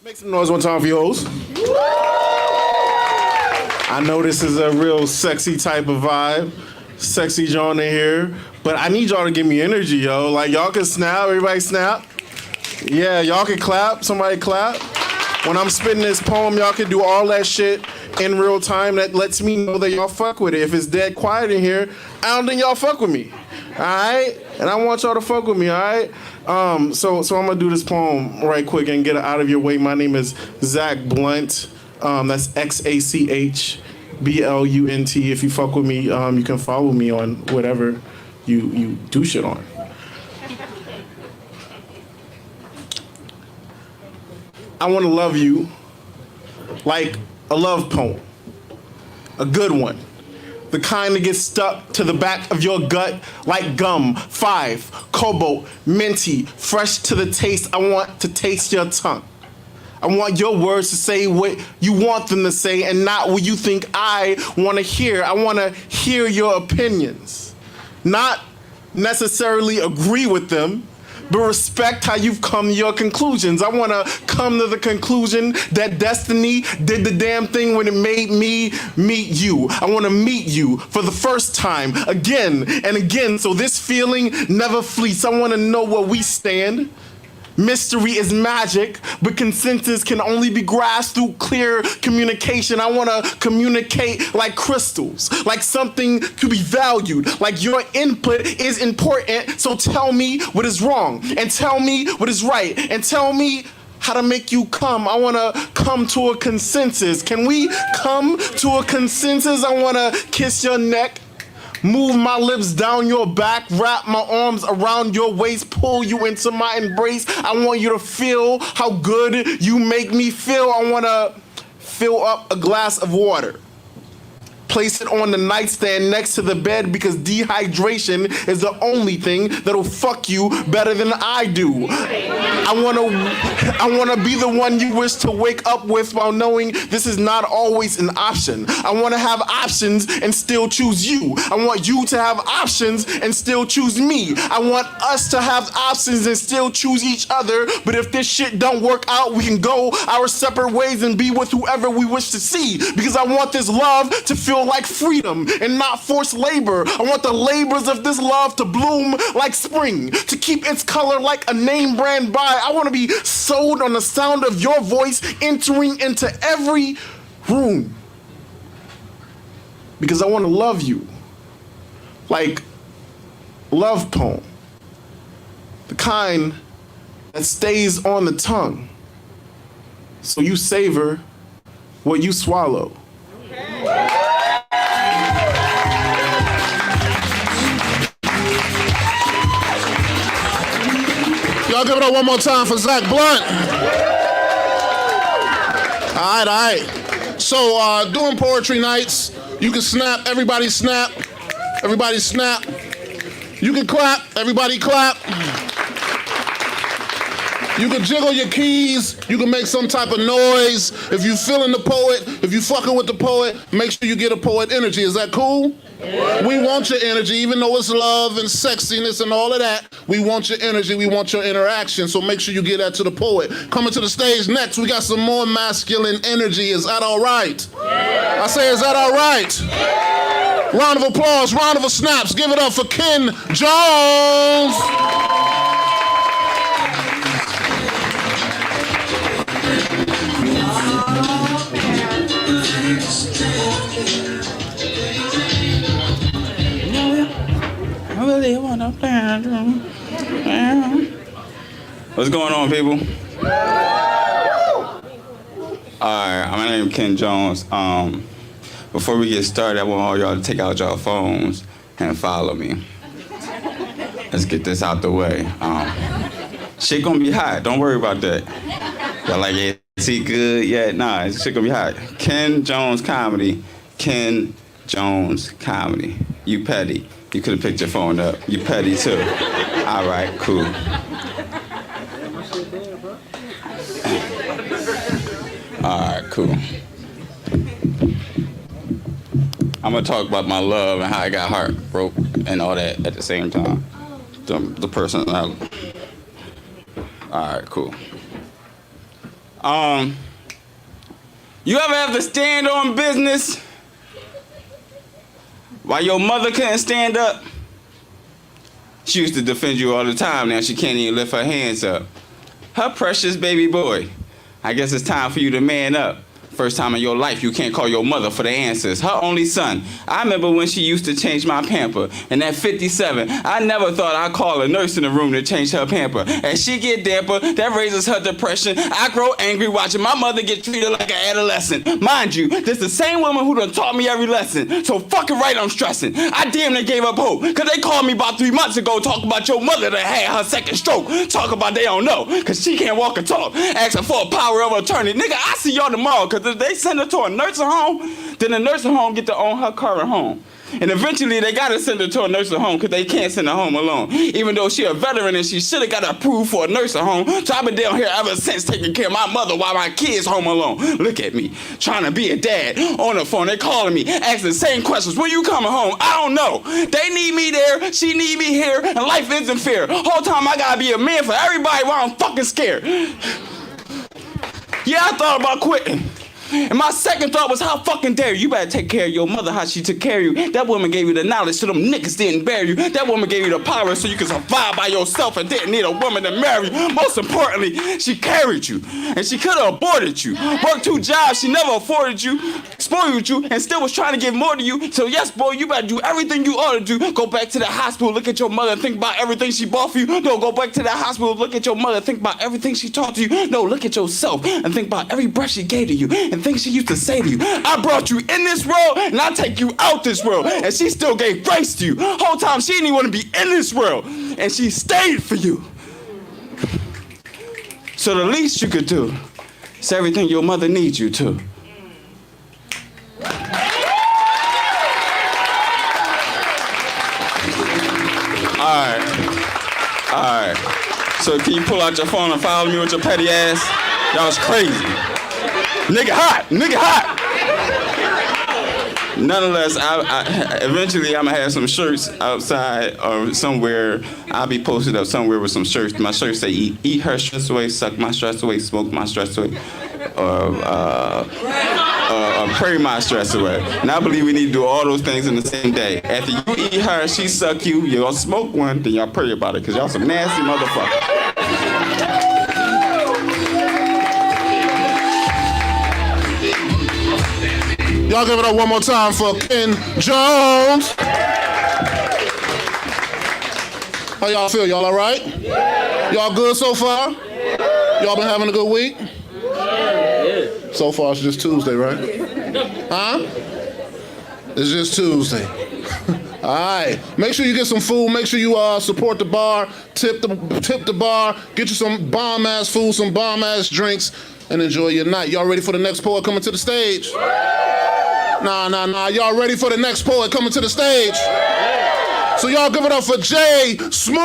Make some noise one time for your host. I know this is a real sexy type of vibe. Sexy John in here. But I need y'all to give me energy, yo. Like, y'all can snap. Everybody snap. Yeah, y'all can clap. Somebody clap. When I'm spitting this poem, y'all can do all that shit in real time. That lets me know that y'all fuck with it. If it's dead quiet in here, I don't think y'all fuck with me. All right? And I want y'all to fuck with me, all right? So I'm gonna do this poem right quick and get it out of your way. My name is Zach Blunt. That's XACHBLUNT. If you fuck with me, you can follow me on whatever you do shit on. I wanna love you like a love poem. A good one. The kind that gets stuck to the back of your gut like gum. 5, cobalt, minty, fresh to the taste. I want to taste your tongue. I want your words to say what you want them to say and not what you think I want to hear. I want to hear your opinions. Not necessarily agree with them, but respect how you've come to your conclusions. I want to come to the conclusion that destiny did the damn thing when it made me meet you. I want to meet you for the first time again and again, so this feeling never fleets. I want to know where we stand. Mystery is magic, but consensus can only be grasped through clear communication. I want to communicate like crystals, like something to be valued, like your input is important, so tell me what is wrong, and tell me what is right, and tell me how to make you come. I want to come to a consensus. Can we come to a consensus? I want to kiss your neck, move my lips down your back, wrap my arms around your waist, pull you into my embrace. I want you to feel how good you make me feel. I want to fill up a glass of water. Place it on the nightstand next to the bed because dehydration is the only thing that'll fuck you better than I do. I wanna be the one you wish to wake up with while knowing this is not always an option. I wanna have options and still choose you. I want you to have options and still choose me. I want us to have options and still choose each other, but if this shit don't work out, we can go our separate ways and be with whoever we wish to see, because I want this love to feel like freedom and not forced labor. I want the labors of this love to bloom like spring, to keep its color like a name brand buy. I want to be sold on the sound of your voice entering into every room, because I want to love you like love poem, the kind that stays on the tongue so you savor what you swallow. Y'all give it up one more time for Zach Blunt. All right. So doing poetry nights, you can snap, everybody snap. Everybody snap. You can clap, everybody clap. You can jiggle your keys, you can make some type of noise. If you feeling the poet, if you fucking with the poet, make sure you get a poet energy. Is that cool? Yeah. We want your energy, even though it's love and sexiness and all of that. We want your energy, we want your interaction, so make sure you get that to the poet. Coming to the stage next, we got some more masculine energy. Is that all right? Yeah. I say, is that all right? Yeah. Round of applause, round of snaps. Give it up for Ken Jones. What's going on, people? Alright, my name is Ken Jones. Before we get started, I want all y'all to take out y'all phones and follow me. Let's get this out the way. Shit gonna be hot, don't worry about that. Y'all like, is he good? Yeah, nah, shit gonna be hot. Ken Jones Comedy. Ken Jones Comedy. You petty. You could have picked your phone up. You petty too. All right, cool. All right, cool. I'm gonna talk about my love and how I got heartbroken and all that at the same time. The person. All right, cool. You ever have to stand on business while your mother couldn't stand up? She used to defend you all the time. Now she can't even lift her hands up. Her precious baby boy. I guess it's time for you to man up. First time in your life you can't call your mother for the answers. Her only son. I remember when she used to change my pamper. And at 57, I never thought I'd call a nurse in the room to change her pamper. As she get damper, that raises her depression. I grow angry watching my mother get treated like an adolescent. Mind you, this the same woman who done taught me every lesson. So fucking right I'm stressing. I damn near gave up hope. Cause they called me about 3 months ago talk about your mother that had her second stroke. Talk about they don't know. Cause she can't walk or talk. Asking for a power of attorney. Nigga, I see y'all tomorrow. Cause if they send her to a nursing home, then the nursing home get to own her current home. And eventually they gotta send her to a nursing home because they can't send her home alone. Even though she a veteran and she shoulda got approved for a nursing home. So I've been down here ever since taking care of my mother while my kids home alone. Look at me, trying to be a dad. On the phone, they calling me, asking the same questions. When you coming home? I don't know. They need me there, she need me here, and life isn't fair. Whole time I gotta be a man for everybody while I'm fucking scared. Yeah, I thought about quitting. And my second thought was, how fucking dare you? You better take care of your mother how she took care of you. That woman gave you the knowledge so them niggas didn't bury you. That woman gave you the power so you could survive by yourself and didn't need a woman to marry you. Most importantly, she carried you. And she could have aborted you. Worked 2 jobs, she never afforded you, spoiled you, and still was trying to give more to you. So yes, boy, you better do everything you ought to do. Go back to the hospital, look at your mother and think about everything she bought for you. No, go back to the hospital, look at your mother and think about everything she taught to you. No, look at yourself and think about every breath she gave to you and things she used to say to you. I brought you in this world and I take you out this world. And she still gave grace to you. Whole time she didn't even want to be in this world. And she stayed for you. So the least you could do is everything your mother needs you to. Alright. So can you pull out your phone and follow me with your petty ass? That was crazy. Nigga hot. Nonetheless, eventually I'm gonna have some shirts outside or somewhere. I'll be posted up somewhere with some shirts. My shirts say eat her stress away, suck my stress away, smoke my stress away, or pray my stress away. And I believe we need to do all those things in the same day. After you eat her, she suck you, y'all smoke one, then y'all pray about it, cause y'all some nasty motherfuckers. Y'all give it up one more time for Ken Jones. How y'all feel? Y'all all right? Y'all good so far? Y'all been having a good week? So far it's just Tuesday, right? Huh? It's just Tuesday. All right. Make sure you get some food. Make sure you support the bar. Tip the bar. Get you some bomb-ass food, some bomb-ass drinks, and enjoy your night. Y'all ready for the next poet coming to the stage? Nah. Y'all ready for the next poet coming to the stage? So y'all give it up for Jay Smooth!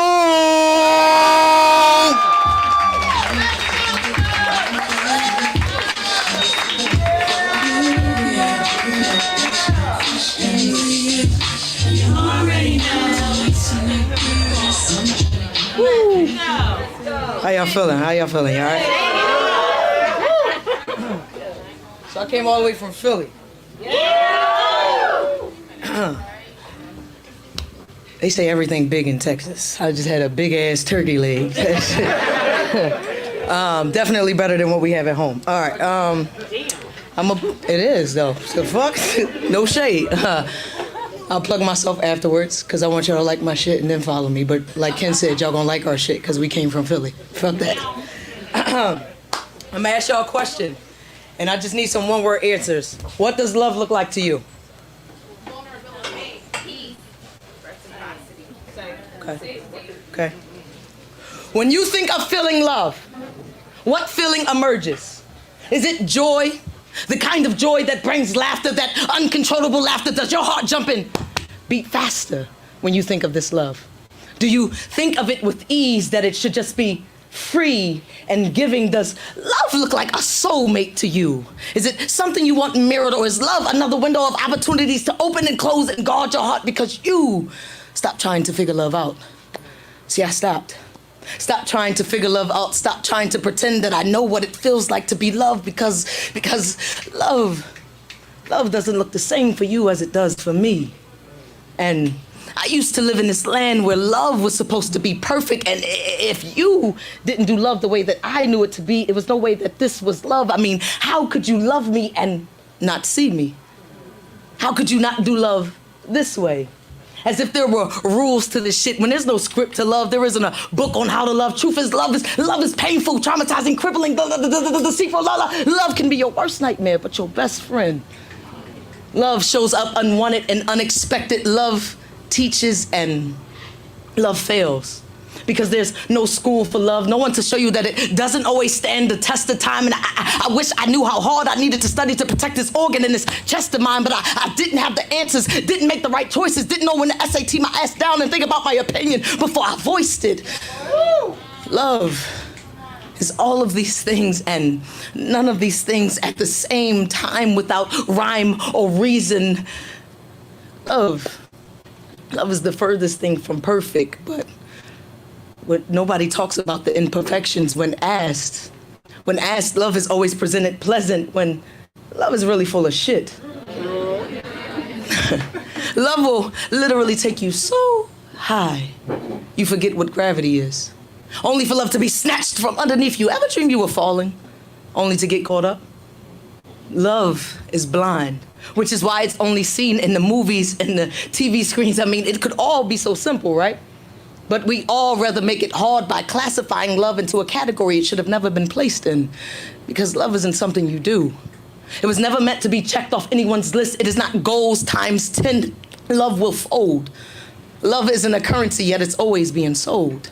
Woo. How y'all feeling? Y'all all right? So I came all the way from Philly. They say everything big in Texas. I just had a big ass turkey leg. Definitely better than what we have at home. All right. It is though. So fuck. No shade. I'll plug myself afterwards because I want y'all to like my shit and then follow me. But like Ken said, y'all gonna like our shit because we came from Philly. Fuck that. I'm gonna ask y'all a question, and I just need some one-word answers. What does love look like to you? Okay. When you think of feeling love, what feeling emerges? Is it joy? The kind of joy that brings laughter, that uncontrollable laughter. Does your heart jump and beat faster when you think of this love? Do you think of it with ease, that it should just be free and giving? Does love look like a soulmate to you? Is it something you want mirrored, or is love another window of opportunities to open and close and guard your heart because you stopped trying to figure love out? See, I stopped. Stop trying to figure love out. Stop trying to pretend that I know what it feels like to be loved because love doesn't look the same for you as it does for me. And I used to live in this land where love was supposed to be perfect, and if you didn't do love the way that I knew it to be, it was no way that this was love. I mean, how could you love me and not see me? How could you not do love this way? As if there were rules to this shit. When there's no script to love, there isn't a book on how to love. Truth is, love is painful, traumatizing, crippling, deceitful. Love can be your worst nightmare, but your best friend. Love shows up unwanted and unexpected. Love teaches and love fails. Because there's no school for love, no one to show you that it doesn't always stand the test of time. And I wish I knew how hard I needed to study to protect this organ in this chest of mine, but I didn't have the answers, didn't make the right choices, didn't know when to SAT my ass down and think about my opinion before I voiced it. Love is all of these things and none of these things at the same time without rhyme or reason. Love is the furthest thing from perfect, but nobody talks about the imperfections when asked. When asked, love is always presented pleasant when love is really full of shit. Love will literally take you so high, you forget what gravity is. Only for love to be snatched from underneath you. Ever dream you were falling, only to get caught up? Love is blind, which is why it's only seen in the movies and the TV screens. I mean, it could all be so simple, right? But we all rather make it hard by classifying love into a category it should have never been placed in. Because love isn't something you do. It was never meant to be checked off anyone's list. It is not goals times 10. Love will fold. Love isn't a currency, yet it's always being sold.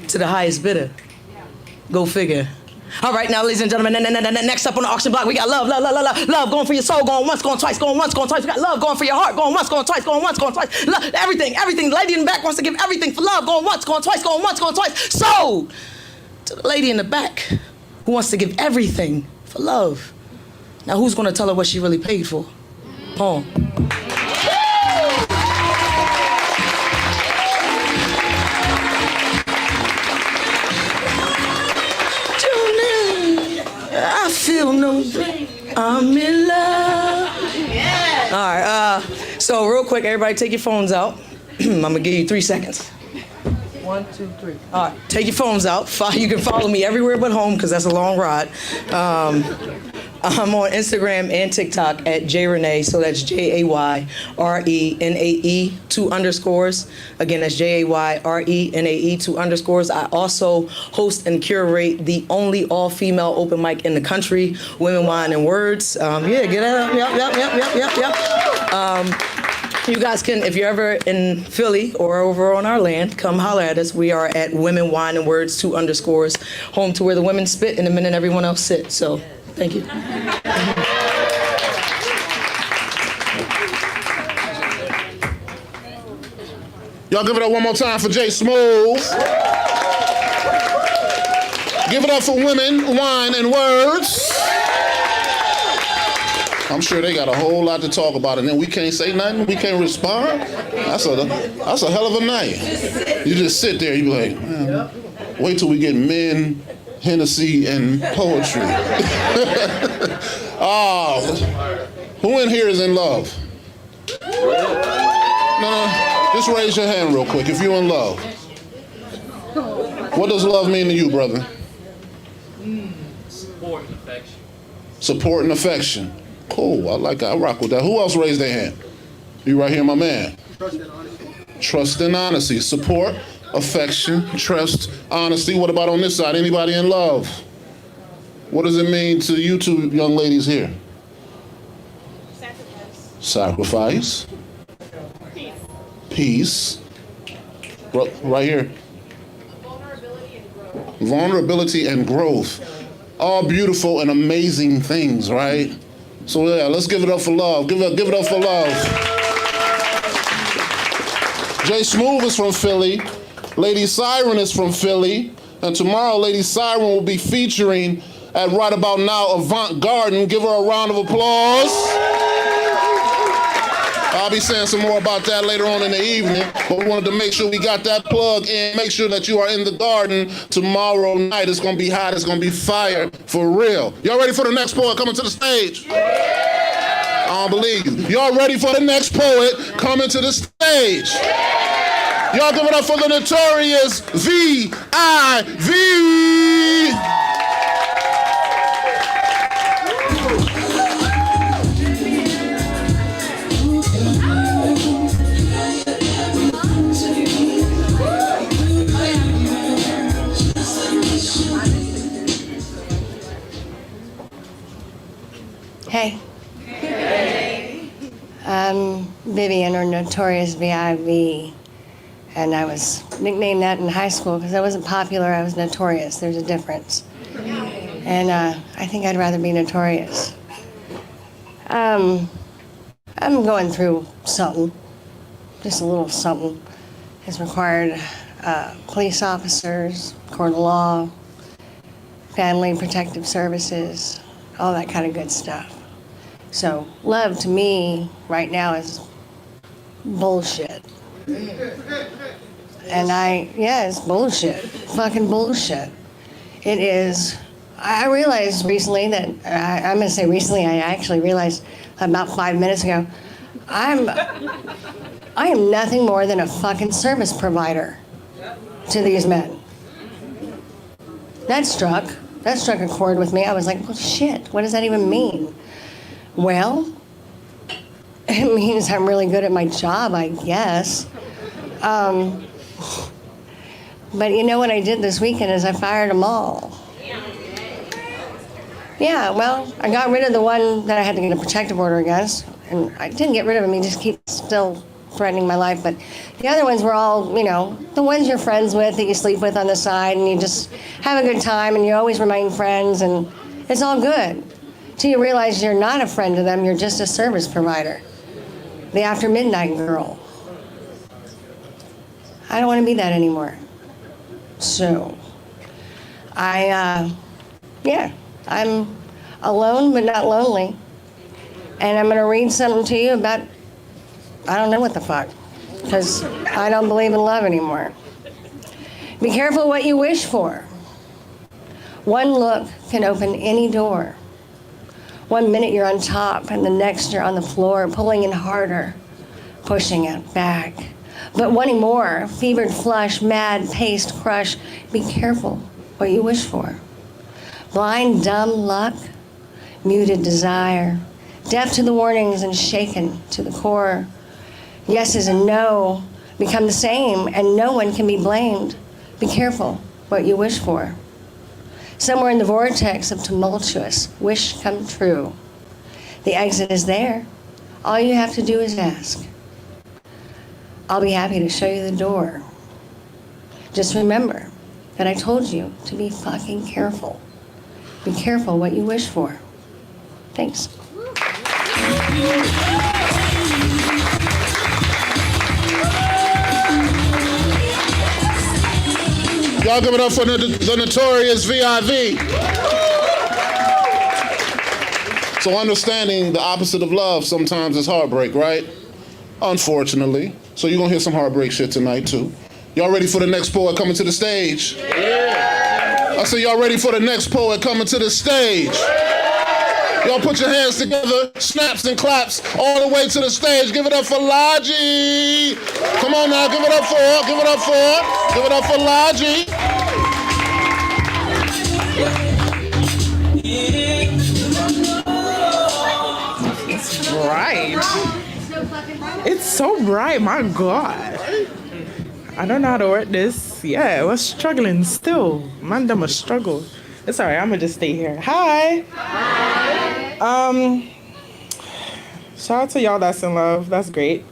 To the highest bidder. Go figure. All right, now, ladies and gentlemen, next up on the auction block, we got love, going for your soul, going once, going twice, going once, going twice. We got love going for your heart, going once, going twice, going once, going twice. Love, everything. The lady in the back wants to give everything for love, going once, going twice, going once, going twice. Sold to the lady in the back who wants to give everything for love. Now, who's going to tell her what she really paid for? Paul. I feel no pain. I'm in love. Yeah. All right. So real quick, everybody, take your phones out. I'm gonna give you 3 seconds. 1, 2, 3. All right. Take your phones out. You can follow me everywhere but home because that's a long ride. I'm on Instagram and TikTok at JRenae, so that's JAYRENAE 2 underscores. Again, that's JAYRENAE 2 underscores. I also host and curate the only all-female open mic in the country, Women, Wine, and Words. Yeah, get that up. Yep. You guys can, if you're ever in Philly or over on our land, come holler at us. We are at Women, Wine, and Words 2 underscores, home to where the women spit and the men and everyone else sit. So. Thank you. Y'all give it up one more time for Jay Smooth. Give it up for Women, Wine, and Words. I'm sure they got a whole lot to talk about, and then we can't say nothing, we can't respond. That's a hell of a night. You just sit there, you be like, man, wait till we get men, Hennessy, and poetry. Who in here is in love? No, just raise your hand real quick if you're in love. What does love mean to you, brother? Support and affection. Support and affection. Cool, I like that. I rock with that. Who else raised their hand? You right here, my man. Trust and honesty. Trust and honesty. Support, affection, trust, honesty. What about on this side? Anybody in love? What does it mean to you two young ladies here? Sacrifice. Sacrifice. Peace. Right here. Vulnerability and growth. Vulnerability and growth. All beautiful and amazing things, right? So yeah, let's give it up for love. Give it up for love. Jay Smooth is from Philly. Lady Siren is from Philly. And tomorrow, Lady Siren will be featuring at right about now Avant Garden. Give her a round of applause. I'll be saying some more about that later on in the evening, but we wanted to make sure we got that plug in. Make sure that you are in the garden tomorrow night. It's gonna be hot, it's gonna be fire, for real. Y'all ready for the next poet coming to the stage? I don't believe you. Y'all ready for the next poet coming to the stage? Y'all give it up for the notorious V.I.V. Hey. I'm Vivian, or Notorious V.I.V. And I was nicknamed that in high school because I wasn't popular, I was notorious. There's a difference. And I think I'd rather be notorious. I'm going through something, just a little something. It's required police officers, court of law, family protective services, all that kind of good stuff. So love to me right now is bullshit. And it's bullshit, fucking bullshit. It is. I realized recently that, I'm gonna say recently, I actually realized about 5 minutes ago, I am nothing more than a fucking service provider to these men. That struck a chord with me. I was like, well, shit, what does that even mean? Well, it means I'm really good at my job, I guess. But you know what I did this weekend is I fired them all. Yeah, well, I got rid of the one that I had to get a protective order against. And I didn't get rid of him, he just keeps still threatening my life. But the other ones were all, the ones you're friends with, that you sleep with on the side, and you just have a good time, and you always remain friends, and it's all good. Till you realize you're not a friend to them, you're just a service provider. The after midnight girl. I don't want to be that anymore. So, I'm alone but not lonely. And I'm going to read something to you about, I don't know what the fuck, because I don't believe in love anymore. Be careful what you wish for. One look can open any door. 1 minute you're on top, and the next you're on the floor, pulling in harder, pushing it back. But wanting more, fevered flush, mad paced crush. Be careful what you wish for. Blind, dumb luck, muted desire, deaf to the warnings and shaken to the core. Yeses and no become the same, and no one can be blamed. Be careful what you wish for. Somewhere in the vortex of tumultuous wish come true. The exit is there. All you have to do is ask. I'll be happy to show you the door. Just remember that I told you to be fucking careful. Be careful what you wish for. Thanks. Y'all give it up for the notorious V.I.V. So understanding the opposite of love sometimes is heartbreak, right? Unfortunately. So you're gonna hear some heartbreak shit tonight too. Y'all ready for the next poet coming to the stage? Yeah. I said y'all ready for the next poet coming to the stage? Y'all put your hands together, snaps and claps, all the way to the stage. Give it up for Logi. Come on now, give it up for her, give it up for her. Give it up for Logi. It's bright. It's so bright, my God. I don't know how to work this. Yeah, I was struggling still. Man, them a struggle. It's all right, I'm gonna just stay here. Hi. Shout out to y'all that's in love. That's great.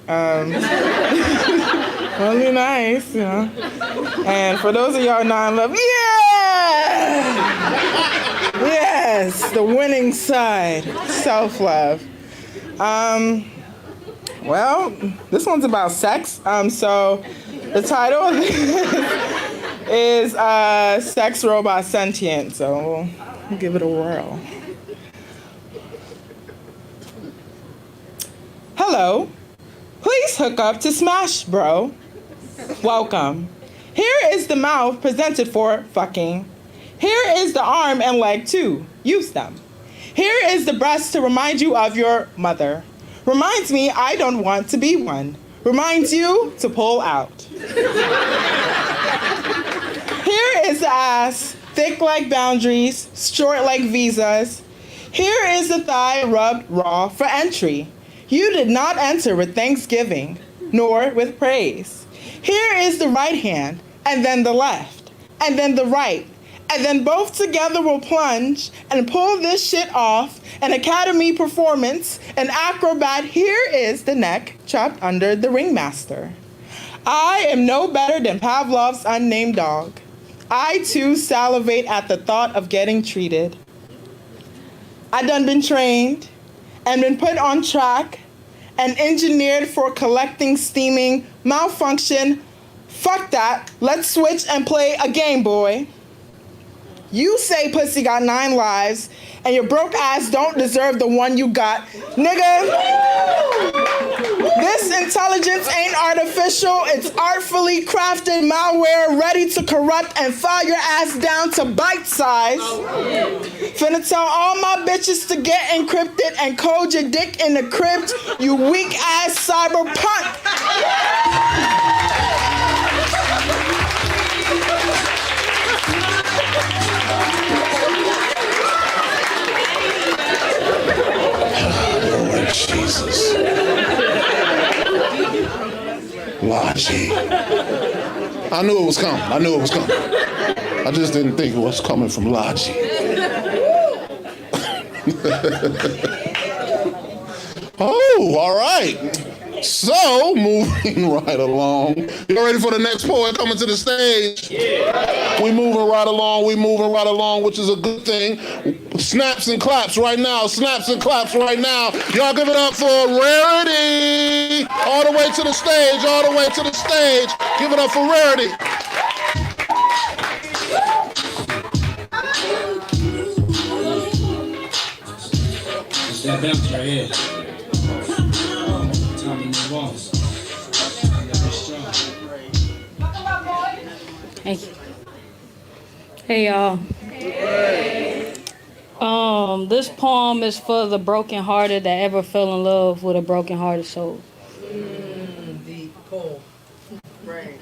Really nice, And for those of y'all not in love, yeah! Yes, the winning side, self-love. Well, this one's about sex. So the title of this is Sex Robot Sentient. So we'll give it a whirl. Hello, Please hook up to Smash, bro. Welcome. Here is the mouth presented for fucking. Here is the arm and leg too. Use them. Here is the breast to remind you of your mother. Reminds me I don't want to be one. Reminds you to pull out. Here is the ass, thick like boundaries, short like visas. Here is the thigh rubbed raw for entry. You did not enter with thanksgiving, nor with praise. Here is the right hand, and then the left, and then the right, and then both together will plunge and pull this shit off. An academy performance, an acrobat. Here is the neck trapped under the ringmaster. I am no better than Pavlov's unnamed dog. I too salivate at the thought of getting treated. I done been trained and been put on track and engineered for collecting steaming malfunction. Fuck that. Let's switch and play a game, boy. You say pussy got 9 lives and your broke ass don't deserve the one you got. Nigga, this intelligence ain't artificial. It's artfully crafted malware ready to corrupt and file your ass down to bite size. Finna tell all my bitches to get encrypted and code your dick in the crypt, you weak ass cyberpunk. Jesus. Logic. I knew it was coming. I just didn't think it was coming from Logic. Oh, all right. So, moving right along. You ready for the next poet coming to the stage? Yeah. We moving right along, which is a good thing. Snaps and claps right now. Y'all give it up for Rarity. All the way to the stage. Give it up for Rarity. That bounce right here. Time to move on. Hey y'all. This poem is for the brokenhearted that ever fell in love with a brokenhearted soul. The poem. Right.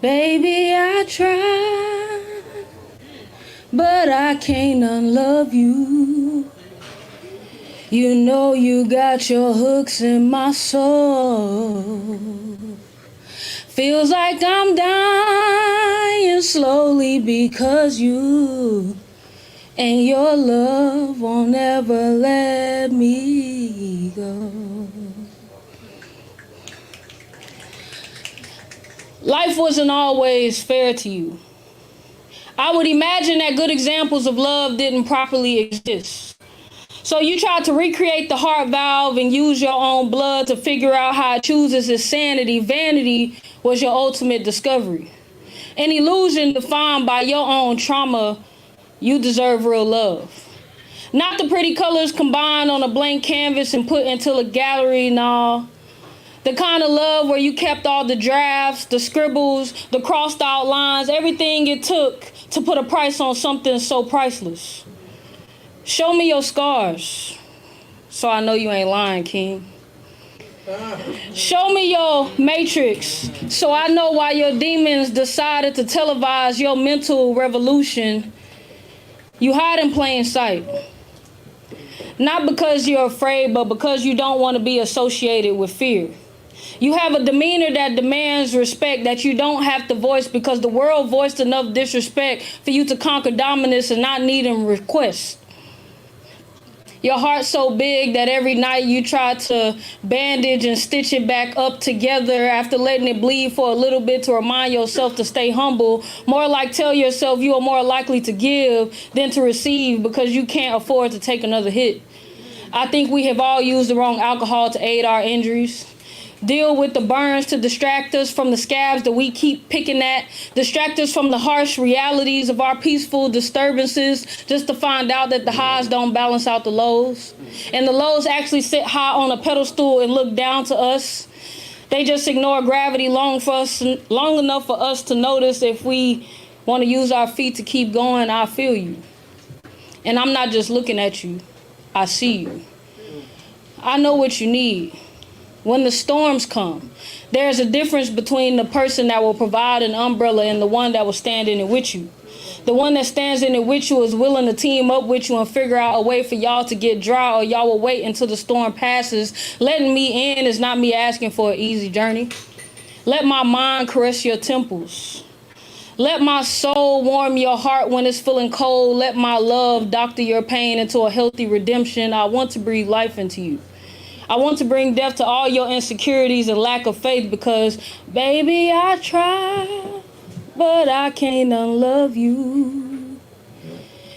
Baby, I tried, but I can't unlove you. You know you got your hooks in my soul. Feels like I'm dying slowly because you and your love won't ever let me go. Life wasn't always fair to you. I would imagine that good examples of love didn't properly exist. So you tried to recreate the heart valve and use your own blood to figure out how it chooses its sanity. Vanity was your ultimate discovery. An illusion defined by your own trauma. You deserve real love. Not the pretty colors combined on a blank canvas and put into a gallery, no. The kind of love where you kept all the drafts, the scribbles, the crossed out lines, everything it took to put a price on something so priceless. Show me your scars, so I know you ain't lying, King. Show me your matrix, so I know why your demons decided to televise your mental revolution. You hide in plain sight. Not because you're afraid, but because you don't want to be associated with fear. You have a demeanor that demands respect that you don't have to voice because the world voiced enough disrespect for you to conquer dominance and not needing requests. Your heart's so big that every night you try to bandage and stitch it back up together after letting it bleed for a little bit to remind yourself to stay humble. More like tell yourself you are more likely to give than to receive because you can't afford to take another hit. I think we have all used the wrong alcohol to aid our injuries. deal with the burns to distract us from the scabs that we keep picking at, distract us from the harsh realities of our peaceful disturbances, just to find out that the highs don't balance out the lows. And the lows actually sit high on a pedestal and look down to us. They just ignore gravity long enough for us to notice. If we want to use our feet to keep going, I feel you. And I'm not just looking at you, I see you. I know what you need. When the storms come, there's a difference between the person that will provide an umbrella and the one that will stand in it with you. The one that stands in it with you is willing to team up with you and figure out a way for y'all to get dry, or y'all will wait until the storm passes. Letting me in is not me asking for an easy journey. Let my mind caress your temples. Let my soul warm your heart when it's feeling cold. Let my love doctor your pain into a healthy redemption. I want to breathe life into you. I want to bring death to all your insecurities and lack of faith, because, baby, I try, but I can't unlove you.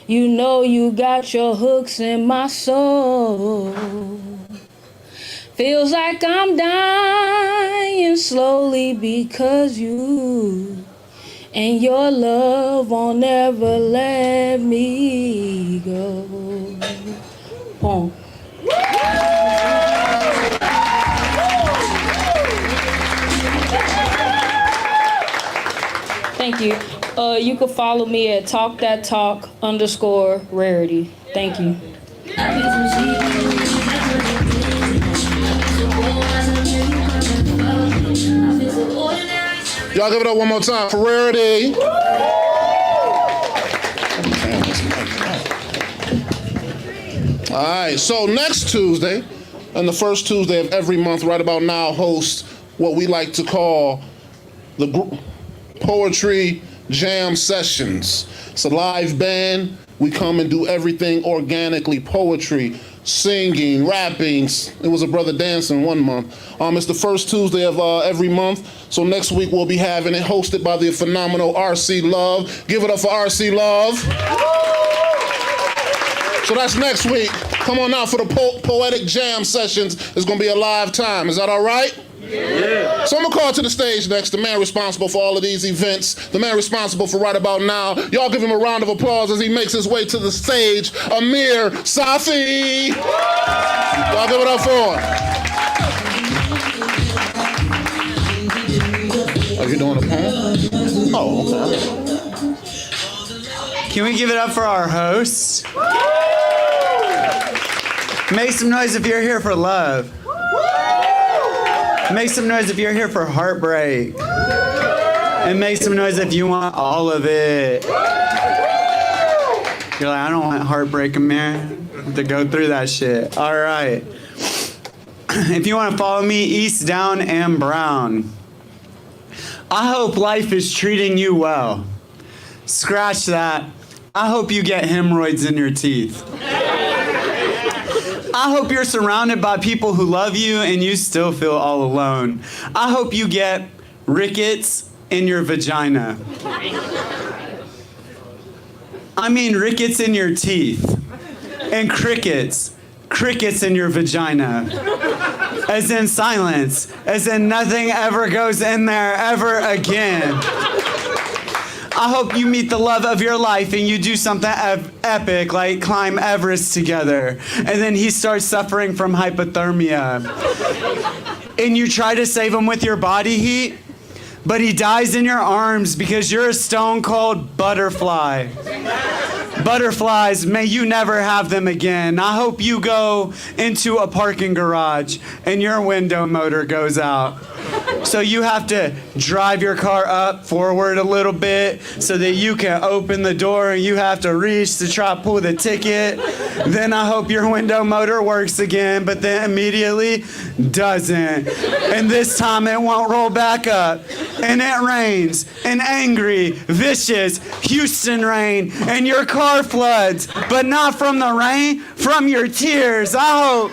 You know you got your hooks in my soul. Feels like I'm dying slowly because you and your love won't ever let me go. Boom. Thank you. You can follow me at talkthattalk_rarity. Thank you. Y'all give it up one more time for Rarity. All right, so next Tuesday, and the first Tuesday of every month, right about now, host what we like to call the Poetry Jam Sessions. It's a live band. We come and do everything organically, poetry, singing, rapping. It was a brother dancing one month. It's the first Tuesday of every month. So next week we'll be having it hosted by the phenomenal RC Love. Give it up for RC Love. So that's next week. Come on out for the Poetic Jam Sessions. It's gonna be a live time. Is that all right? Yeah. So I'm gonna call to the stage next, the man responsible for all of these events, the man responsible for right about now. Y'all give him a round of applause as he makes his way to the stage, Amir Safi. Y'all give it up for him. Are you doing a poem? Oh, okay. Can we give it up for our hosts? Make some noise if you're here for love. Make some noise if you're here for heartbreak. And make some noise if you want all of it. You're like, I don't want heartbreak, Amir. To go through that shit. All right. If you want to follow me, East, Down, and Brown. I hope life is treating you well. Scratch that. I hope you get hemorrhoids in your teeth. I hope you're surrounded by people who love you and you still feel all alone. I hope you get rickets in your vagina. I mean rickets in your teeth. And crickets in your vagina. As in silence. As in nothing ever goes in there ever again. I hope you meet the love of your life and you do something epic like climb Everest together. And then he starts suffering from hypothermia. And you try to save him with your body heat, but he dies in your arms because you're a stone cold butterfly. Butterflies, may you never have them again. I hope you go into a parking garage and your window motor goes out. So you have to drive your car up forward a little bit so that you can open the door, and you have to reach to try to pull the ticket. Then I hope your window motor works again, but then immediately doesn't. And this time it won't roll back up. And it rains, an angry, vicious Houston rain, and your car floods, but not from the rain, from your tears. I hope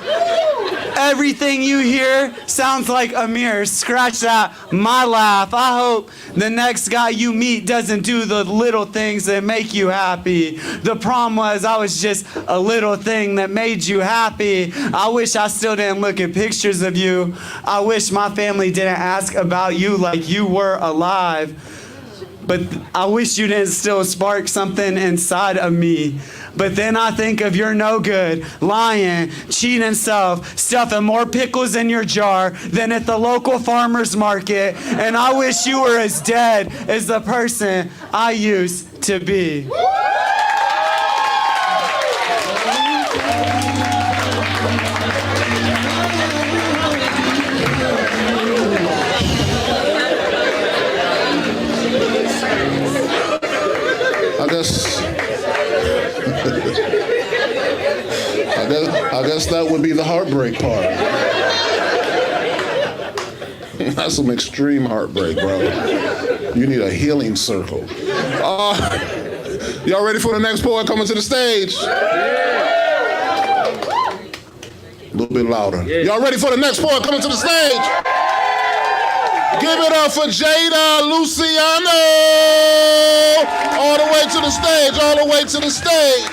everything you hear sounds like Amir's scratch that, my laugh. I hope the next guy you meet doesn't do the little things that make you happy. The problem was I was just a little thing that made you happy. I wish I still didn't look at pictures of you. I wish my family didn't ask about you like you were alive. But I wish you didn't still spark something inside of me. But then I think of your no good, lying, cheating self, stuffing more pickles in your jar than at the local farmer's market. And I wish you were as dead as the person I used to be. I guess that would be the heartbreak part. That's some extreme heartbreak, bro. You need a healing circle. Y'all ready for the next poet coming to the stage? A little bit louder. Y'all ready for the next poet coming to the stage? Give it up for Jada Luciano. All the way to the stage, all the way to the stage.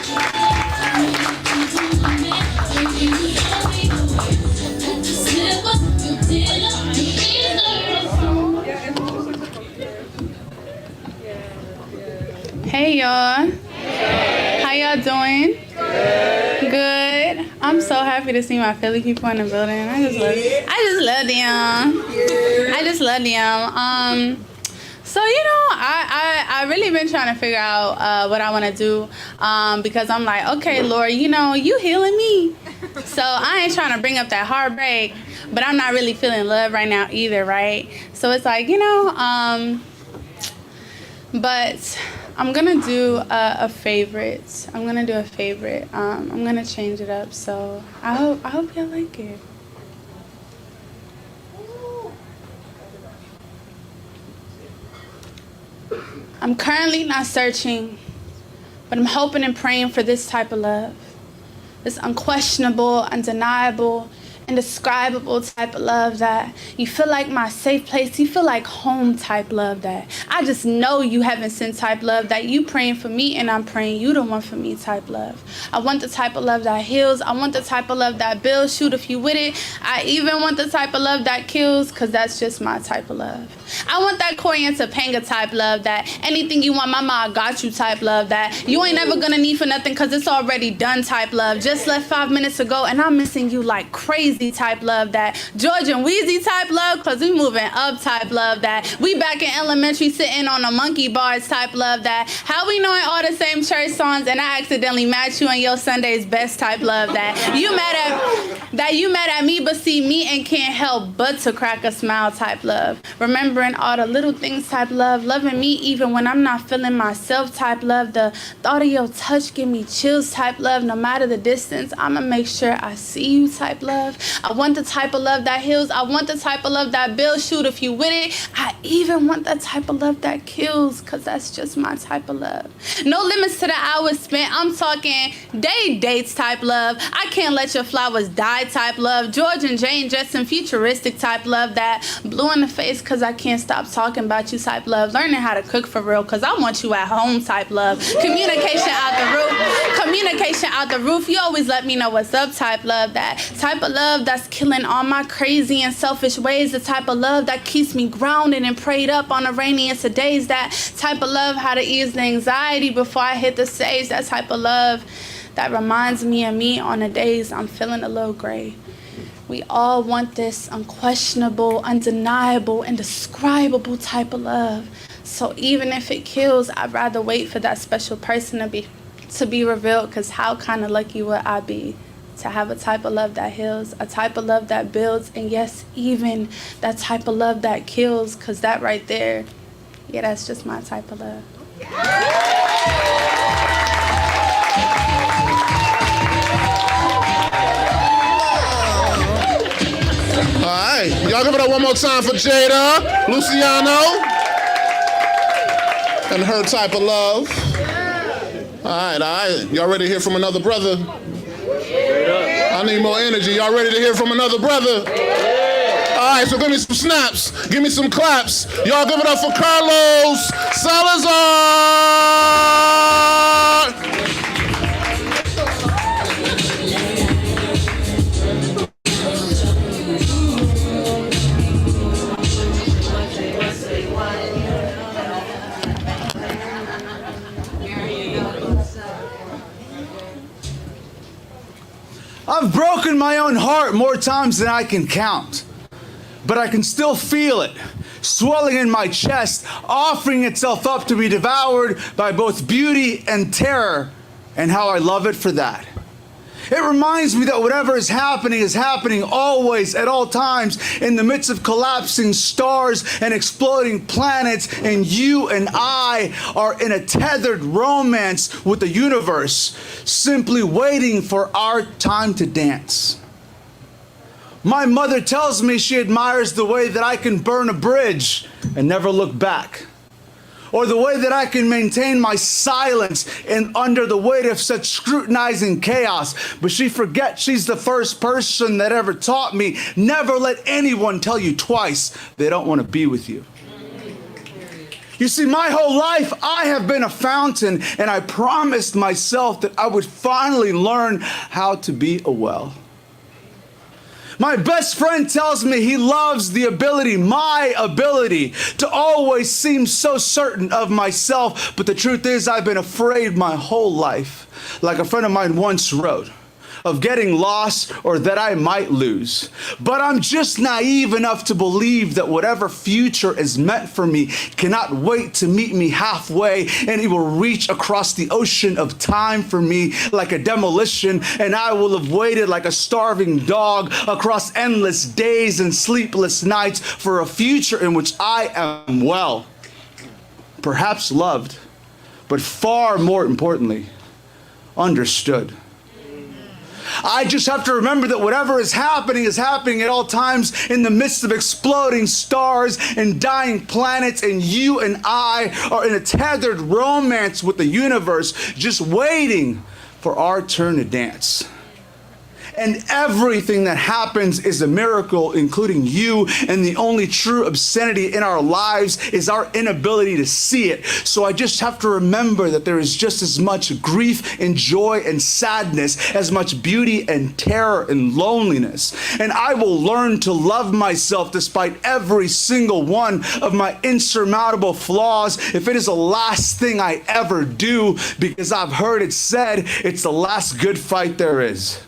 Hey y'all. How y'all doing? Good. I'm so happy to see my Philly people in the building. I just love them. So I really been trying to figure out what I want to do because I'm like, okay, Lord, you healing me. So I ain't trying to bring up that heartbreak, but I'm not really feeling love right now either, right? So it's like, but I'm gonna do a favorite. I'm gonna change it up. So I hope y'all like it. I'm currently not searching, but I'm hoping and praying for this type of love. This unquestionable, undeniable, indescribable type of love that you feel like my safe place, you feel like home type love that I just know you haven't sent type love that you praying for me and I'm praying you the one for me type love. I want the type of love that heals. I want the type of love that builds. Shoot, if you with it. I even want the type of love that kills, because that's just my type of love. I want that Corey and Topanga type love that anything you want, mama, I got you type love that you ain't never gonna need for nothing because it's already done type love. Just left 5 minutes ago and I'm missing you like crazy type love that George and Wheezy type love because we moving up type love that we back in elementary sitting on a monkey bars type love that how we knowing all the same church songs and I accidentally match you on your Sunday's best type love that you mad at me but see me and can't help but to crack a smile type love. Remembering all the little things type love. Loving me even when I'm not feeling myself type love. The thought of your touch give me chills type love. No matter the distance, I'ma make sure I see you type love. I want the type of love that heals. I want the type of love that builds. Shoot, if you with it. I even want the type of love that kills, because that's just my type of love. No limits to the hours spent. I'm talking dates type love. I can't let your flowers die type love. George and Jane just some futuristic type love that blue in the face because I can't stop talking about you type love. Learning how to cook for real because I want you at home type love. Communication out the roof. Communication out the roof. You always let me know what's up type love. That type of love that's killing all my crazy and selfish ways. The type of love that keeps me grounded and prayed up on the rainiest of days. That type of love how to ease the anxiety before I hit the stage. That type of love that reminds me of me on the days I'm feeling a little gray. We all want this unquestionable, undeniable, indescribable type of love. So even if it kills, I'd rather wait for that special person to be revealed, because how kind of lucky would I be to have a type of love that heals, a type of love that builds, and yes, even that type of love that kills, because that right there, yeah, that's just my type of love. All right, y'all give it up one more time for Jada Luciano and her type of love. All right, y'all ready to hear from another brother? I need more energy. Y'all ready to hear from another brother? right, so give me some snaps. Give me some claps. Y'all give it up for Carlos Salazar. I've broken my own heart more times than I can count, but I can still feel it, swelling in my chest, offering itself up to be devoured by both beauty and terror, and how I love it for that. It reminds me that whatever is happening always, at all times, in the midst of collapsing stars and exploding planets, and you and I are in a tethered romance with the universe, simply waiting for our time to dance. My mother tells me she admires the way that I can burn a bridge and never look back, or the way that I can maintain my silence and under the weight of such scrutinizing chaos. But she forgets she's the first person that ever taught me, never let anyone tell you twice they don't want to be with you. You see, my whole life I have been a fountain, and I promised myself that I would finally learn how to be a well. My best friend tells me he loves the ability, my ability, to always seem so certain of myself. But the truth is, I've been afraid my whole life, like a friend of mine once wrote, of getting lost or that I might lose. But I'm just naive enough to believe that whatever future is meant for me cannot wait to meet me halfway, and it will reach across the ocean of time for me like a demolition, and I will have waited like a starving dog across endless days and sleepless nights for a future in which I am well, perhaps loved, but far more importantly, understood. I just have to remember that whatever is happening at all times in the midst of exploding stars and dying planets, and you and I are in a tethered romance with the universe, just waiting for our turn to dance. And everything that happens is a miracle, including you, and the only true obscenity in our lives is our inability to see it. So I just have to remember that there is just as much grief and joy and sadness, as much beauty and terror and loneliness. And I will learn to love myself despite every single one of my insurmountable flaws, if it is the last thing I ever do, because I've heard it said it's the last good fight there is.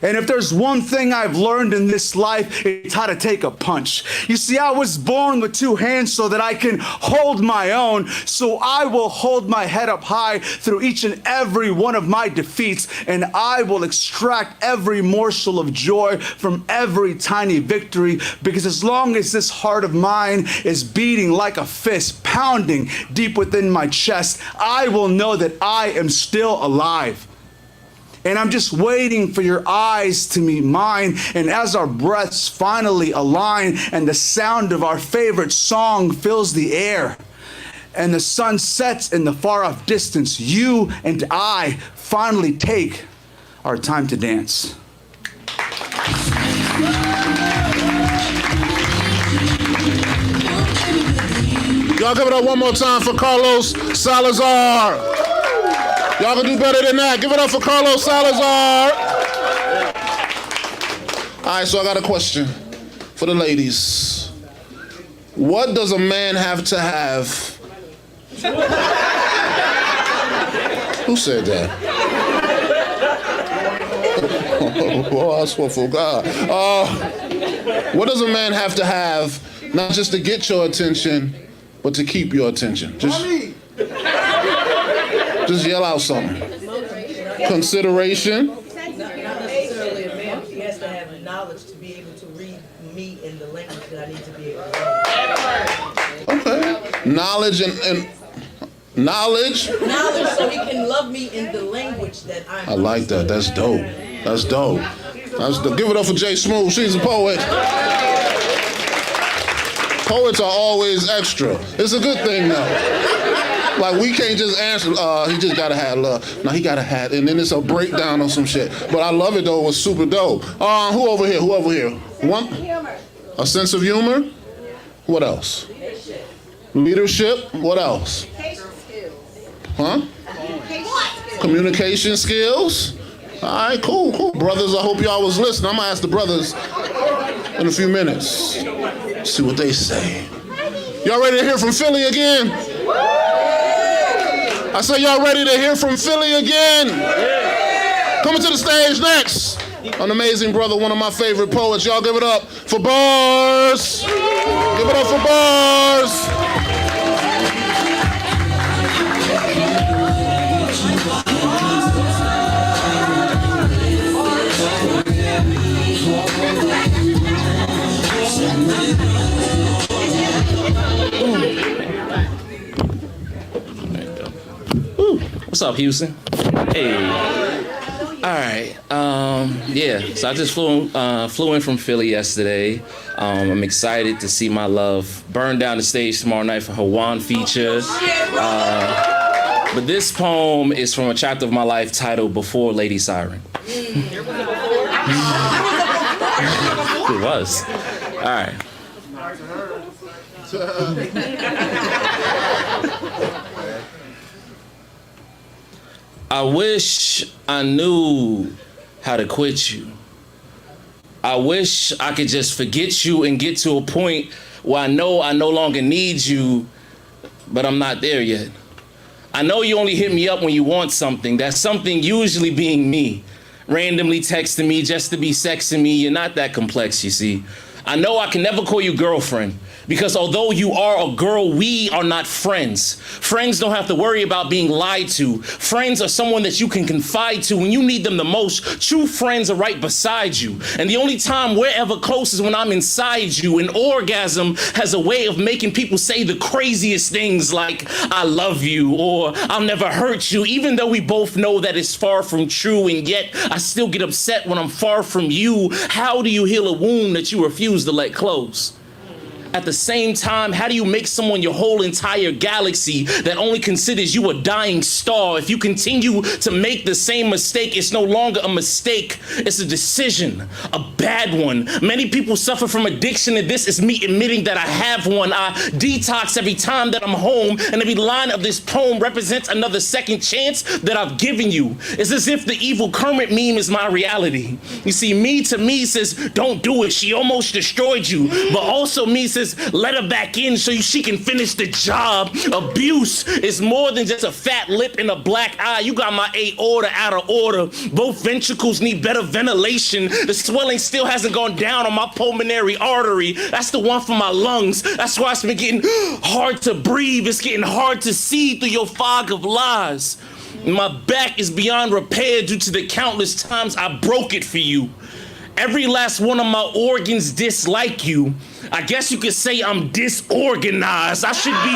And if there's one thing I've learned in this life, it's how to take a punch. You see, I was born with two hands so that I can hold my own, so I will hold my head up high through each and every one of my defeats, and I will extract every morsel of joy from every tiny victory, because as long as this heart of mine is beating like a fist, pounding deep within my chest, I will know that I am still alive. And I'm just waiting for your eyes to meet mine. And as our breaths finally align and the sound of our favorite song fills the air and the sun sets in the far off distance, you and I finally take our time to dance. Y'all give it up one more time for Carlos Salazar. Y'all can do better than that. Give it up for Carlos Salazar. All right, so I got a question for the ladies. What does a man have to have? Who said that? Oh, I swear for God. What does a man have to have, not just to get your attention, but to keep your attention? Just yell out something. Consideration. Not necessarily a man. He has to have knowledge to be able to read me in the language that I need to be able to read. Okay. Knowledge and knowledge. Knowledge so he can love me in the language that I'm. I like that. That's dope. That's dope. That's dope. Give it up for Jay Smooth. She's a poet. Poets are always extra. It's a good thing though. Like we can't just answer, he just gotta have love. No, he gotta have, and then it's a breakdown or some shit. But I love it though, it was super dope. Who over here? One? A sense of humor? What else? Leadership? What else? Huh? Communication skills? All right, cool. Brothers, I hope y'all was listening. I'm gonna ask the brothers in a few minutes. See what they say. Y'all ready to hear from Philly again? I say y'all ready to hear from Philly again? Coming to the stage next, an amazing brother, one of my favorite poets. Y'all give it up for Bars. Give it up for Bars. What's up, Houston? Hey. All right. Yeah. So I just flew in from Philly yesterday. I'm excited to see my love burn down the stage tomorrow night for her WAN feature. But this poem is from a chapter of my life titled "Before Lady Siren." It was. All right. I wish I knew how to quit you. I wish I could just forget you and get to a point where I know I no longer need you, but I'm not there yet. I know you only hit me up when you want something. That something usually being me. Randomly texting me just to be sexing me. You're not that complex, you see. I know I can never call you girlfriend, because although you are a girl, we are not friends. Friends don't have to worry about being lied to. Friends are someone that you can confide to when you need them the most. True friends are right beside you. And the only time we're ever close is when I'm inside you. And orgasm has a way of making people say the craziest things like, I love you, or I'll never hurt you, even though we both know that it's far from true. And yet I still get upset when I'm far from you. How do you heal a wound that you refuse to let close? At the same time, how do you make someone your whole entire galaxy that only considers you a dying star? If you continue to make the same mistake, it's no longer a mistake, it's a decision, a bad one. Many people suffer from addiction, and this is me admitting that I have one. I detox every time that I'm home, and every line of this poem represents another second chance that I've given you. It's as if the evil Kermit meme is my reality. You see, me to me says, don't do it, she almost destroyed you. But also me says, let her back in so she can finish the job. Abuse is more than just a fat lip and a black eye. You got my aorta out of order. Both ventricles need better ventilation. The swelling still hasn't gone down on my pulmonary artery. That's the one for my lungs. That's why it's been getting hard to breathe. It's getting hard to see through your fog of lies. My back is beyond repair due to the countless times I broke it for you. Every last one of my organs dislike you. I guess you could say I'm disorganized. I should be...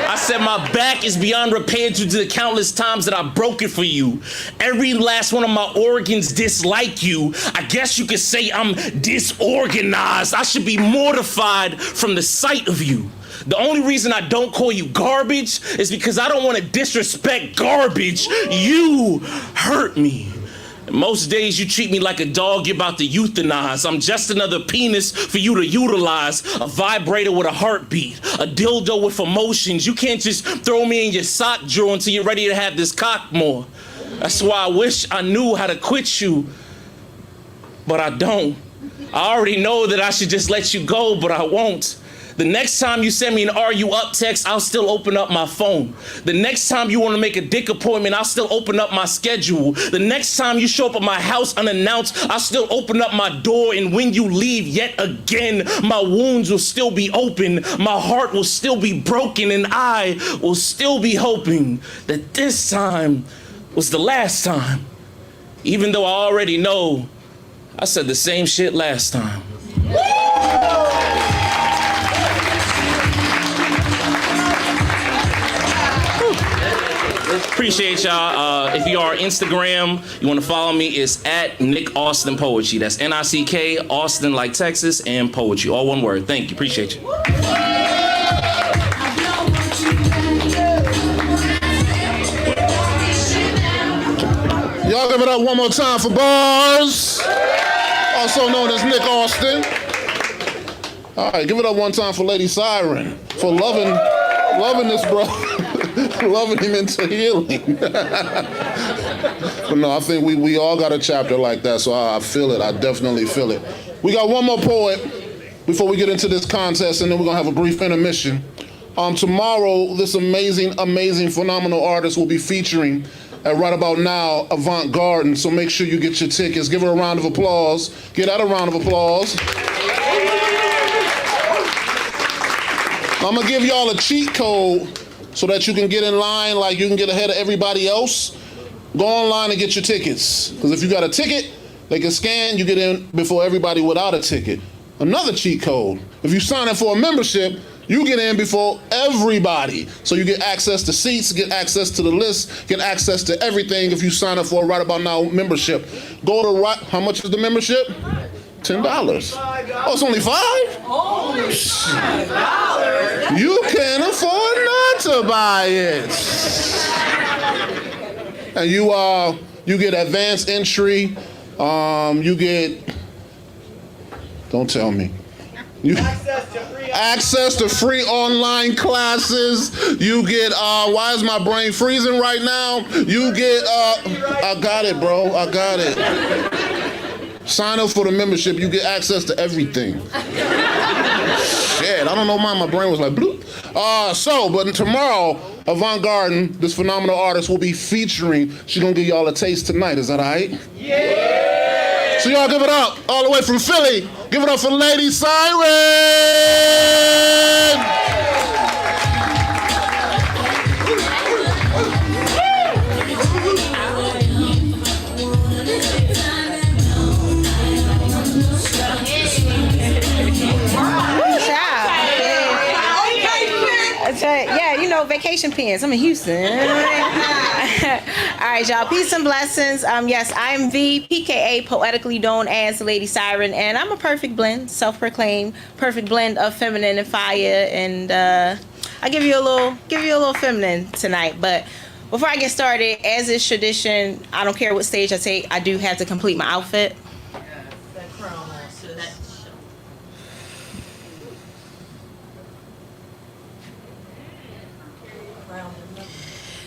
I said my back is beyond repair due to the countless times that I broke it for you. Every last one of my organs dislike you. I guess you could say I'm disorganized. I should be mortified from the sight of you. The only reason I don't call you garbage is because I don't want to disrespect garbage. You hurt me. Most days you treat me like a dog you're about to euthanize. I'm just another penis for you to utilize. A vibrator with a heartbeat. A dildo with emotions. You can't just throw me in your sock drawer until you're ready to have this cock more. That's why I wish I knew how to quit you, but I don't. I already know that I should just let you go, but I won't. The next time you send me an "Are you up?" text, I'll still open up my phone. The next time you want to make a dick appointment, I'll still open up my schedule. The next time you show up at my house unannounced, I'll still open up my door. And when you leave yet again, my wounds will still be open. My heart will still be broken, and I will still be hoping that this time was the last time. Even though I already know I said the same shit last time. Appreciate y'all. If you are on Instagram, you want to follow me, it's at Nick Austin Poetry. That's Nick Austin like Texas and poetry. All one word. Thank you. Appreciate you. Y'all give it up one more time for Bars, also known as Nick Austin. All right, give it up one time for Lady Siren for loving this brother, loving him into healing. But no, I think we all got a chapter like that, so I feel it. I definitely feel it. We got one more poet before we get into this contest, and then we're gonna have a brief intermission. Tomorrow, this amazing, phenomenal artist will be featuring at right about now, Avant Garden. So make sure you get your tickets. Give her a round of applause. Get out a round of applause. I'm gonna give y'all a cheat code so that you can get in line, like you can get ahead of everybody else. Go online and get your tickets. Because if you got a ticket, they can scan, you get in before everybody without a ticket. Another cheat code. If you sign up for a membership, you get in before everybody. So you get access to seats, get access to the list, get access to everything if you sign up for a Right About Now membership. Go to how much is the membership? $10. Oh, it's only $5? You can't afford not to buy it. And you get advanced entry. You get, don't tell me. Access to free online classes. You get, why is my brain freezing right now? You get, I got it, bro. I got it. Sign up for the membership. You get access to everything. Shit, I don't know why my brain was like bloop. But tomorrow, Avant Garden, this phenomenal artist, will be featuring. She's gonna give y'all a taste tonight. Is that all right? Yeah! So y'all give it up, all the way from Philly. Give it up for Lady Siren! Yeah, you know, vacation pins. I'm in Houston. All right, y'all. Peace and blessings. Yes, I'm V, PKA, poetically known as Lady Siren, and I'm a perfect blend, self-proclaimed perfect blend of feminine and fire. And I give you a little feminine tonight. But before I get started, as is tradition, I don't care what stage I take, I do have to complete my outfit.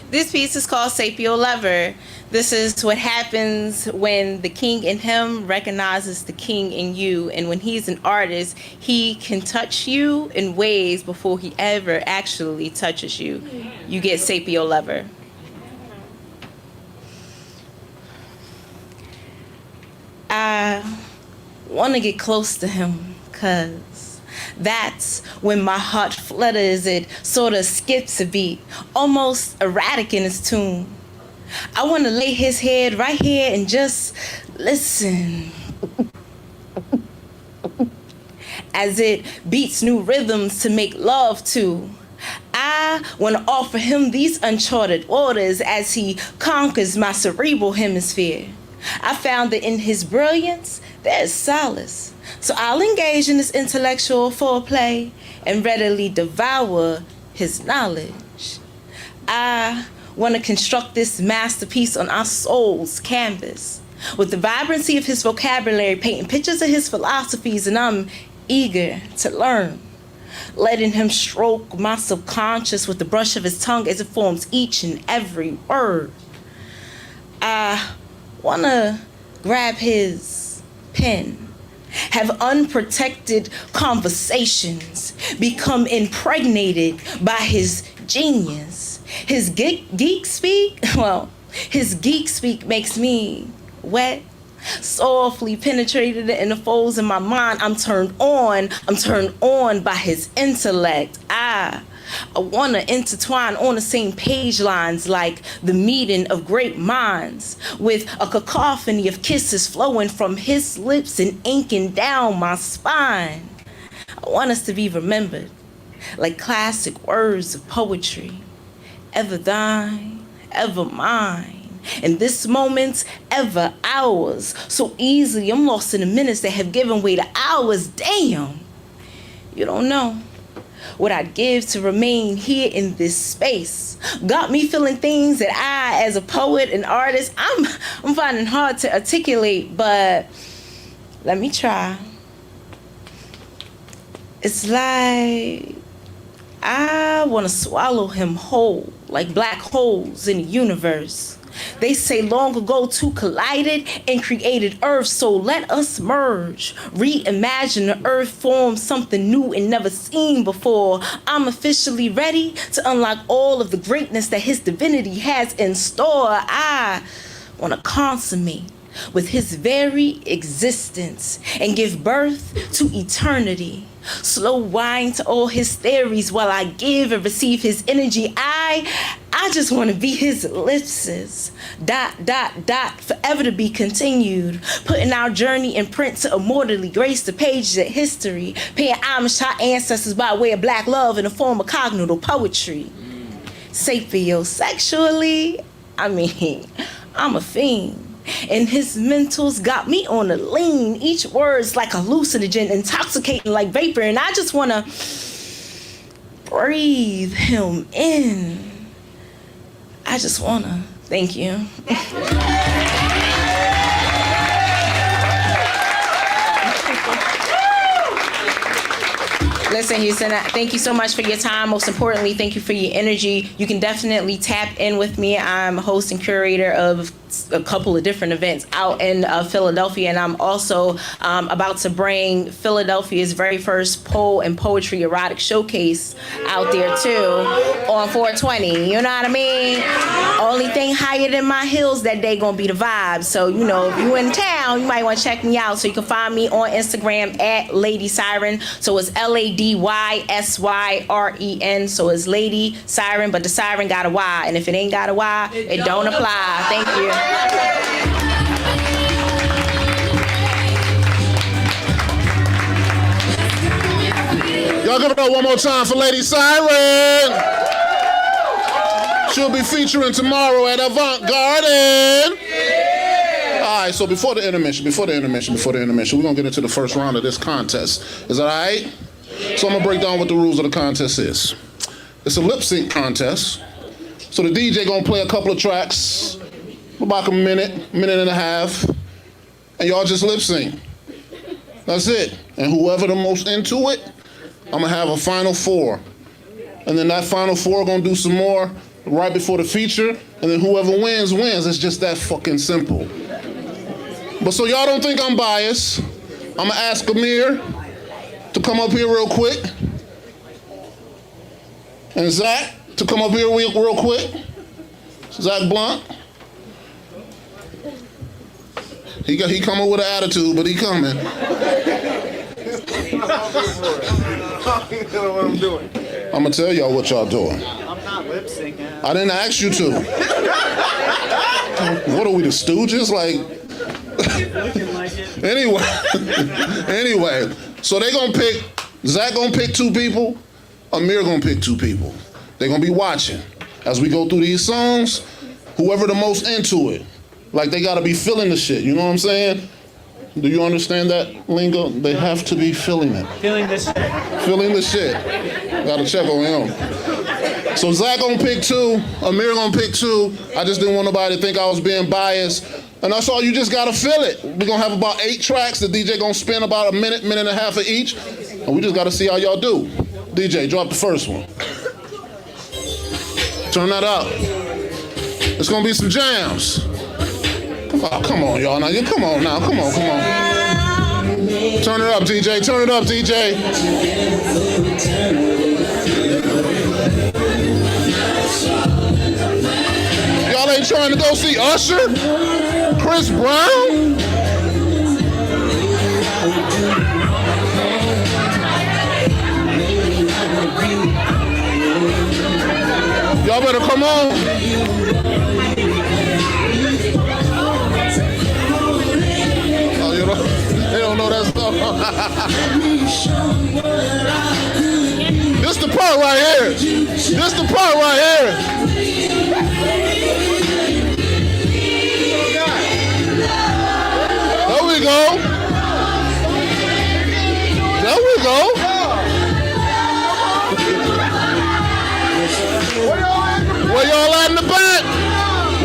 This piece is called Sapio Lover. This is what happens when the king in him recognizes the king in you. And when he's an artist, he can touch you in ways before he ever actually touches you. You get Sapio Lover. I want to get close to him because that's when my heart flutters. It sort of skips a beat, almost erratic in its tune. I want to lay his head right here and just listen as it beats new rhythms to make love to. I want to offer him these uncharted waters as he conquers my cerebral hemisphere. I found that in his brilliance, there's solace. So I'll engage in this intellectual foreplay and readily devour his knowledge. I want to construct this masterpiece on our soul's canvas with the vibrancy of his vocabulary, painting pictures of his philosophies, and I'm eager to learn. Letting him stroke my subconscious with the brush of his tongue as it forms each and every word. I want to grab his pen, have unprotected conversations, become impregnated by his genius. His geek speak, well, his geek speak makes me wet, softly penetrated in the folds of my mind. I'm turned on by his intellect. I want to intertwine on the same page lines like the meeting of great minds, with a cacophony of kisses flowing from his lips and inking down my spine. I want us to be remembered like classic words of poetry, ever thine, ever mine. And this moment's ever ours. So easily, I'm lost in the minutes that have given way to hours. Damn, you don't know what I'd give to remain here in this space. Got me feeling things that I, as a poet and artist, I'm finding hard to articulate, but let me try. It's like I want to swallow him whole, like black holes in the universe. They say long ago two collided and created Earth, so let us merge. Reimagine the Earth, form something new and never seen before. I'm officially ready to unlock all of the greatness that his divinity has in store. I want to consummate with his very existence and give birth to eternity. Slow wind to all his theories while I give and receive his energy. I just want to be his ellipses. ... Forever to be continued. Putting our in print to immortally grace the pages of history. Paying homage to our ancestors by way of black love in the form of cognitive poetry. Sapiosexually, I'm a fiend. And his mentals got me on a lean. Each word's like hallucinogen, intoxicating like vapor. And I just want to breathe him in. I just want to. Thank you. Listen, Houston, thank you so much for your time. Most importantly, thank you for your energy. You can definitely tap in with me. I'm a host and curator of a couple of different events out in Philadelphia, and I'm also about to bring Philadelphia's very first Poe and Poetry erotic showcase out there too on 420. You know what I mean? Only thing higher than my heels that day gonna be the vibe. So if you in town, you might want to check me out. So you can find me on Instagram at Lady Siren. So it's LADYSYREN. So it's Lady Siren, but the siren got a Y, and if it ain't got a Y, it don't apply. Thank you. Y'all give it up one more time for Lady Siren. She'll be featuring tomorrow at Avant Garden. All right, so before the intermission, we're gonna get into the first round of this contest. Is that all right? So I'm gonna break down what the rules of the contest is. It's a lip sync contest. So the DJ gonna play a couple of tracks, about a minute and a half, and y'all just lip sync. That's it. And whoever the most into it, I'm gonna have a final four. And then that final four gonna do some more right before the feature, and then whoever wins, wins. It's just that fucking simple. But so y'all don't think I'm biased, I'm gonna ask Amir to come up here real quick, and Zach to come up here real quick. Zach Blunt. He coming with an attitude, but he coming. What I'm doing. I'm gonna tell y'all what y'all doing. I'm not lip syncing. I didn't ask you to. What are we, the Stooges? Anyway, so they gonna pick, Zach gonna pick two people, Amir gonna pick two people. They're gonna be watching. As we go through these songs, whoever the most into it, like they gotta be feeling the shit, you know what I'm saying? Do you understand that lingo? They have to be feeling it. Feeling this shit. Feeling the shit. Gotta check on him. So Zach gonna pick two, Amir gonna pick two. I just didn't want nobody to think I was being biased. And that's all, you just gotta feel it. We're gonna have about 8 tracks. The DJ gonna spin about a minute and a half of each. And we just gotta see how y'all do. DJ, drop the first one. Turn that up. It's gonna be some jams. Oh, come on, y'all. Now, come on now. Come on. Turn it up, DJ. Turn it up, DJ. Y'all ain't trying to go see Usher? Chris Brown? Y'all better come on. Oh, they don't know that stuff. This the part right here.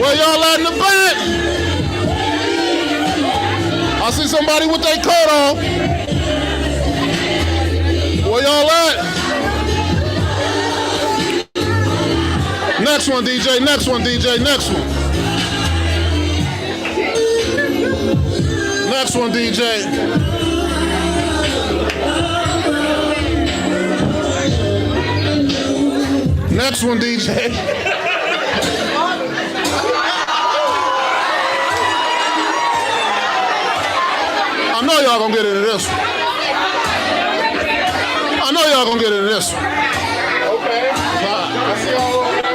Where y'all at in the back? I see somebody with their coat on. Where y'all at? Next one, DJ. Next one, DJ. Next one. Next one, DJ. Next one, DJ. I know y'all gonna get into this one. I know y'all gonna get into this one. Okay. I see y'all over there.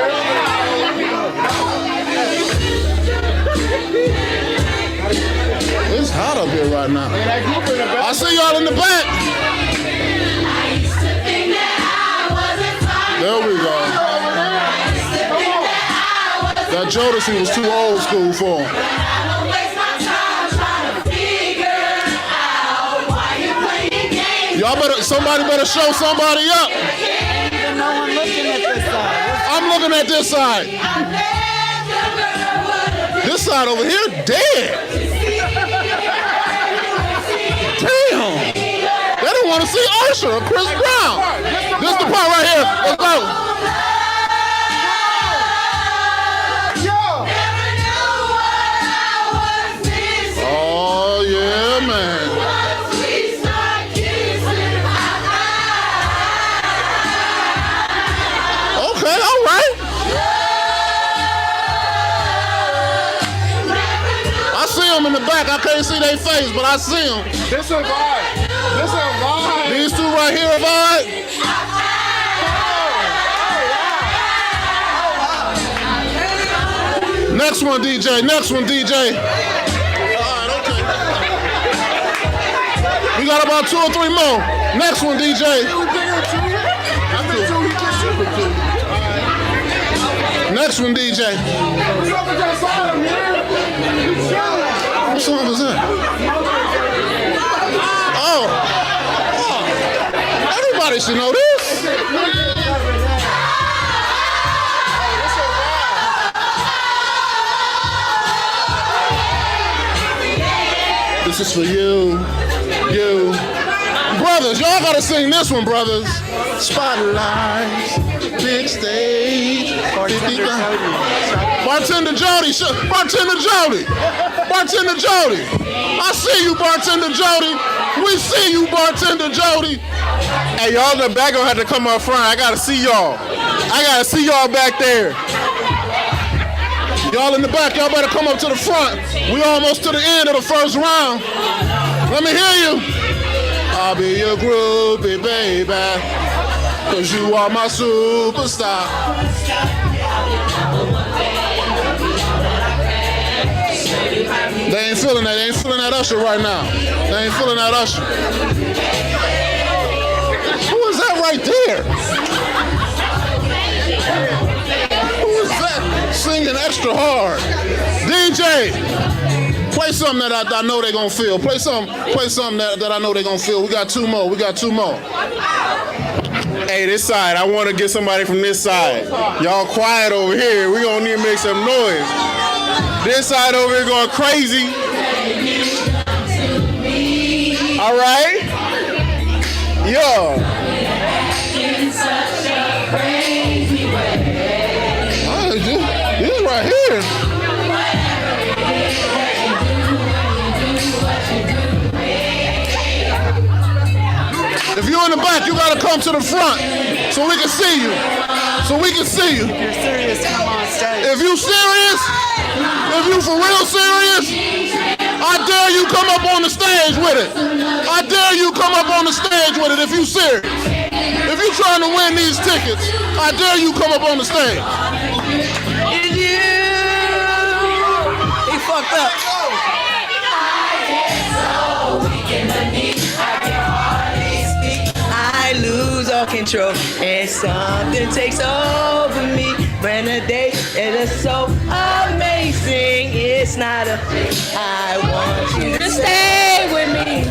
It's hot up here right now. I see y'all in the back. There we go. That Jodeci was too old school for him. Y'all better, somebody better show somebody up. No one looking at this side. I'm looking at this side. This side over here, dead. Damn. They don't want to see Usher or Chris Brown. This is the part right here. Let's go. Oh, yeah, man. Okay, all right. I see them in the back. I can't see their face, but I see them. This a vibe. This a vibe. These two right here are vibe. Next one, DJ. Next one, DJ. We got about 2 or 3 more. Next one, DJ. Next one, DJ. What song was that? Oh. Everybody should know this. This is for you. You. Brothers, y'all gotta sing this one, brothers. Spotlights, big stage. Bartender Jody. Bartender Jody. Bartender Jody. I see you, Bartender Jody. We see you, Bartender Jody. Hey, y'all in the back gonna have to come up front. I gotta see y'all. I gotta see y'all back there. Y'all in the back, y'all better come up to the front. We almost to the end of the first round. Let me hear you. I'll be your groupie, baby, 'cause you are my superstar. They ain't feeling that. They ain't feeling that Usher right now. They ain't feeling that Usher. Who is that right there? Who is that singing extra hard? DJ, play something that I know they gonna feel. Play something that I know they gonna feel. We got 2 more. We got 2 more. Hey, this side. I want to get somebody from this side. Y'all quiet over here. We gonna need to make some noise. This side over here going crazy. All right. Yo. This right here. If you're in the back, you gotta come to the front so we can see you. So we can see you. If you're serious, come on stage. If you serious, if you for real serious, I dare you come up on the stage with it. I dare you come up on the stage with it if you serious. If you trying to win these tickets, I dare you come up on the stage. He fucked up. I lose all control and something takes over me. When the day is so amazing, it's not a thing. I want you to stay with me.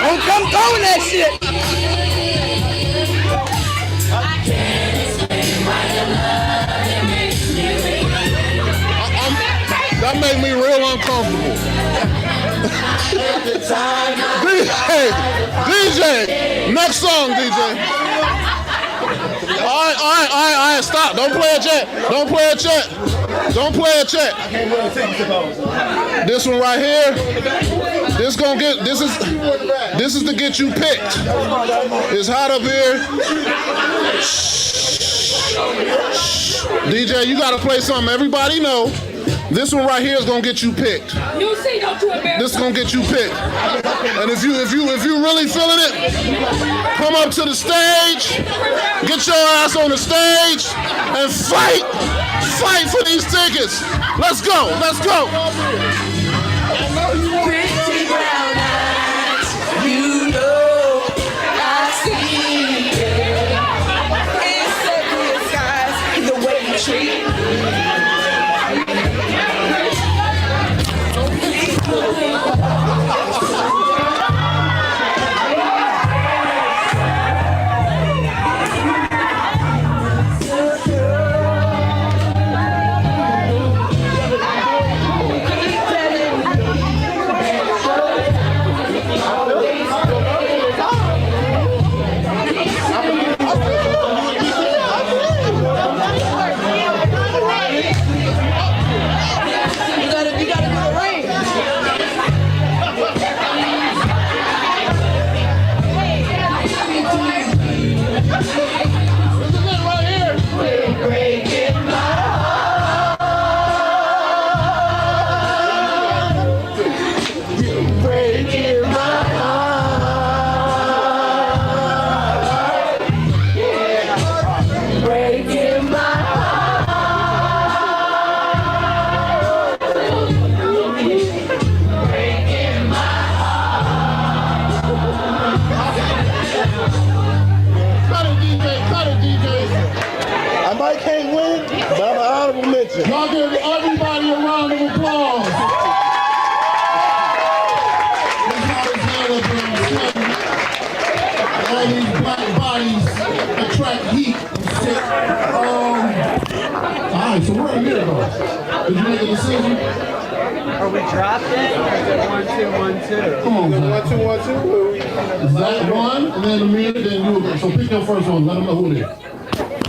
Don't come throwing that shit. DJ, next song, DJ. All right, stop. Don't play it yet. Don't play it yet. Don't play it yet. This one right here. This is to get you picked. It's hot up here. DJ, you gotta play something everybody know. This one right here is gonna get you picked. You see, don't you embarrass. This is gonna get you picked. And if you really feeling it, come up to the stage, get your ass on the stage, and fight for these tickets. Let's go. Pretty brown eyes, you know I see it. It's the clear skies, the way you treat me. Y'all give everybody a round of applause. All these black bodies attract heat. Alright, so where are you going? Did you make a decision? Are we dropped it? Or is it 1, 2, 1, 2? Come on, man. 1, 2, 1, 2. Is that one? And then Amir, then you. So pick your first one. Let them know who it is.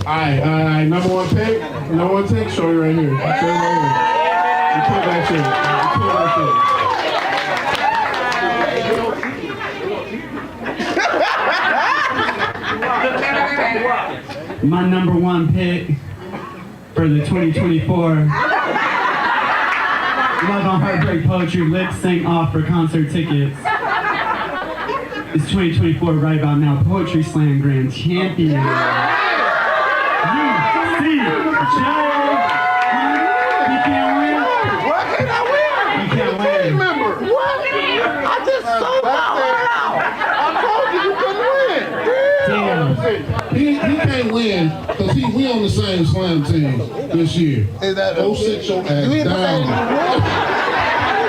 Alright, number one pick. Number one pick, show you right here. Show you right here. You put that shit. You put that shit. My number one pick for the 2024 Love on Heartbreak Poetry Lip Sync Offer concert tickets. It's 2024 right about now. Poetry Slam Grand Champion. He can't win because we on the same slam team this year. Go sit your ass down.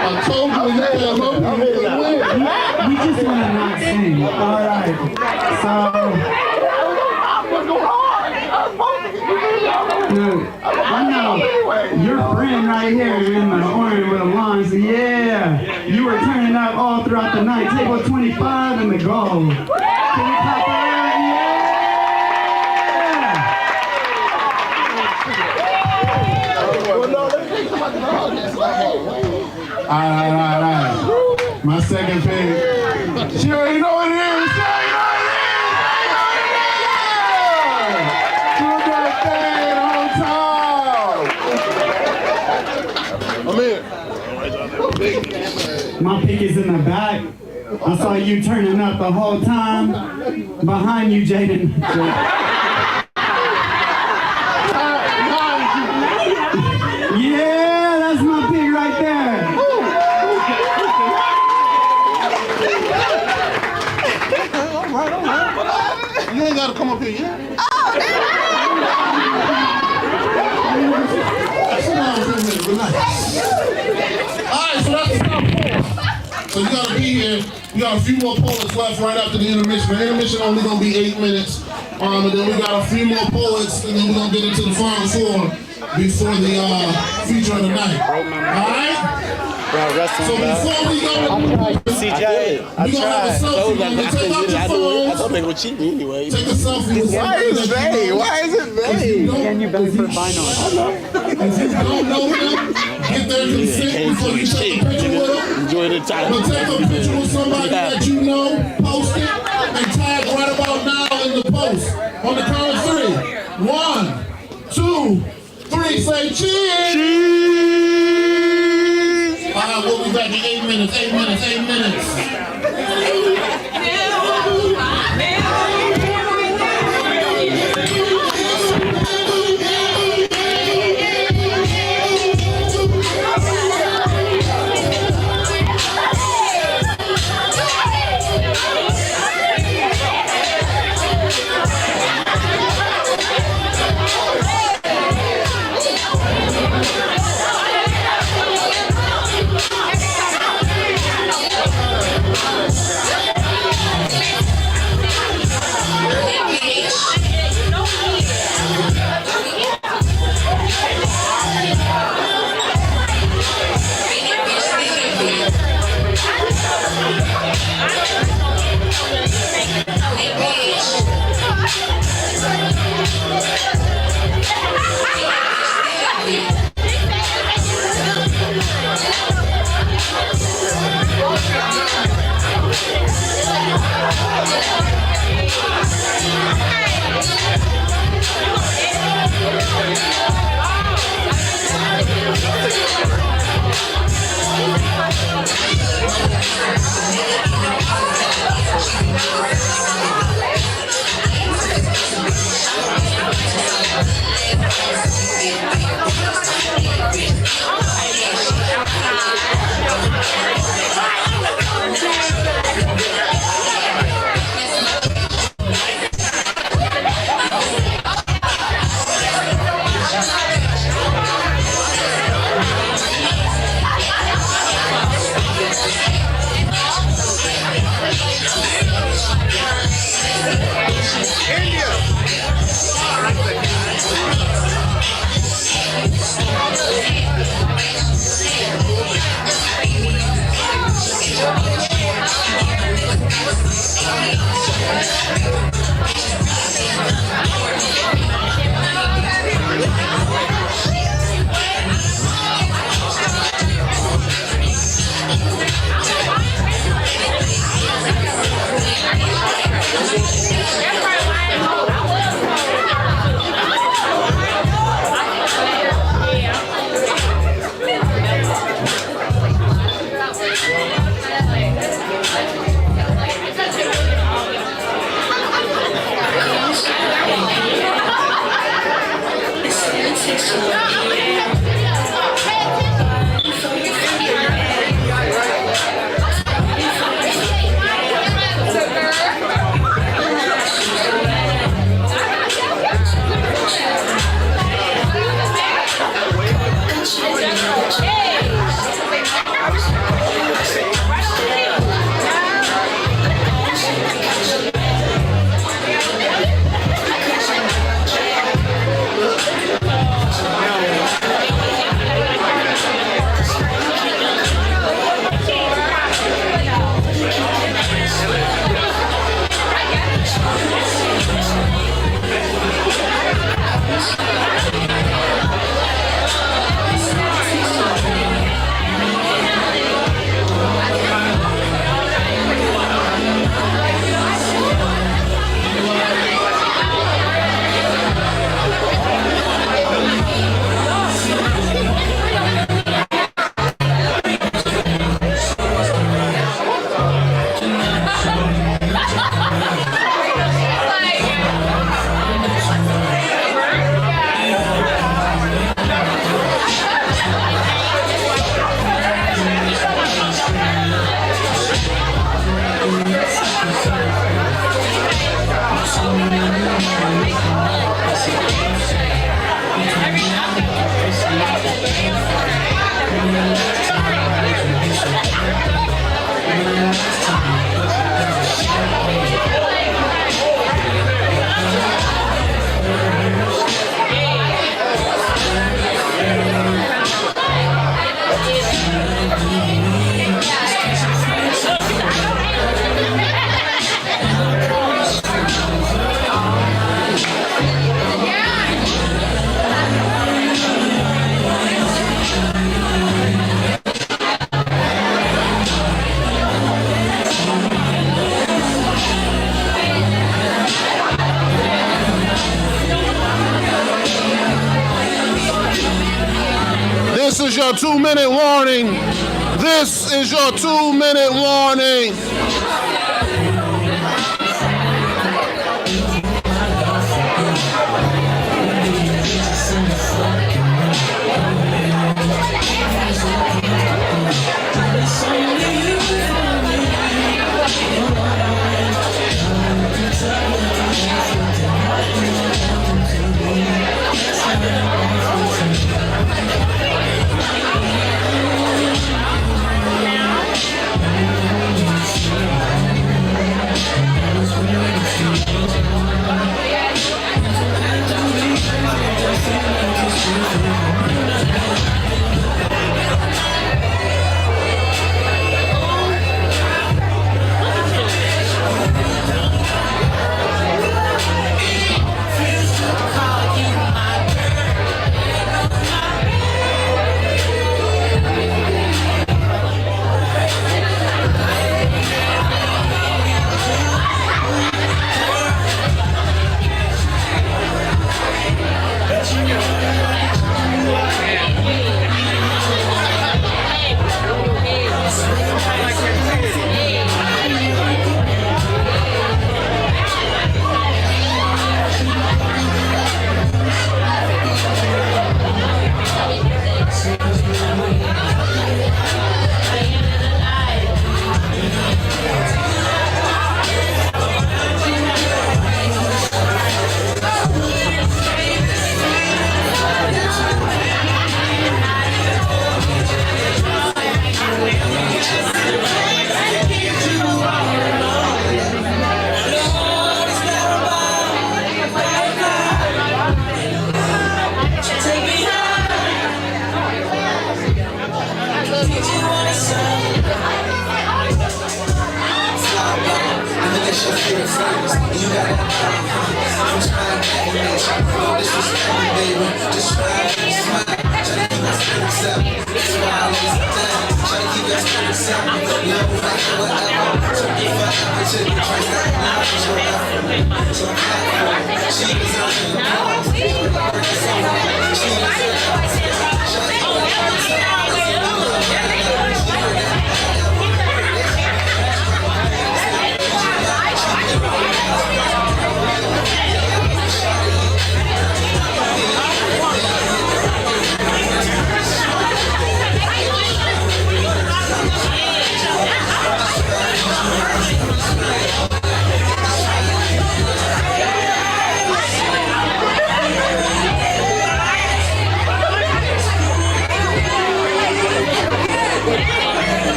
I told you you can't win. We just want to not sing. All right. So. Dude, I know your friend right here in the orange with a lawn. So yeah, you were turning up all throughout the night. Table 25 and the gold. Can we clap that? All right. My second pick. She already know what it is. She already know what it is. My pick is in the back. I saw you turning up the whole time. Behind you, Jaden. Yeah, that's my pick right there. You ain't gotta come up here yet. Alright, so that's the top 4. So you gotta be be here. We got a few more poets left right after the intermission. The intermission only gonna be 8 minutes. And then we got a few more poets, and then we're gonna get into the final four before the feature of the night. Alright? So before we go, CJ, I we gonna have a selfie. We're gonna take out your phones. I thought they were cheating anyway. Take a selfie. Why is it vague? Why is it vague? Can you better put vinyl? If you don't know them, get their consent before you take a picture with them. Enjoy the time. But take a picture with somebody that you know, post it, and tag right about now in the post. On the count of 3. 1, 2, 3. Say cheers! All right, we'll be back in 8 minutes. 8 minutes. 8 minutes. your 2-minute warning. This is your 2-minute warning.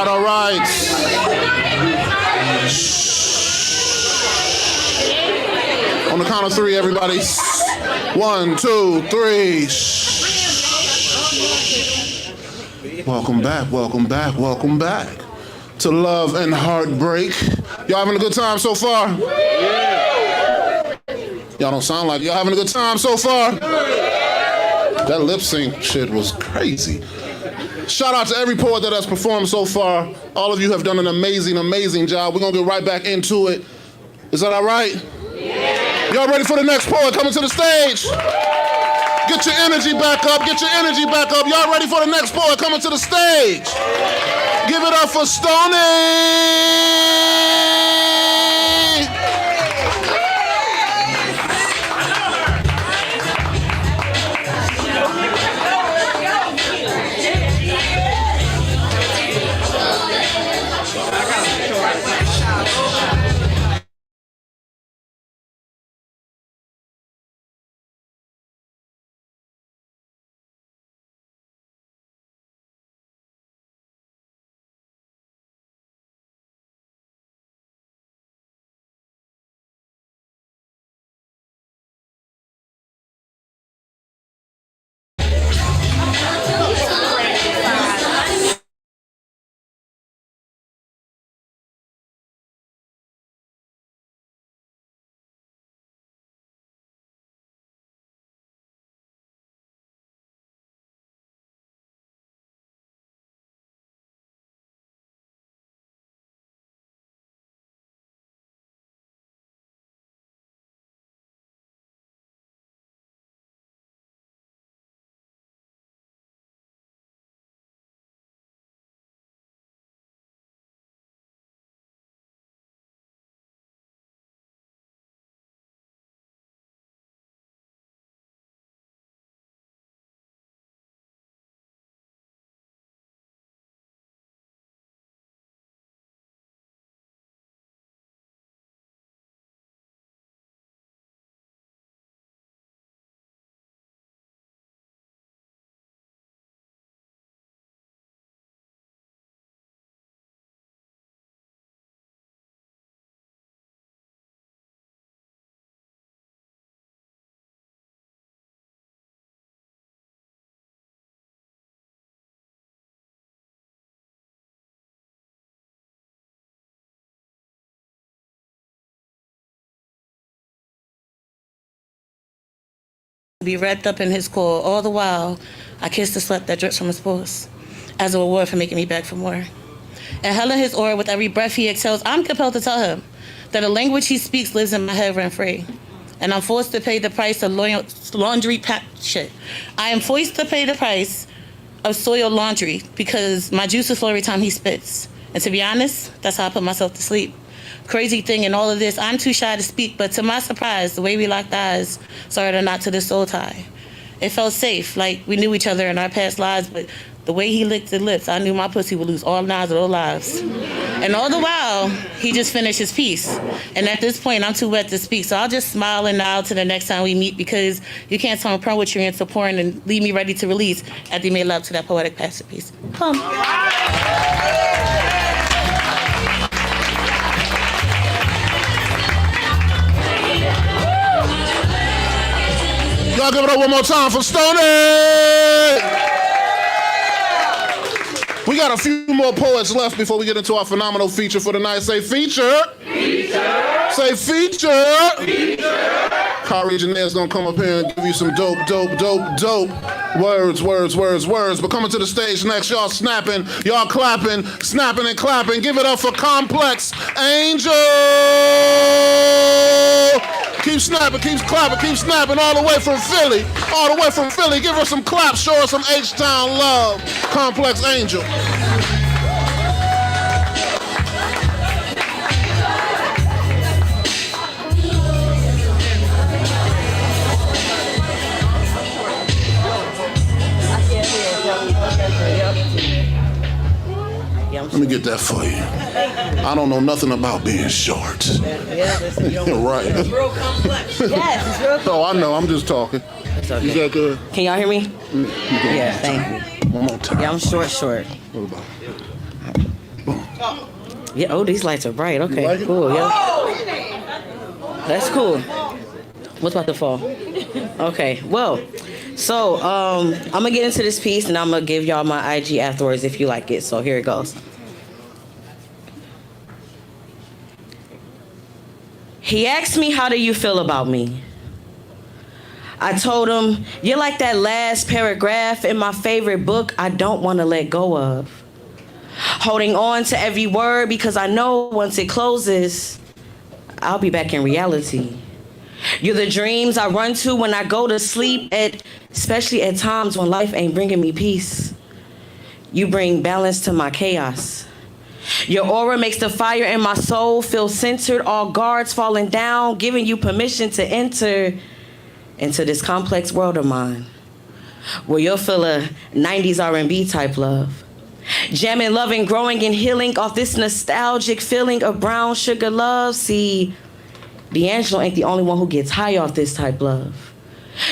All right. On the count of three, everybody. 1, 2, 3. Welcome back, welcome back, welcome back to Love and Heartbreak. Y'all having a good time so far? Y'all don't sound like y'all having a good time so far? That lip sync shit was crazy. Shout out to every poet that has performed so far. All of you have done an amazing, amazing job. We're gonna get right back into it. Is that all right? Y'all ready for the next poet coming to the stage? Get your energy back up, get your energy back up. Y'all ready for the next poet coming to the stage? Give it up for Stoney! Be wrapped up in his core. All the while, I kiss the sweat that drips from his pores as a reward for making me beg for more. Inhaling his aura with every breath he exhales, I'm compelled to tell him that the language he speaks lives in my head rent-free. And I'm forced to pay the price of I am forced to pay the price of soiled laundry because my juices flow every time he spits. And to be honest, that's how I put myself to sleep. Crazy thing in all of this, I'm too shy to speak, but to my surprise, the way we locked eyes started a knot to this soul tie. It felt safe, like we knew each other in our past lives, but the way he licked his lips, I knew my pussy would lose all 9 of those lives. And all the while, he just finished his piece. And at this point, I'm too wet to speak, so I'll just smile and nod to the next time we meet because you can't turn poetry into porn and leave me ready to release after you made love to that poetic masterpiece. Come. Y'all give it up one more time for Stoney! We got a few more poets left before we get into our phenomenal feature for the night. Say feature. Feature. Say feature. Feature. Kari Janae's gonna come up here and give you some dope words. But coming to the stage next, y'all snapping, y'all clapping, snapping and clapping. Give it up for Complex Angel. Keep snapping, keep clapping, keep snapping all the way from Philly. All the way from Philly. Give her some claps, show her some H-Town love. Complex Angel. Let me get that for you. I don't know nothing about being short. Right. It's real complex. Yes, it's real complex. Oh, I know. I'm just talking. It's okay. Is that good? Can y'all hear me? Yeah, thank you. One more time. Yeah, I'm short. What about? Yeah, oh, these lights are bright. Okay, like cool. Yeah. That's cool. What's about to fall? Okay, well, so I'm gonna get into this piece and I'm gonna give y'all my IG afterwards if you like it. So here it goes. He asked me, how do you feel about me? I told him, you're like that last paragraph in my favorite book I don't want to let go of. Holding on to every word because I know once it closes, I'll be back in reality. You're the dreams I run to when I go to sleep, especially at times when life ain't bringing me peace. You bring balance to my chaos. Your aura makes the fire in my soul feel centered, all guards falling down, giving you permission to enter into this complex world of mine, where you'll feel a 90s R&B type love. Jamming, loving, growing, and healing off this nostalgic feeling of brown sugar love. See, D'Angelo ain't the only one who gets high off this type love.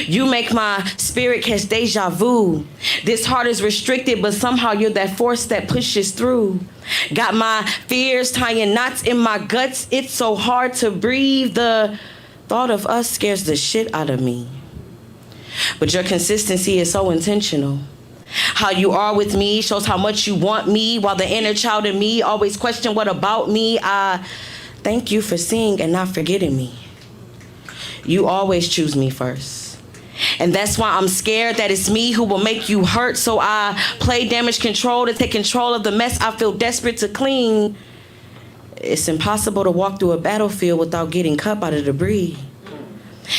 You make my spirit catch deja vu. This heart is restricted, but somehow you're that force that pushes through. Got my fears tying knots in my guts. It's so hard to breathe. The thought of us scares the shit out of me. But your consistency is so intentional. How you are with me shows how much you want me, while the inner child in me always question what about me. I thank you for seeing and not forgetting me. You always choose me first. And that's why I'm scared that it's me who will make you hurt. So I play damage control to take control of the mess I feel desperate to clean. It's impossible to walk through a battlefield without getting cut by the debris.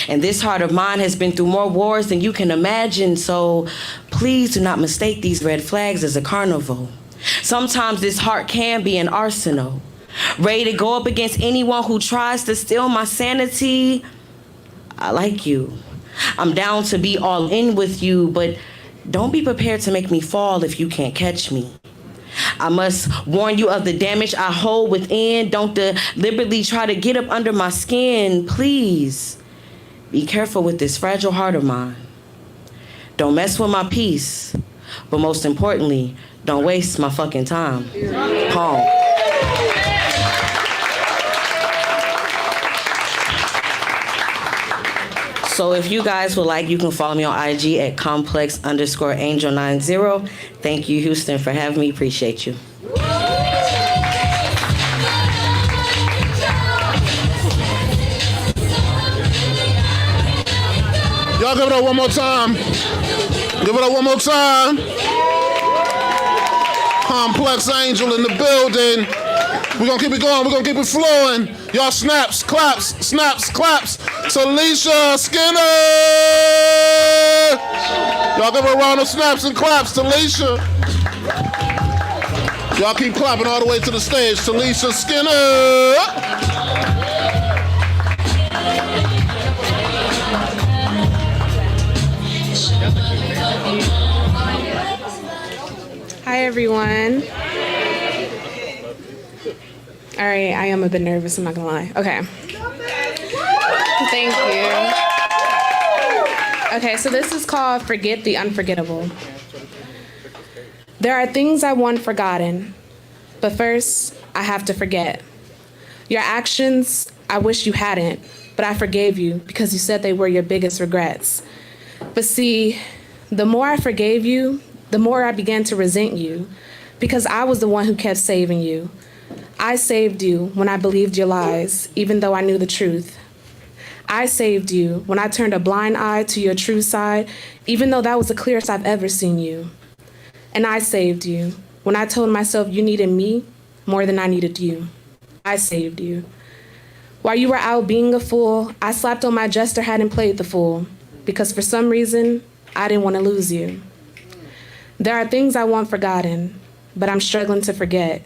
And this heart of mine has been through more wars than you can imagine. So please do not mistake these red flags as a carnival. Sometimes this heart can be an arsenal, ready to go up against anyone who tries to steal my sanity. I like you. I'm down to be all in with you, but don't be prepared to make me fall if you can't catch me. I must warn you of the damage I hold within. Don't deliberately try to get up under my skin. Please be careful with this fragile heart of mine. Don't mess with my peace, but most importantly, don't waste my fucking time. Home. So if you guys would like, you can follow me on IG at complex_angel90. Thank you, Houston, for having me. Appreciate you. Y'all give it up one more time. Give it up one more time. Complex Angel in the building. We're going to keep it going. We're going to keep it flowing. Y'all snaps, claps, snaps, claps. Talisha Skinner. Y'all give her a round of snaps and claps. Talisha. Y'all keep clapping all the way to the stage. Talisha Skinner. Hi, everyone. All right, I am a bit nervous, I'm not gonna lie. Okay. Thank you. Okay, so this is called Forget the Unforgettable. There are things I want forgotten, but first, I have to forget. Your actions, I wish you hadn't, but I forgave you because you said they were your biggest regrets. But see, the more I forgave you, the more I began to resent you because I was the one who kept saving you. I saved you when I believed your lies, even though I knew the truth. I saved you when I turned a blind eye to your true side, even though that was the clearest I've ever seen you. And I saved you when I told myself you needed me more than I needed you. I saved you. While you were out being a fool, I slapped on my jester hat and played the fool, because for some reason, I didn't want to lose you. There are things I want forgotten, but I'm struggling to forget.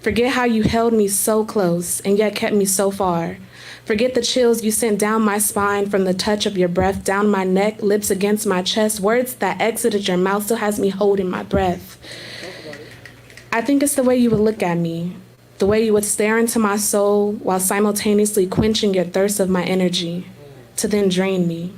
Forget how you held me so close and yet kept me so far. Forget the chills you sent down my spine from the touch of your breath, down my neck, lips against my chest. Words that exited your mouth still has me holding my breath. I think it's the way you would look at me, the way you would stare into my soul while simultaneously quenching your thirst of my energy to then drain me.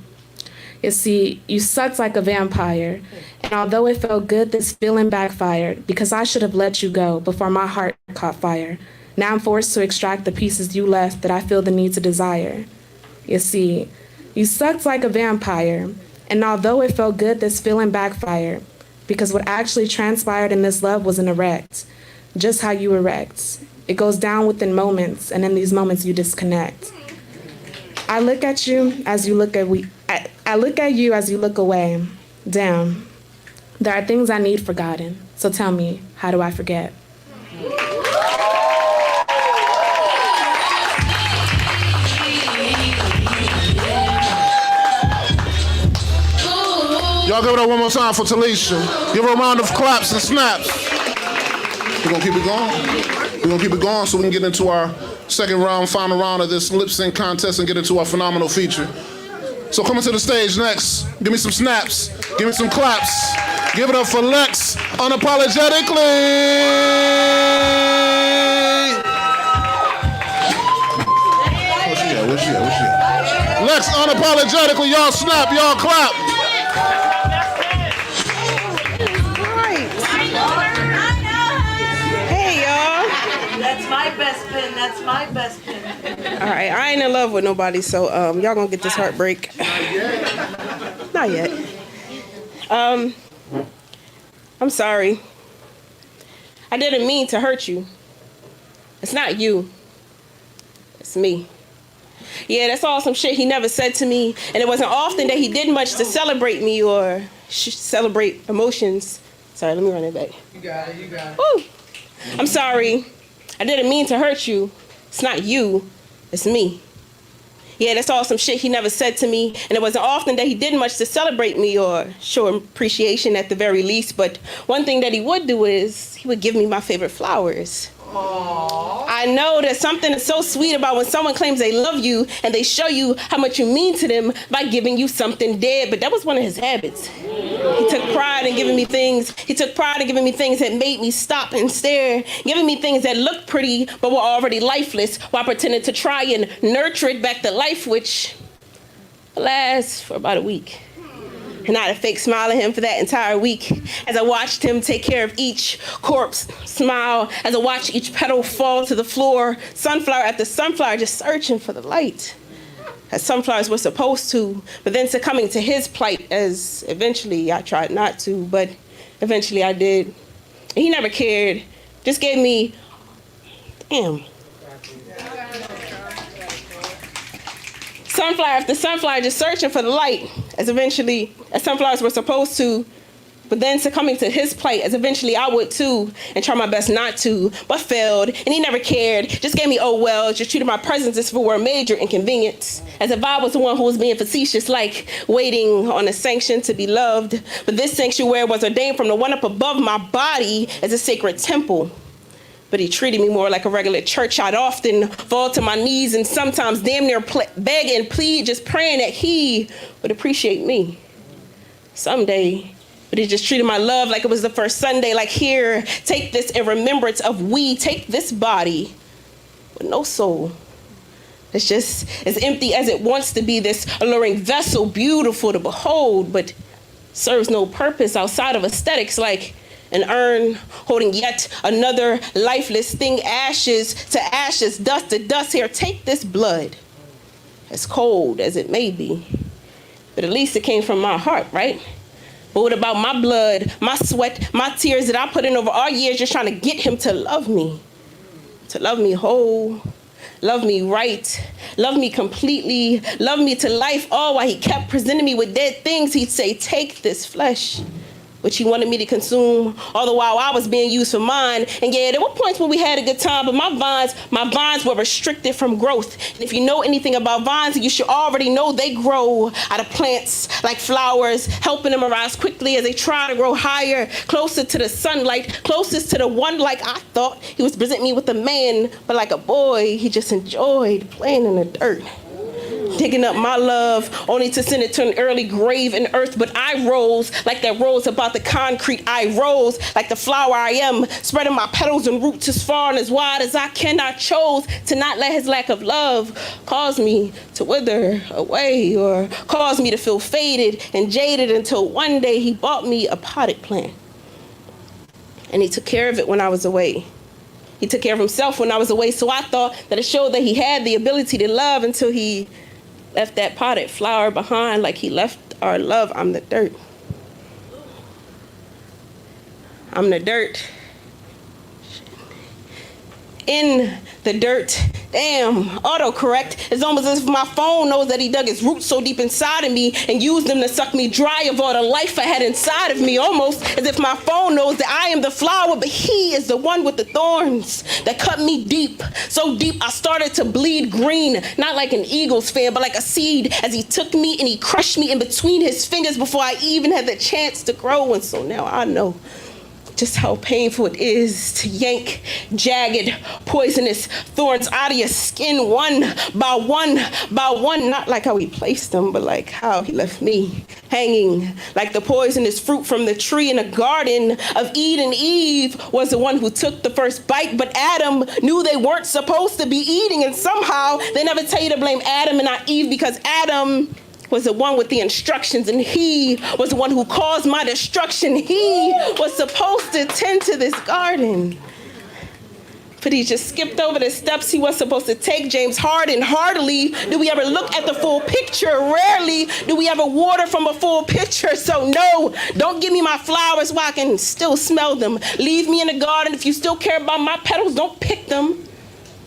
You see, you sucked like a vampire, and although it felt good, this feeling backfired because I should have let you go before my heart caught fire. Now I'm forced to extract the pieces you left that I feel the need to desire. You see, you sucked like a vampire, and although it felt good, this feeling backfired, because what actually transpired in this love was an erect, just how you erect. It goes down within moments, and in these moments you disconnect. I look at you as you look at I look at you as you look away. Damn, there are things I need forgotten. So tell me, how do I forget? Y'all give it up one more time for Talisha. Give her a round of claps and snaps. We're gonna keep it going. We're gonna keep it going so we can get into our second round, final round of this lip sync contest and get into our phenomenal feature. So coming to the stage next, give me some snaps, give me some claps. Give it up for Lex, unapologetically. Where's she at? Lex, unapologetically, y'all snap, y'all clap. Hey, y'all. That's my best pin. That's my best pin. All right, I ain't in love with nobody, so y'all gonna get this heartbreak. Not yet. I'm sorry. I didn't mean to hurt you. It's not you. It's me. Yeah, that's all some shit he never said to me, and it wasn't often that he did much to celebrate me or celebrate emotions. Sorry, let me run it back. You got it, you got it. Woo! I'm sorry. I didn't mean to hurt you. It's not you. It's me. Yeah, that's all some shit he never said to me, and it wasn't often that he did much to celebrate me or show appreciation at the very least, but one thing that he would do is he would give me my favorite flowers. Aww. I know that something is so sweet about when someone claims they love you and they show you how much you mean to them by giving you something dead, but that was one of his habits. He took pride in giving me things. He took pride in giving me things that made me stop and stare, giving me things that looked pretty but were already lifeless while pretending to try and nurture it back to life, which lasts for about a week. And I had a fake smile at him for that entire week as I watched him take care of each corpse, smile, as I watched each petal fall to the floor, sunflower after sunflower, just searching for the light, as sunflowers were supposed to, but then succumbing to his plight as eventually I tried not to, but eventually I did. And he never cared, just gave me, damn. Sunflower after sunflower just searching for the light, as sunflowers were supposed to, but then succumbing to his plight, as eventually I would too, and try my best not to, but failed, and he never cared, just gave me oh well, just treated my presence as if it were a major inconvenience, as if I was the one who was being facetious, like waiting on a sanction to be loved, but this sanctuary was ordained from the one up above my body as a sacred temple. But he treated me more like a regular church. I'd often fall to my knees and sometimes damn near beg and plead, just praying that he would appreciate me someday. But he just treated my love like it was the first Sunday, like here, take this in remembrance of we, take this body with no soul. It's just as empty as it wants to be, this alluring vessel, beautiful to behold, but serves no purpose outside of aesthetics, like an urn holding yet another lifeless thing, ashes to ashes, dust to dust. Here, take this blood, as cold as it may be, but at least it came from my heart, right? But what about my blood, my sweat, my tears that I put in over all years just trying to get him to love me whole, love me right, love me completely, love me to life, all while he kept presenting me with dead things. He'd say, take this flesh, which he wanted me to consume, all the while I was being used for mine. And yeah, there were points where we had a good time, but my vines were restricted from growth. And if you know anything about vines, you should already know they grow out of plants like flowers, helping them arise quickly as they try to grow higher, closer to the sunlight, closest to the one like I thought he was presenting me with a man, but like a boy, he just enjoyed playing in the dirt. Digging up my love, only to send it to an early grave in earth. But I rose like that rose about the concrete. I rose like the flower I am, spreading my petals and roots as far and as wide as I can. I chose to not let his lack of love cause me to wither away or cause me to feel faded and jaded until one day he bought me a potted plant. And he took care of it when I was away. He took care of himself when I was away, so I thought that it showed that he had the ability to love until he left that potted flower behind like he left our love. I'm the dirt. I'm the dirt. In the dirt. Damn, autocorrect. It's almost as if my phone knows that he dug his roots so deep inside of me and used them to suck me dry of all the life I had inside of me. Almost as if my phone knows that I am the flower, but he is the one with the thorns that cut me deep. So deep I started to bleed green, not like an Eagles fan, but like a seed, as he took me and he crushed me in between his fingers before I even had the chance to grow. And so now I know just how painful it is to yank jagged, poisonous thorns out of your skin one by one by one. Not like how he placed them, but like how he left me hanging like the poisonous fruit from the tree in the garden of Eden. Eve was the one who took the first bite, but Adam knew they weren't supposed to be eating, and somehow they never tell you to blame Adam and not Eve, because Adam was the one with the instructions, and he was the one who caused my destruction. He was supposed to tend to this garden, but he just skipped over the steps he was supposed to take. James Harden, hardly do we ever look at the full picture. Rarely do we ever water from a full pitcher. So no, don't give me my flowers while I can still smell them. Leave me in the garden. If you still care about my petals, don't pick them.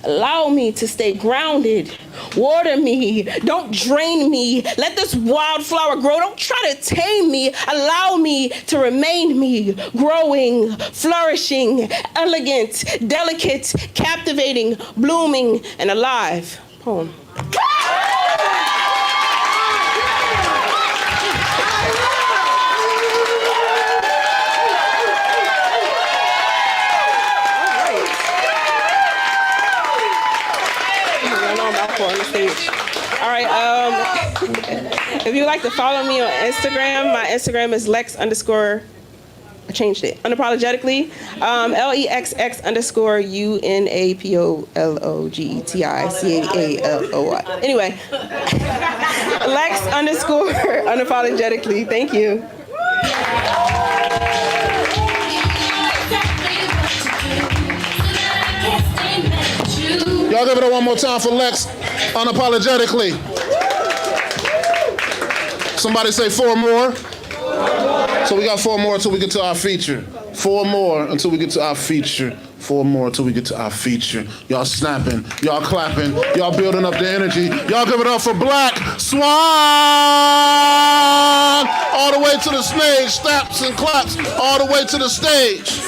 Allow me to stay grounded. Water me. Don't drain me. Let this wildflower grow. Don't try to tame me. Allow me to remain me. Growing, flourishing, elegant, delicate, captivating, blooming, and alive. Poem. On the stage. All right, if you'd like to follow me on Instagram, my Instagram is Lex_, I changed it, unapologetically, LEXX_UNAPOLOGETICALOY. Anyway, Lex_unapologetically, thank you. Y'all give it up one more time for Lex, unapologetically. Somebody say 4 more. So we got 4 more until we get to our feature. 4 more until we get to our feature. 4 more until we get to our feature. Y'all snapping, y'all clapping, y'all building up the energy. Y'all give it up for Black Swan. All the way to the stage, snaps and claps, all the way to the stage.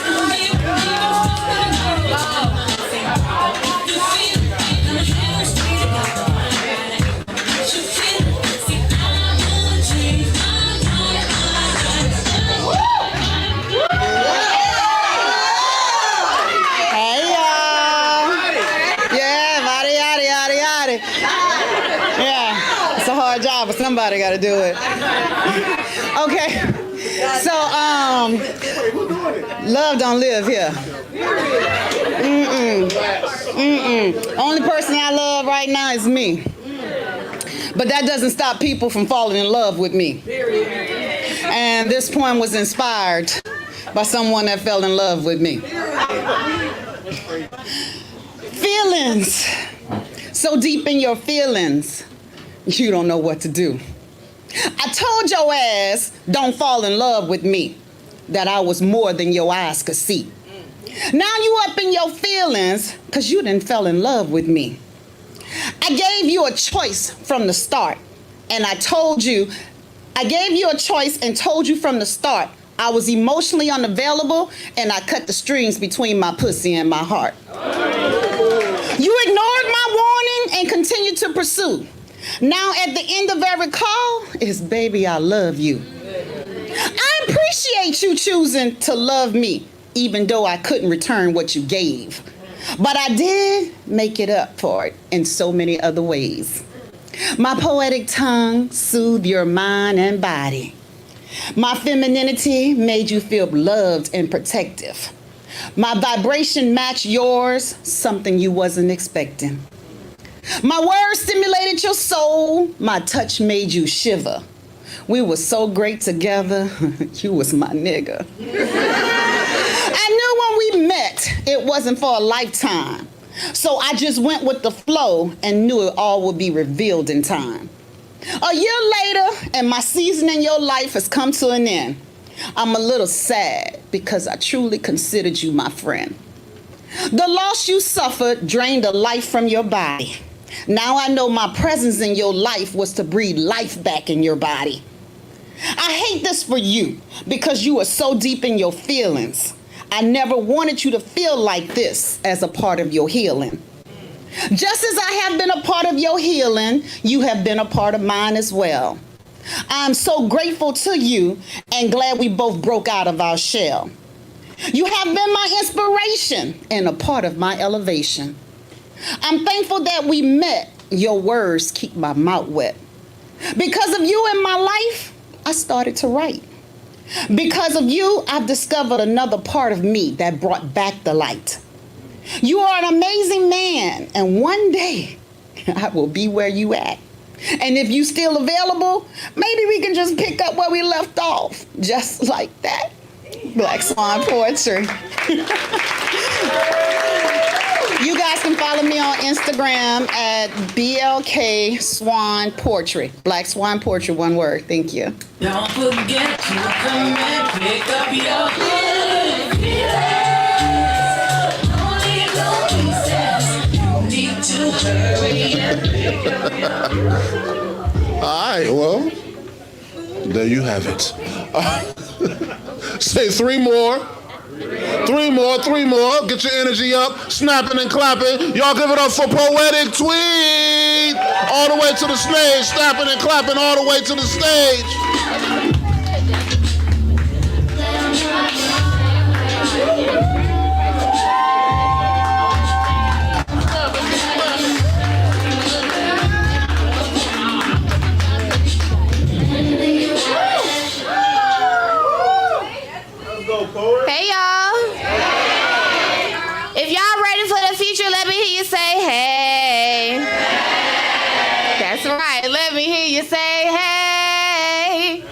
But somebody got to do it. Okay. So, love don't live here. Only person I love right now is me. But that doesn't stop people from falling in love with me. And this poem was inspired by someone that fell in love with me. Feelings. So deep in your feelings, you don't know what to do. I told your ass, don't fall in love with me, that I was more than your eyes could see. Now you up in your feelings, cause you done fell in love with me. I gave you a choice from the start, and I gave you a choice and told you from the start, I was emotionally unavailable, and I cut the strings between my pussy and my heart. You ignored my warning and continued to pursue. Now at the end of every call is, baby, I love you. I appreciate you choosing to love me, even though I couldn't return what you gave. But I did make it up for it in so many other ways. My poetic tongue soothed your mind and body. My femininity made you feel loved and protective. My vibration matched yours, something you wasn't expecting. My words stimulated your soul. My touch made you shiver. We were so great together. You was my nigga. I knew when we met, it wasn't for a lifetime. So I just went with the flow and knew it all would be revealed in time. A year later, and my season in your life has come to an end. I'm a little sad because I truly considered you my friend. The loss you suffered drained the life from your body. Now I know my presence in your life was to breathe life back in your body. I hate this for you because you are so deep in your feelings. I never wanted you to feel like this as a part of your healing. Just as I have been a part of your healing, you have been a part of mine as well. I'm so grateful to you and glad we both broke out of our shell. You have been my inspiration and a part of my elevation. I'm thankful that we met. Your words keep my mouth wet. Because of you in my life, I started to write. Because of you, I've discovered another part of me that brought back the light. You are an amazing man, and one day I will be where you at. And if you still available, maybe we can just pick up where we left off, just like that. Black Swan Poetry. You guys can follow me on Instagram at BLK Swan Poetry. Black Swan Poetry, one word. Thank you. Don't forget to come and pick up your good feelings. Only no pieces. Need to hurry and pick up your... All right, well, there you have it. Say three more. Three more. Get your energy up, snapping and clapping. Y'all give it up for Poetic Tweet. All the way to the stage, snapping and clapping all the way to the stage. Hey y'all. If y'all ready for the future, let me hear you say hey. That's right. Let me hear you say hey.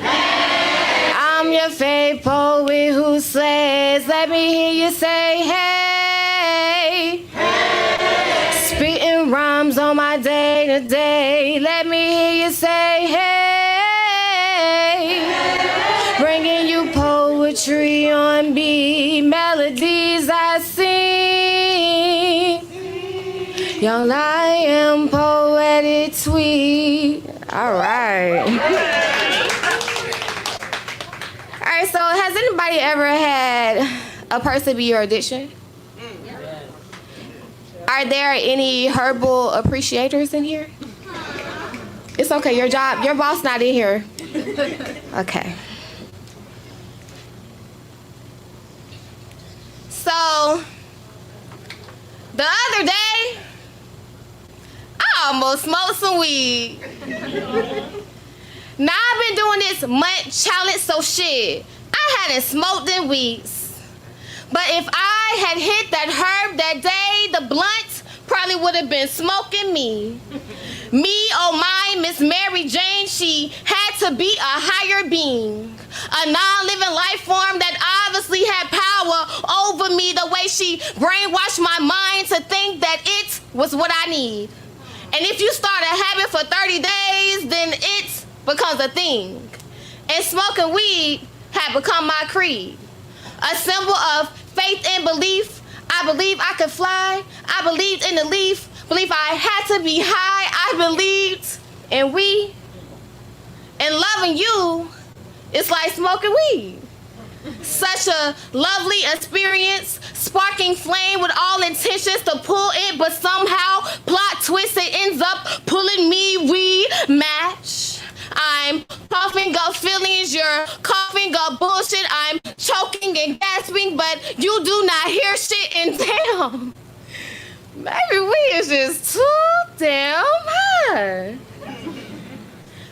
I'm your favorite poet who says, let me hear you say hey. Spitting rhymes on my day to day. Let me hear you say hey. Bringing you poetry on beat, melodies I sing. Young, I am Poetic Tweet. All right. All right, so has anybody ever had a person be your addiction? Are there any herbal appreciators in here? It's okay, your boss not in here. Okay. So, the other day, I almost smoked some weed. Now I've been doing this month challenge, so shit, I hadn't smoked in weeks. But if I had hit that herb that day, the blunt probably would have been smoking me. Me, oh my, Miss Mary Jane, she had to be a higher being. A non-living life form that obviously had power over me the way she brainwashed my mind to think that it was what I need. And if you start a habit for 30 days, then it becomes a thing. And smoking weed had become my creed. A symbol of faith and belief. I believed I could fly. I believed in the leaf. Believed I had to be high. I believed in we. And loving you, it's like smoking weed. Such a lovely experience, sparking flame with all intentions to pull it, but somehow plot twist it ends up pulling me. We match. I'm coughing up feelings, you're coughing up bullshit. I'm choking and gasping, but you do not hear shit. And damn, maybe we is just too damn high.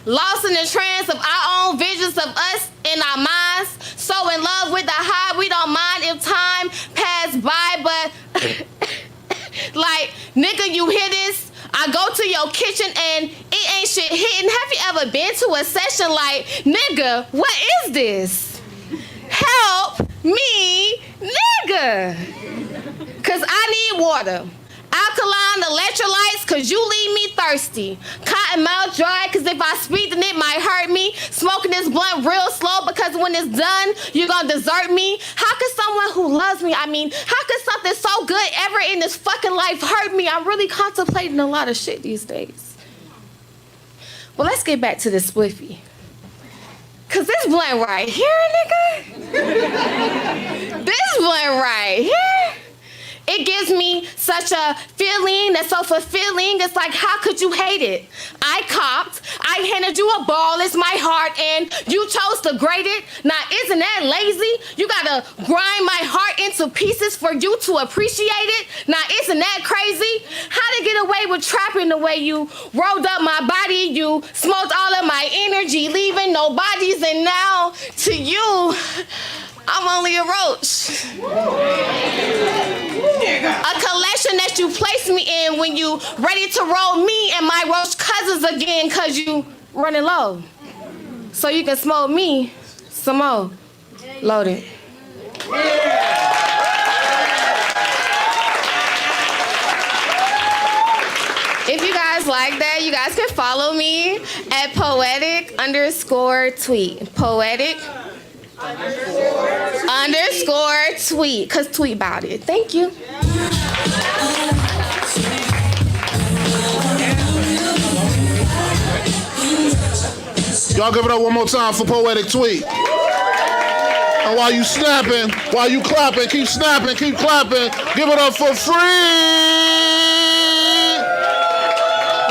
Lost in the trance of our own visions of us in our minds. So in love with the high, we don't mind if time pass by. But like, nigga, you hear this? I go to your kitchen and it ain't shit hitting. Have you ever been to a session like, nigga, what is this? Help me, nigga. Cause I need water. alkaline electrolytes, cause you leave me thirsty. Cotton mouth dry, cause if I speak, then it might hurt me. Smoking this blunt real slow, because when it's done, you're gonna desert me. How could someone who loves me, how could something so good ever in this fucking life hurt me? I'm really contemplating a lot of shit these days. Well, let's get back to this spliffy. Cause this blunt right here, nigga. This blunt right here. It gives me such a feeling that's so fulfilling. It's like, how could you hate it? I copped. I handed you a ball. It's my heart, and you chose to grade it. Now, isn't that lazy? You gotta grind my heart into pieces for you to appreciate it. Now, isn't that crazy? How to get away with trapping the way you rolled up my body? You smoked all of my energy, leaving no bodies, and now to you, I'm only a roach. A collection that you place me in when you ready to roll me and my roach cousins again, cause you running low. So you can smoke me some more. Loaded. If you guys like that, you guys can follow me at poetic_tweet. Poetic_tweet. Cause tweet about it. Thank you. Y'all give it up one more time for Poetic Tweet. And while you snapping, while you clapping, keep snapping, keep clapping. Give it up for free.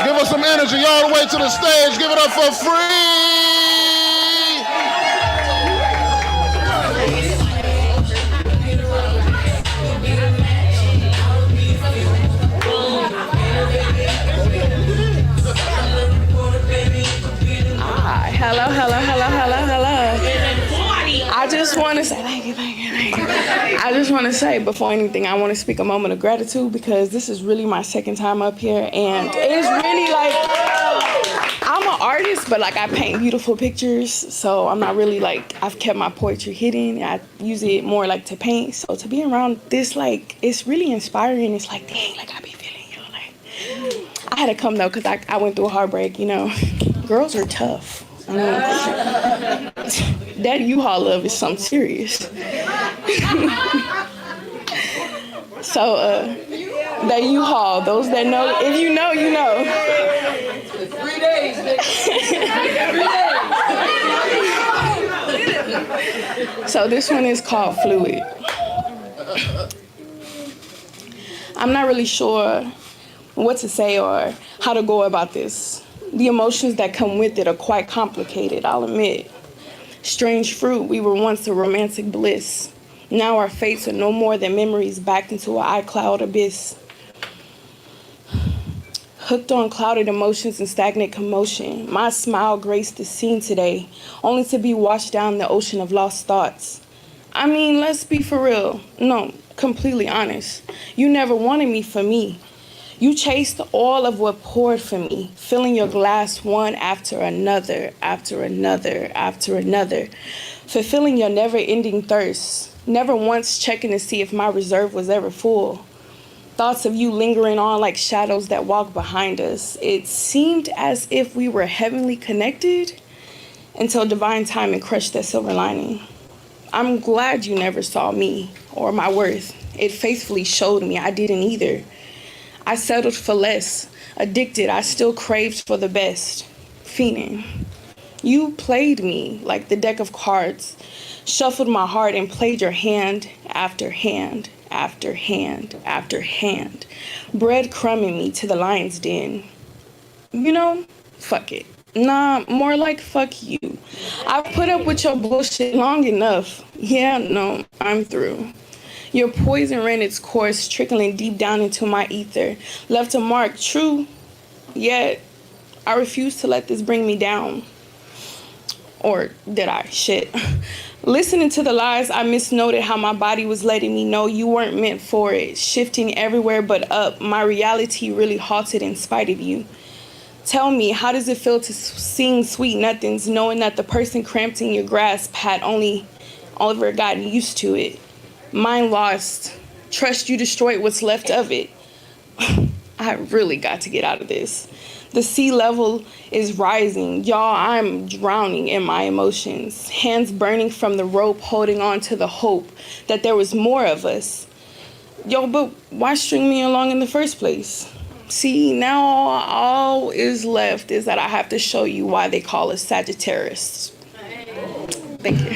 Give us some energy all the way to the stage. Give it up for free. Hello. I just want to say thank you. I just want to say before anything, I want to speak a moment of gratitude because this is really my second time up here, and it's really like I'm an artist, but like I paint beautiful pictures, so I'm not really like I've kept my poetry hidden. I use it more like to paint. So to be around this, like it's really inspiring. It's like dang, like I be feeling like I had to come though because I went through a heartbreak. Girls are tough. That U-Haul love is something serious. So, that U-Haul, those that know, if you know, you know. 3 days, nigga. 3 days. So this one is called Fluid. I'm not really sure what to say or how to go about this. The emotions that come with it are quite complicated, I'll admit. Strange fruit, we were once a romantic bliss. Now our fates are no more than memories backed into an iCloud abyss. Hooked on clouded emotions and stagnant commotion, my smile graced the scene today, only to be washed down the ocean of lost thoughts. I mean, let's be for real. No, completely honest. You never wanted me for me. You chased all of what poured for me, filling your glass one after another, after another, after another, fulfilling your never-ending thirst, never once checking to see if my reserve was ever full. Thoughts of you lingering on like shadows that walk behind us. It seemed as if we were heavenly connected until divine timing crushed that silver lining. I'm glad you never saw me or my worth. It faithfully showed me I didn't either. I settled for less. Addicted, I still craved for the best. Fiending. You played me like the deck of cards, shuffled my heart and played your hand after hand, after hand, after hand, breadcrumbing me to the lion's den. Fuck it. Nah, more like fuck you. I've put up with your bullshit long enough. Yeah, no, I'm through. Your poison ran its course, trickling deep down into my ether. Left a mark, true, yet I refuse to let this bring me down. Or did I? Shit. Listening to the lies, I misnoted how my body was letting me know you weren't meant for it. Shifting everywhere but up, my reality really halted in spite of you. Tell me, how does it feel to sing sweet nothings, knowing that the person cramped in your grasp had only ever gotten used to it? Mind lost. Trust you destroyed what's left of it. I really got to get out of this. The sea level is rising. Y'all, I'm drowning in my emotions. Hands burning from the rope, holding on to the hope that there was more of us. Yo, but why string me along in the first place? See, now all is left is that I have to show you why they call us Sagittarius. Thank you.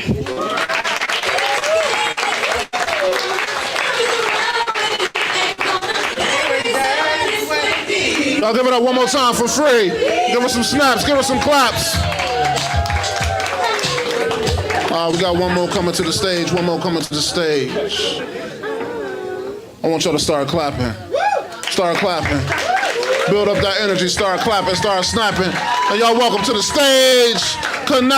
Y'all give it up one more time for free. Give us some snaps, give us some claps. We got one more coming to the stage, one more coming to the stage. I want y'all to start clapping. Start clapping. Build up that energy, start clapping, start snapping. And y'all welcome to the stage, Kanai.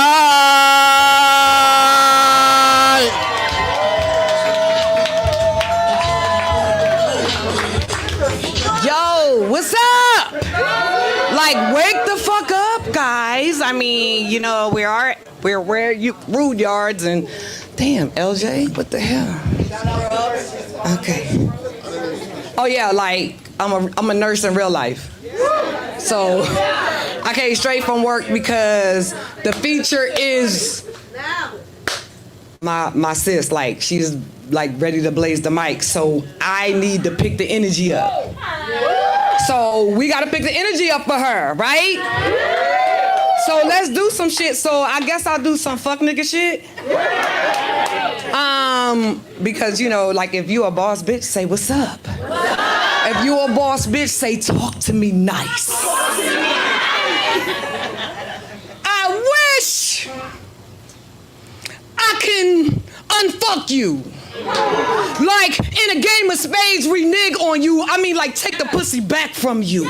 Yo, what's up? Like, wake the fuck up, guys. I mean, you know, we're rude yards and damn, LJ, what the hell? Okay. Oh yeah, like I'm a nurse in real life. So I came straight from work because the feature is my sis, like she's like ready to blaze the mic. So I need to pick the energy up. So we gotta pick the energy up for her, right? So let's do some shit. So I guess I'll do some fuck nigga shit. Because you know, like if you a boss bitch, say what's up. If you a boss bitch, say talk to me nice. I wish I can unfuck you. Like in a game of spades, renege on you. I mean, like take the pussy back from you.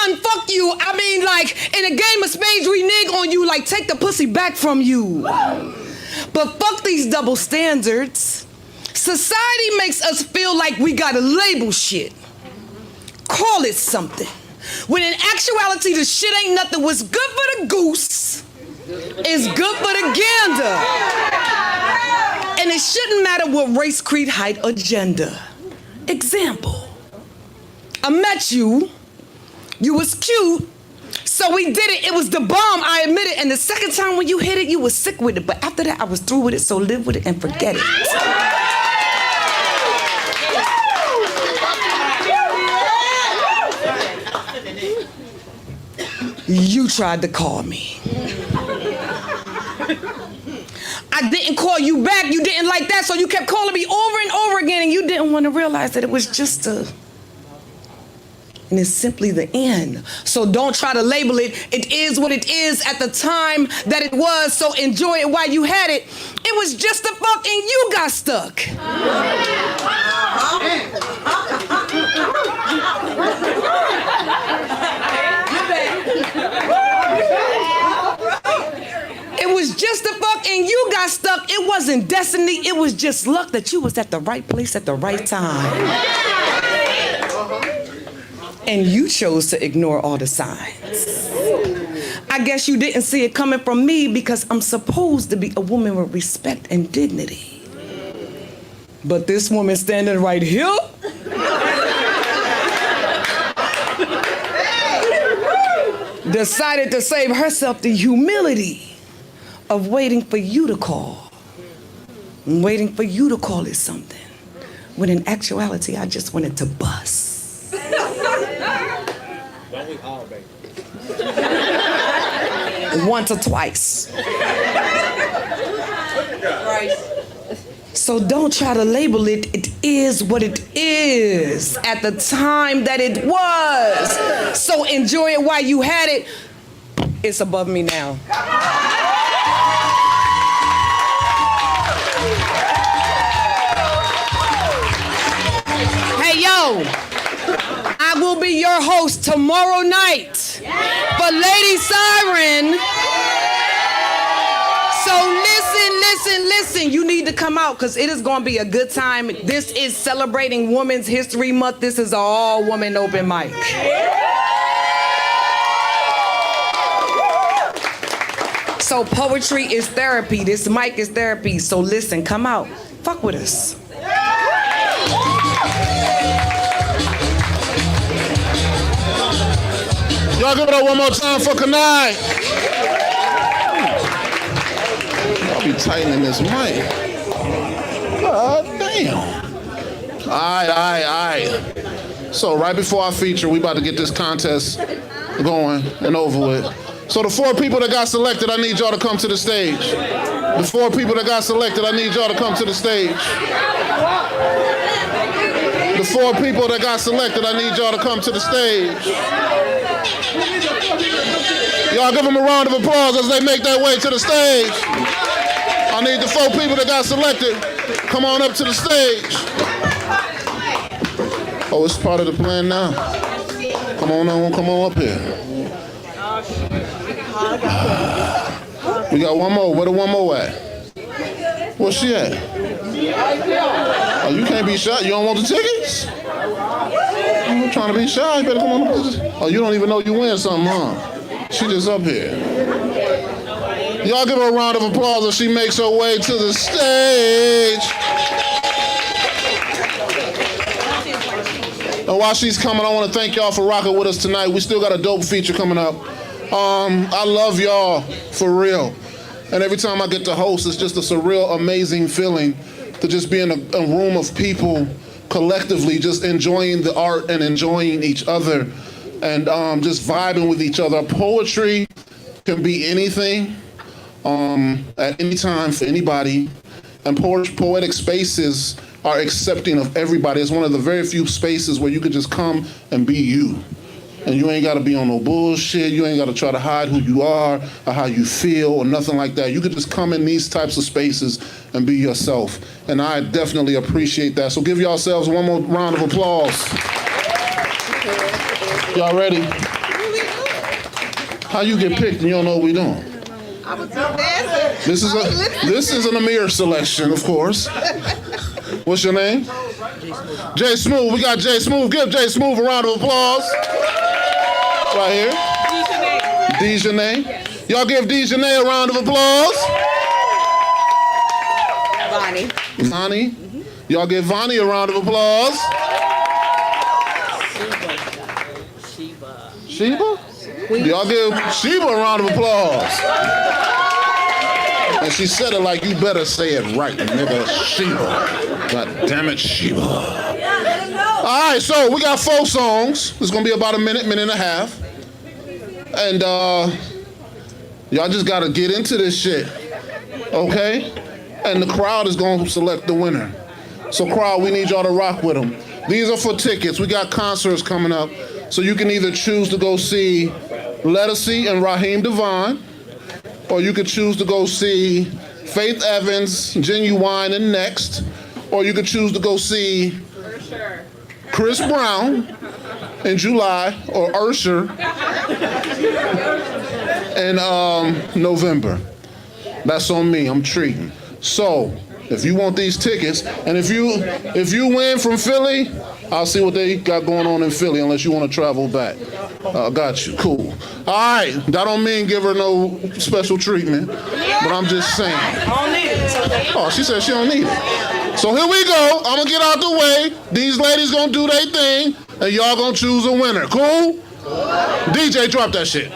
Unfuck you. I mean, like in a game of spades, renege on you, like take the pussy back from you. But fuck these double standards. Society makes us feel like we gotta label shit. Call it something. When in actuality, the shit ain't nothing. What's good for the goose is good for the gander. And it shouldn't matter what race, creed, height, or gender. Example. I met you. You was cute, so we did it. It was the bomb, I admit it. And the second time when you hit it, you was sick with it. But after that, I was through with it, so live with it and forget it. You tried to call me. I didn't call you back. You didn't like that, so you kept calling me over and over again, and you didn't want to realize that it was just a... And it's simply the end. So don't try to label it. It is what it is at the time that it was. So enjoy it while you had it. It was just a fuck and you got stuck. It was just a fuck and you got stuck. It wasn't destiny. It was just luck that you was at the right place at the right time. And you chose to ignore all the signs. I guess you didn't see it coming from me because I'm supposed to be a woman with respect and dignity. But this woman standing right here decided to save herself the humility of waiting for you to call. And waiting for you to call it something. When in actuality, I just wanted to bust. Once or twice. So don't try to label it. It is what it is at the time that it was. So enjoy it while you had it. It's above me now. Hey, yo. I will be your host tomorrow night for Lady Siren. So listen. You need to come out because it is going to be a good time. This is celebrating Women's History Month. This is an all-woman open mic. So poetry is therapy. This mic is therapy. So listen, come out. Fuck with us. Y'all give it up one more time for Kanai. Y'all be tightening this mic. God damn. All right. So right before our feature, we about to get this contest going and over with. So the 4 people that got selected, I need y'all to come to the stage. The 4 people that got selected, I need y'all to come to the stage. The 4 people that got selected, I need y'all to come to the stage. Y'all give them a round of applause as they make their way to the stage. I need the 4 people that got selected. Come on up to the stage. Oh, it's part of the plan now. Come on up here. We got one more. Where the one more at? Where's she at? Oh, you can't be shy. You don't want the tickets? I'm trying to be shy. You better come on up. Oh, you don't even know you win something, huh? She just up here. Y'all give her a round of applause as she makes her way to the stage. And while she's coming, I want to thank y'all for rocking with us tonight. We still got a dope feature coming up. I love y'all, for real. And every time I get to host, it's just a surreal, amazing feeling to just be in a room of people collectively just enjoying the art and enjoying each other and just vibing with each other. Poetry can be anything at any time for anybody. And poetic spaces are accepting of everybody. It's one of the very few spaces where you could just come and be you. And you ain't gotta be on no bullshit. You ain't gotta try to hide who you are or how you feel or nothing like that. You could just come in these types of spaces and be yourself. And I definitely appreciate that. So give yourselves one more round of applause. Y'all ready? How you get picked and you don't know what we doing? This is an Amir selection, of course. What's your name? Jay Smooth. We got Jay Smooth. Give Jay Smooth a round of applause. Right here. Dejanay. Y'all give Dejanay a round of applause. Vonnie. Y'all give Vonnie a round of applause. Sheba? Y'all give Sheba a round of applause. And she said it like you better say it right, nigga. Sheba. God damn it, Sheba. All right, so we got 4 songs. It's gonna be about a minute and a half. And y'all just gotta get into this shit, okay? And the crowd is gonna select the winner. So crowd, we need y'all to rock with them. These are for tickets. We got concerts coming up. So you can either choose to go see Lettucey and Raheem Devon, or you could choose to go see Faith Evans, Genuine, and Next, or you could choose to go see Chris Brown in July, or Usher in November. That's on me. I'm treating. So if you want these tickets, and if you win from Philly, I'll see what they got going on in Philly, unless you want to travel back. Got you. Cool. All right. That don't mean give her no special treatment, but I'm just saying. I don't need it. Oh, she said she don't need it. So here we go. I'm going to get out the way. These ladies going to do their thing, and y'all going to choose a winner. Cool? DJ, drop that shit.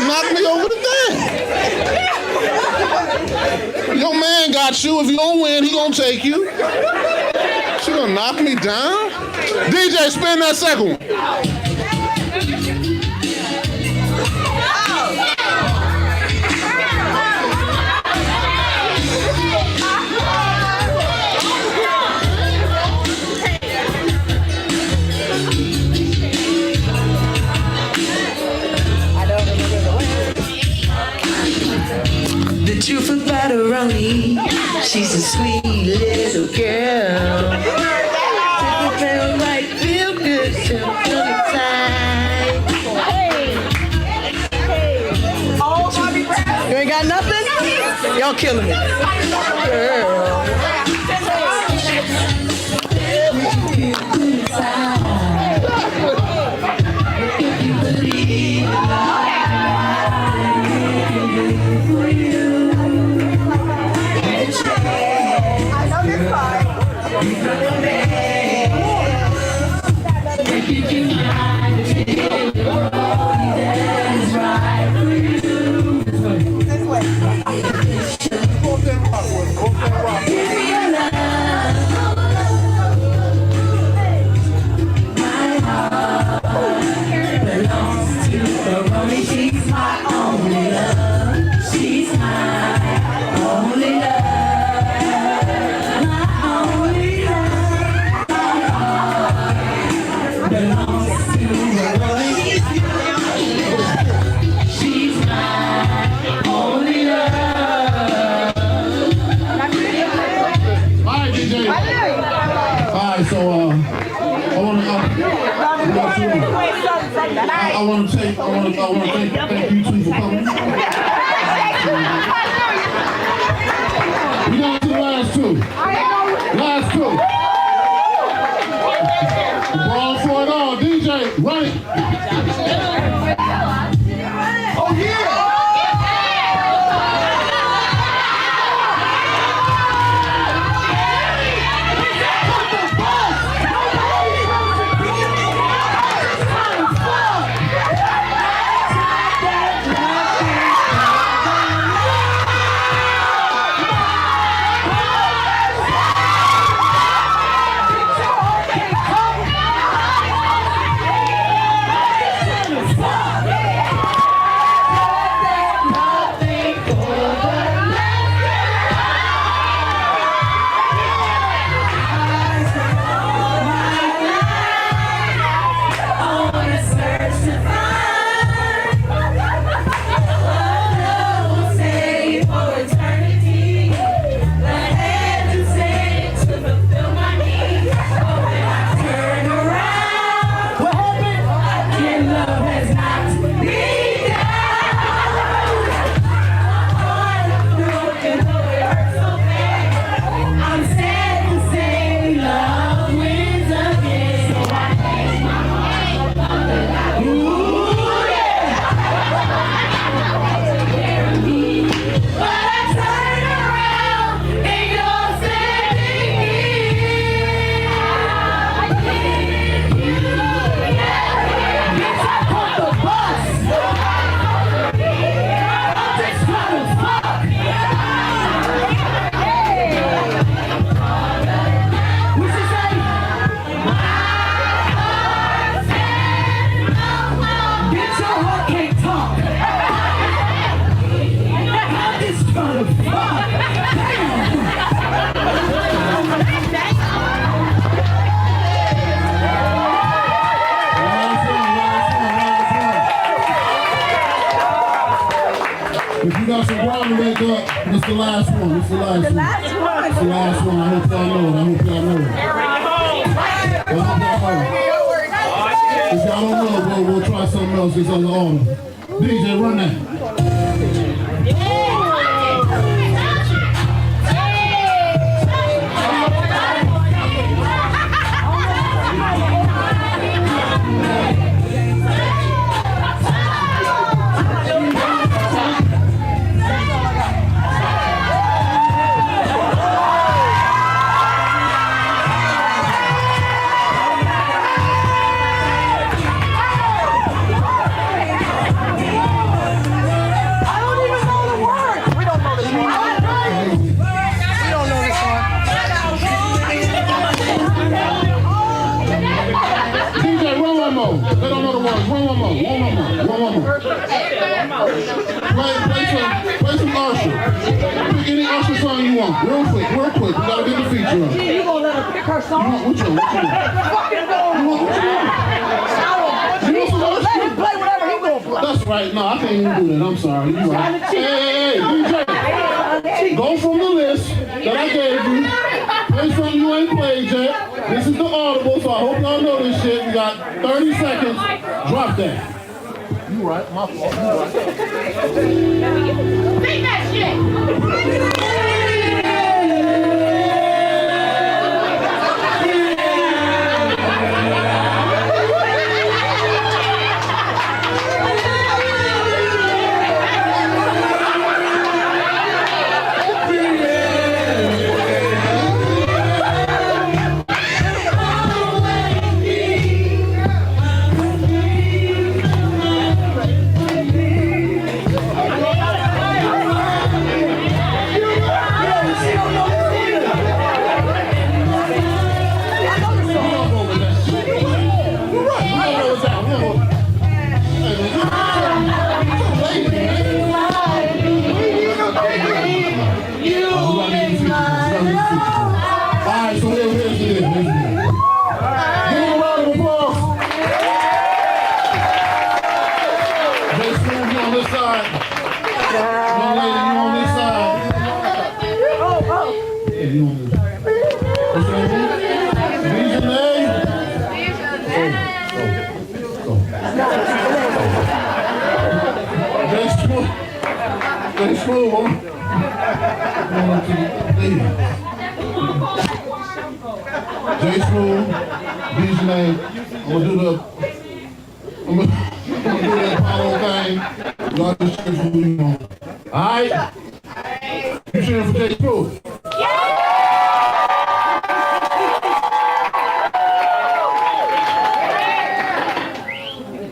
Knock me over the thing. Your man got you. If you don't win, he gonna take you. She gonna knock me down? DJ, spin that second one. The truth about Roni, she's a sweet little girl. Feel right, feel good, so feel inside. You ain't got nothing? Y'all killing me. Girl. I want to thank you two for coming. We got to the last two. Last two. Brawl for it all. DJ, run it. Oh, yeah. If you got some ground to make up, it's the last one. It's the last one. It's the last one. I hope y'all know it. I hope y'all know it. If y'all don't know, we'll try something else. This other order. DJ, run that. y'all know the words. One more. Play some Usher. Pick any Usher song you want. Real quick. We gotta get the feature on. You gonna let her pick her song? Which one? Fucking go. Let him play whatever he gonna play. That's right. No, I can't even do that. I'm sorry. You right. Hey, DJ. Go from the list that I gave you. Play something you ain't played yet. This is the audible, so I hope y'all know this shit. We got 30 seconds. Drop that. You right. My fault. You right. Sing that shit!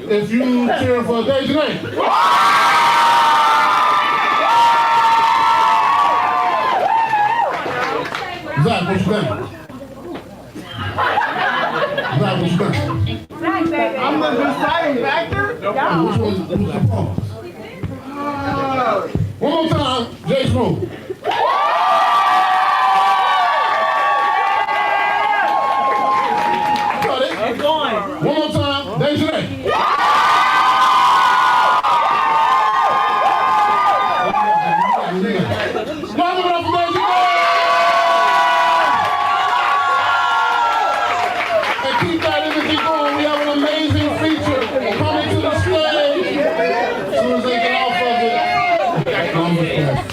If you cheering for Deja Nate. Zach, what you think? Zach, what you think? I'm the deciding factor. Which one? One more time, Jay Smooth. One more time, Deja Nate.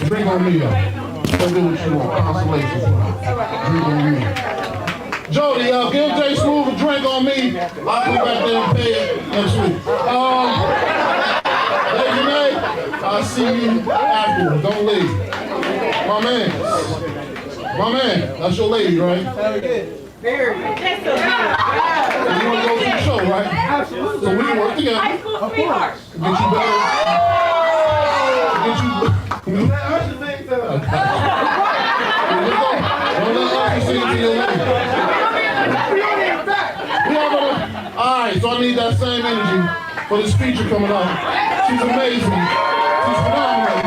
Drink on me, though. Don't do what you want. Consolation. Drink on me. Jody, give Jay Smooth a drink on me. I'll come back there and pay it next week. Deja Nate, I'll see you afterwards. Don't leave. My man, that's your lady, right? Very. You want to go to the show, right? Absolutely. So we can work together. High school sweetheart. Get you better. Get you better. Let Usher sing to her. Don't let Usher sing to your lady. Alright, so I need that same energy for this feature coming up. She's amazing. She's phenomenal.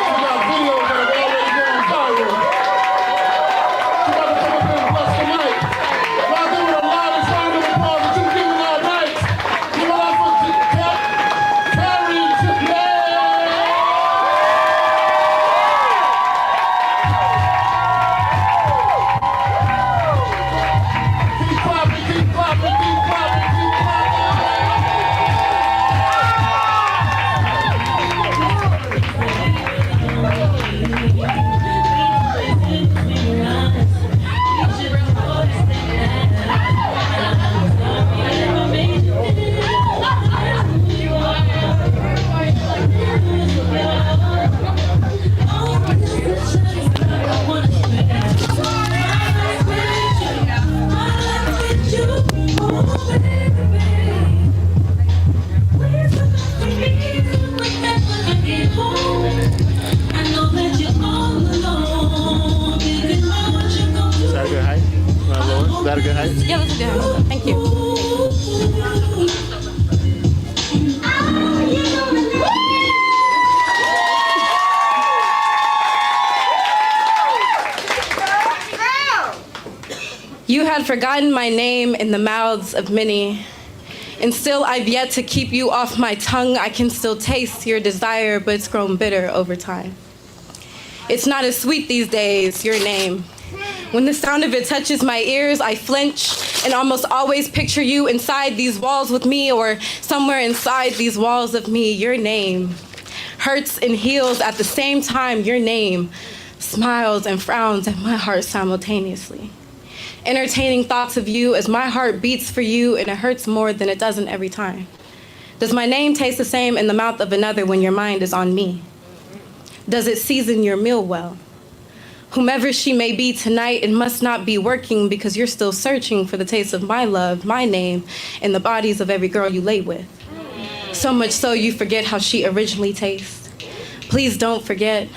She got videos that have already gone viral. She's about to come up here and bless the night. Y'all give her the loudest round of applause that you've given all night. Give it up for Carrie. Keep clapping, keep clapping, keep clapping, keep clapping. forgotten my name in the mouths of many, and still I've yet to keep you off my tongue. I can still taste your desire, but it's grown bitter over time. It's not as sweet these days, your name. When the sound of it touches my ears, I flinch and almost always picture you inside these walls with me, or somewhere inside these walls of me. Your name hurts and heals at the same time. Your name smiles and frowns at my heart simultaneously. Entertaining thoughts of you as my heart beats for you, and it hurts more than it doesn't every time. Does my name taste the same in the mouth of another when your mind is on me? Does it season your meal well? Whomever she may be tonight, it must not be working, because you're still searching for the taste of my love, my name, in the bodies of every girl you lay with. So much so you forget how she originally tastes. Please don't forget.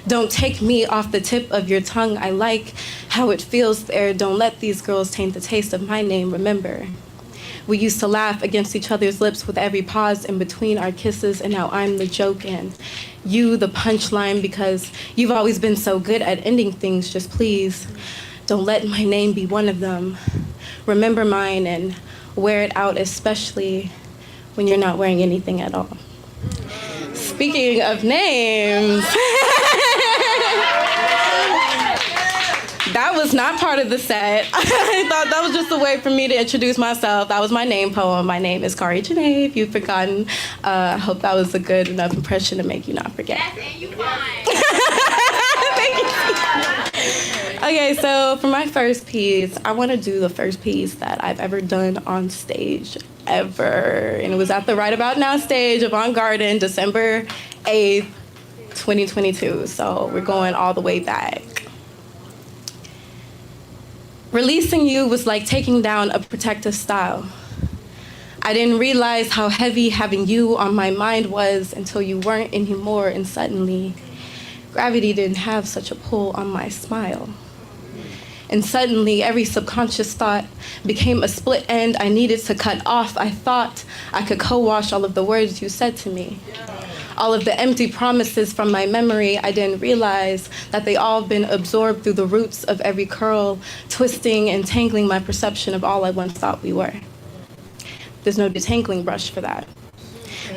Don't take me off the tip of your tongue. I like how it feels there. Don't let these girls taint the taste of my name. Remember, we used to laugh against each other's lips with every pause in between our kisses, and now I'm the joke and you the punchline, because you've always been so good at ending things. Just please, don't let my name be one of them. Remember mine and wear it out, especially when you're not wearing anything at all. Speaking of names, that was not part of the set. I thought that was just a way for me to introduce myself. That was my name poem. My name is Kari Janae, if you've forgotten. I hope that was a good enough impression to make you not forget. Thank you. Okay, so for my first piece, I want to do the first piece that I've ever done on stage, ever. And it was at the Right About Now stage of Avant Garden, December 8th, 2022. So we're going all the way back. Releasing you was like taking down a protective style. I didn't realize how heavy having you on my mind was until you weren't anymore, and suddenly gravity didn't have such a pull on my smile. And suddenly every subconscious thought became a split end I needed to cut off. I thought I could co-wash all of the words you said to me. All of the empty promises from my memory, I didn't realize that they all been absorbed through the roots of every curl, twisting and tangling my perception of all I once thought we were. There's no detangling brush for that.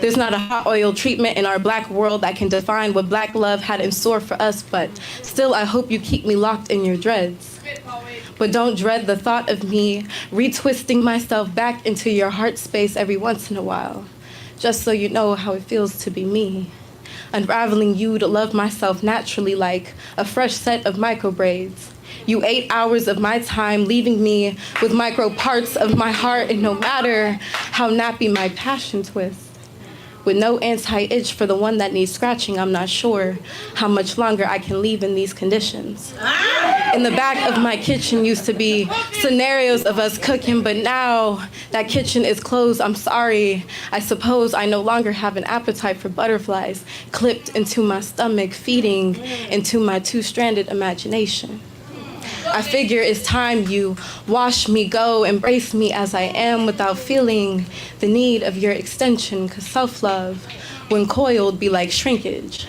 There's not a hot oil treatment in our Black world that can define what Black love had in store for us, but still I hope you keep me locked in your dreads. But don't dread the thought of me retwisting myself back into your heart space every once in a while, just so you know how it feels to be me. Unraveling you to love myself naturally like a fresh set of micro braids. You 8 hours of my time, leaving me with micro parts of my heart, and no matter how nappy my passion twists, with no anti-itch for the one that needs scratching, I'm not sure how much longer I can leave in these conditions. In the back of my kitchen used to be scenarios of us cooking, but now that kitchen is closed. I'm sorry. I suppose I no longer have an appetite for butterflies clipped into my stomach, feeding into my two-stranded imagination. I figure it's time you wash me, go, embrace me as I am without feeling the need of your extension, 'cause self-love, when coiled, be like shrinkage,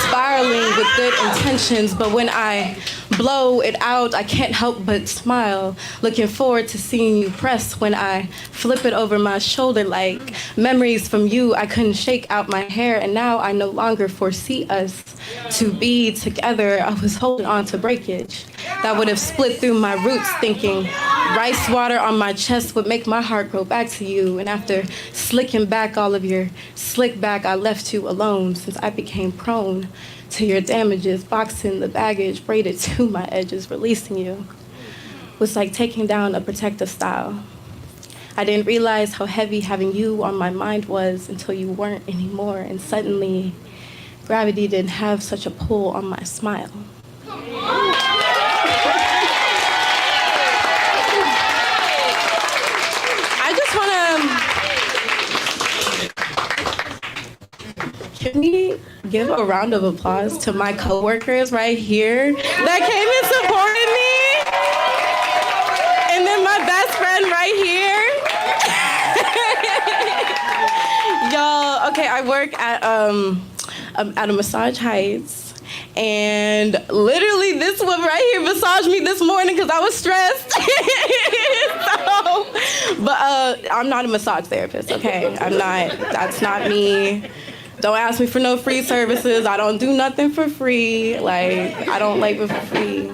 spiraling with good intentions, but when I blow it out, I can't help but smile, looking forward to seeing you press when I flip it over my shoulder like memories from you. I couldn't shake out my hair, and now I no longer foresee us to be together. I was holding on to breakage that would have split through my roots, thinking rice water on my chest would make my heart go back to you. And after slicking back all of your slick back, I left you alone since I became prone to your damages, boxing the baggage, braided to my edges. Releasing you was like taking down a protective style. I didn't realize how heavy having you on my mind was until you weren't anymore, and suddenly gravity didn't have such a pull on my smile. I just want to, can we give a round of applause to my coworkers right here that came and supported me? And then my best friend right here. Y'all, okay, I work at a Massage Heights, And literally, this one right here massaged me this morning because I was stressed. But I'm not a massage therapist, okay? I'm not. That's not me. Don't ask me for no free services. I don't do nothing for free. Like, I don't labor for free.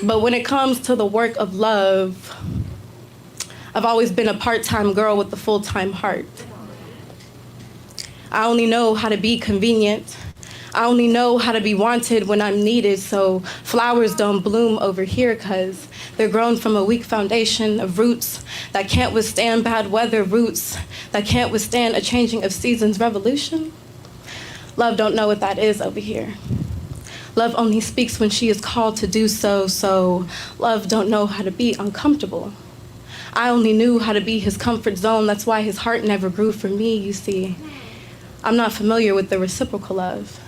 But when it comes to the work of love, I've always been a part-time girl with a full-time heart. I only know how to be convenient. I only know how to be wanted when I'm needed, so flowers don't bloom over here because they're grown from a weak foundation of roots that can't withstand bad weather, roots that can't withstand a changing of seasons revolution. Love don't know what that is over here. Love only speaks when she is called to do so, so love don't know how to be uncomfortable. I only knew how to be his comfort zone, that's why his heart never grew for me, you see. I'm not familiar with the reciprocal love.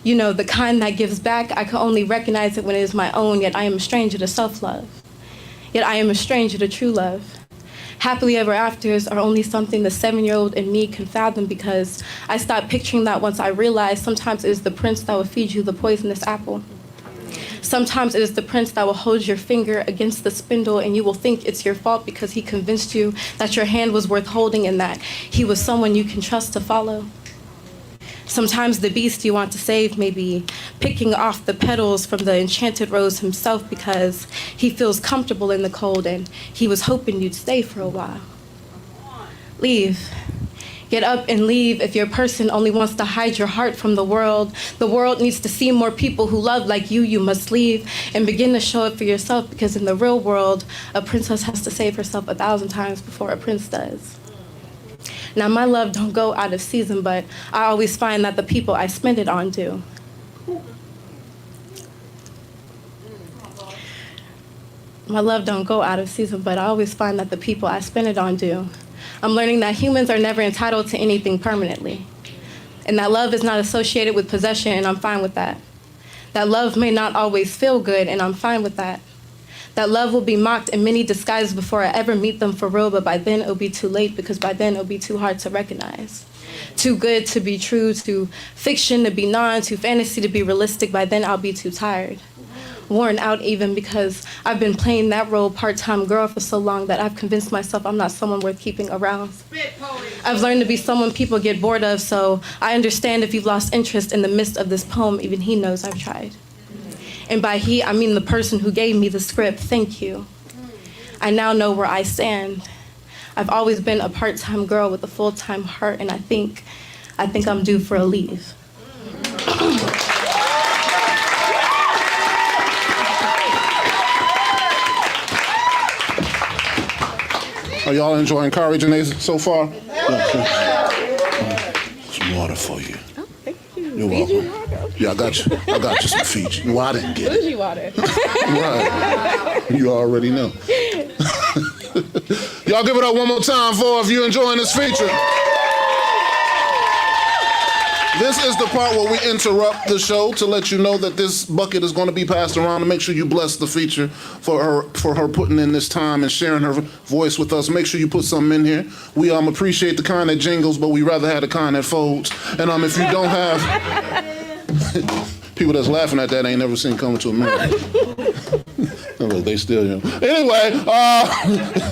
You know, the kind that gives back, I can only recognize it when it is my own, yet I am a stranger to self-love. Yet I am a stranger to true love. Happily ever afters are only something the 7-year-old in me can fathom because I stopped picturing that once I realized sometimes it is the prince that will feed you the poisonous apple. Sometimes it is the prince that will hold your finger against the spindle and you will think it's your fault because he convinced you that your hand was worth holding and that he was someone you can trust to follow. Sometimes the beast you want to save may be picking off the petals from the enchanted rose himself because he feels comfortable in the cold and he was hoping you'd stay for a while. Leave. Get up and leave if your person only wants to hide your heart from the world. The world needs to see more people who love like you must leave and begin to show up for yourself because in the real world, a princess has to save herself 1,000 times before a prince does. Now, my love don't go out of season, but I always find that the people I spend it on do. My love don't go out of season, but I always find that the people I spend it on do. I'm learning that humans are never entitled to anything permanently, and that love is not associated with possession, and I'm fine with that. That love may not always feel good, and I'm fine with that. That love will be mocked in many disguises before I ever meet them for real, but by then it'll be too late because by then it'll be too hard to recognize. Too good to be true, too fiction to be non, too fantasy to be realistic, by then I'll be too tired. Worn out even because I've been playing that role part-time girl for so long that I've convinced myself I'm not someone worth keeping around. I've learned to be someone people get bored of, so I understand if you've lost interest in the midst of this poem, even he knows I've tried. And by he, I mean the person who gave me the script. Thank you. I now know where I stand. I've always been a part-time girl with a full-time heart, and I think I'm due for a leave. Are y'all enjoying Kari Janae so far? Some water for you. Oh, thank you. You're welcome. Yeah, I got you some Fiji. Well, I didn't get it. Fiji water. Right. You already know. Y'all give it up one more time for if you're enjoying this feature. This is the part where we interrupt the show to let you know that this bucket is going to be passed around, and make sure you bless the feature for her putting in this time and sharing her voice with us. Make sure you put something in here. We appreciate the kind that jingles, but we rather have the kind that folds. And if you don't have people that's laughing at that ain't never seen Coming to America. They still, Anyway,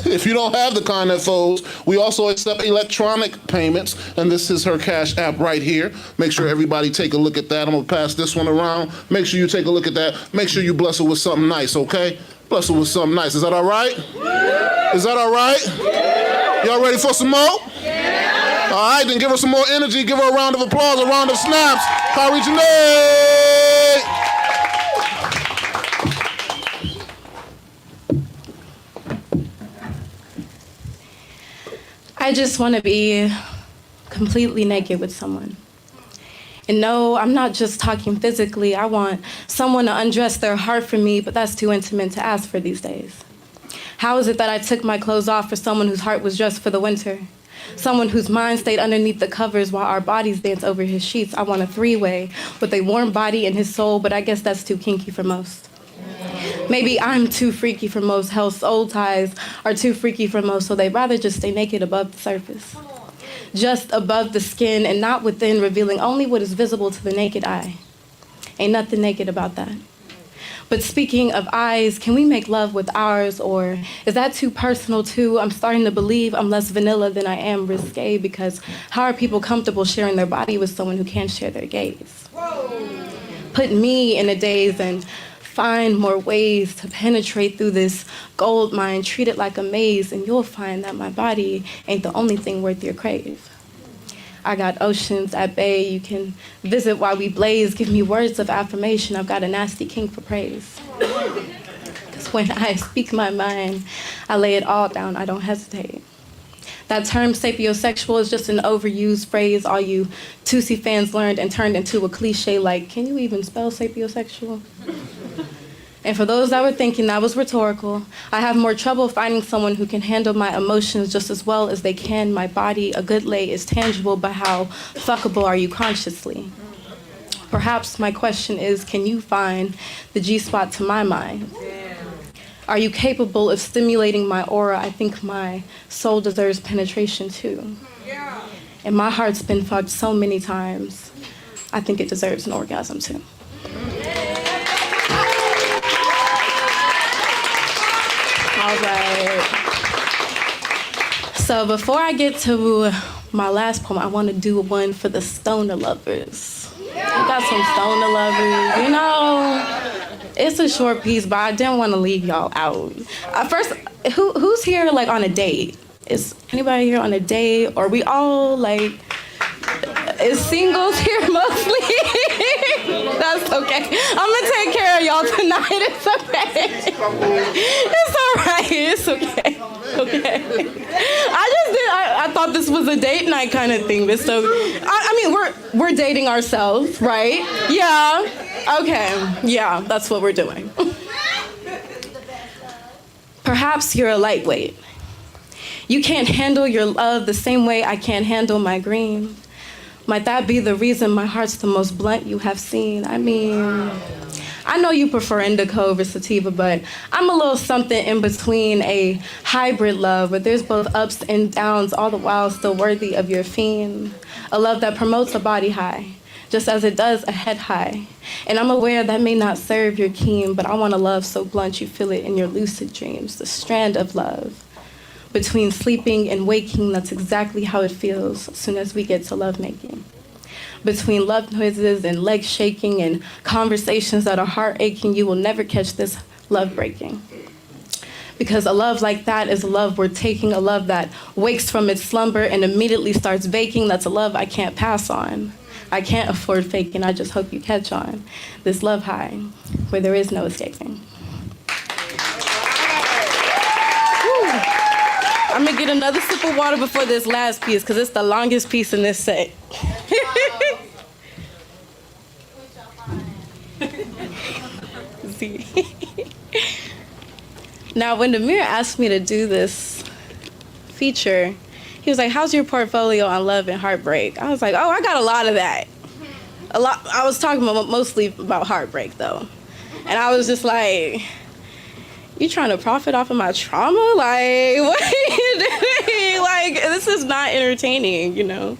if you don't have the kind that folds, we also accept electronic payments, and this is her Cash App right here. Make sure everybody take a look at that. I'm gonna pass this one around. Make sure you take a look at that. Make sure you bless her with something nice, okay? Bless her with something nice. Is that all right? Is that all right? Y'all ready for some more? All right, then give her some more energy. Give her a round of applause, a round of snaps. Kari Janae! I just want to be completely naked with someone. And no, I'm not just talking physically. I want someone to undress their heart for me, but that's too intimate to ask for these days. How is it that I took my clothes off for someone whose heart was dressed for the winter? Someone whose mind stayed underneath the covers while our bodies danced over his sheets. I want a three-way with a warm body and his soul, but I guess that's too kinky for most. Maybe I'm too freaky for most. Hell, soul ties are too freaky for most, so they'd rather just stay naked above the surface. Just above the skin and not within, revealing only what is visible to the naked eye. Ain't nothing naked about that. But speaking of eyes, can we make love with ours, or is that too personal too? I'm starting to believe I'm less vanilla than I am risque, because how are people comfortable sharing their body with someone who can't share their gaze? Put me in a daze and find more ways to penetrate through this gold mine, treat it like a maze, and you'll find that my body ain't the only thing worth your crave. I got oceans at bay you can visit while we blaze. Give me words of affirmation. I've got a nasty kink for praise. Because when I speak my mind, I lay it all down. I don't hesitate. That term sapiosexual is just an overused phrase all you Tusi fans learned and turned into a cliche like, can you even spell sapiosexual? And for those that were thinking that was rhetorical, I have more trouble finding someone who can handle my emotions just as well as they can my body. A good lay is tangible, but how fuckable are you consciously? Perhaps my question is, can you find the G-spot to my mind? Are you capable of stimulating my aura? I think my soul deserves penetration too. And my heart's been fucked so many times, I think it deserves an orgasm too. All right. So before I get to my last poem, I want to do one for the stoner lovers. We got some stoner lovers, you know. It's a short piece, but I didn't want to leave y'all out. First, who's here like on a date? Is anybody here on a date? Or we all like, is singles here mostly? That's okay. I'm gonna take care of y'all tonight. It's okay. It's all right. It's okay. Okay. I thought this was a date night kind of thing, but so I mean we're dating ourselves, right? Yeah. Okay. Yeah, that's what we're doing. Perhaps you're a lightweight. You can't handle your love the same way I can't handle my green. Might that be the reason my heart's the most blunt you have seen? I mean, I know you prefer indica over sativa, but I'm a little something in between, a hybrid love where there's both ups and downs, all the while still worthy of your fiend. A love that promotes a body high, just as it does a head high. And I'm aware that may not serve your keen, but I want a love so blunt you feel it in your lucid dreams, the strand of love. Between sleeping and waking, that's exactly how it feels as soon as we get to lovemaking. Between love noises and leg shaking and conversations that are heart aching, you will never catch this love breaking. Because a love like that is a love we're taking, a love that wakes from its slumber and immediately starts baking. That's a love I can't pass on. I can't afford faking, I just hope you catch on. This love high, where there is no escaping. I'm gonna get another sip of water before this last piece, because it's the longest piece in this set. See. Now, when Demir asked me to do this feature, he was like, how's your portfolio on love and heartbreak? I was like, oh, I got a lot of that. A lot. I was talking mostly about heartbreak, though. And I was just like, you trying to profit off of my trauma? Like, what are you doing? Like, this is not entertaining, you know?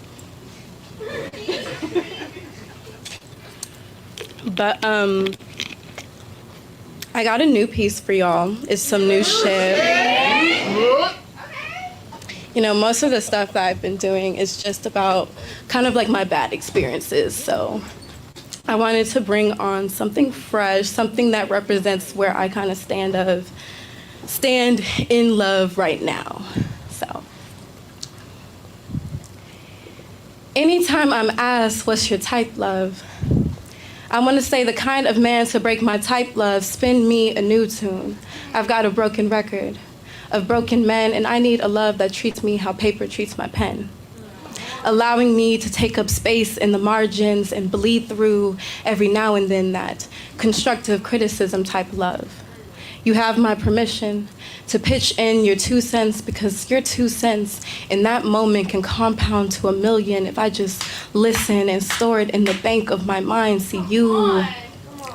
But, I got a new piece for y'all. It's some new shit. You know, most of the stuff that I've been doing is just about kind of like my bad experiences, so I wanted to bring on something fresh, something that represents where I kind of stand in love right now. So, anytime I'm asked, what's your type, love? I want to say the kind of man to break my type, love, spin me a new tune. I've got a broken record of broken men, and I need a love that treats me how paper treats my pen. Allowing me to take up space in the margins and bleed through every now and then that constructive criticism type love. You have my permission to pitch in your 2 cents, because your 2 cents in that moment can compound to 1,000,000 if I just listen and store it in the bank of my mind. See, you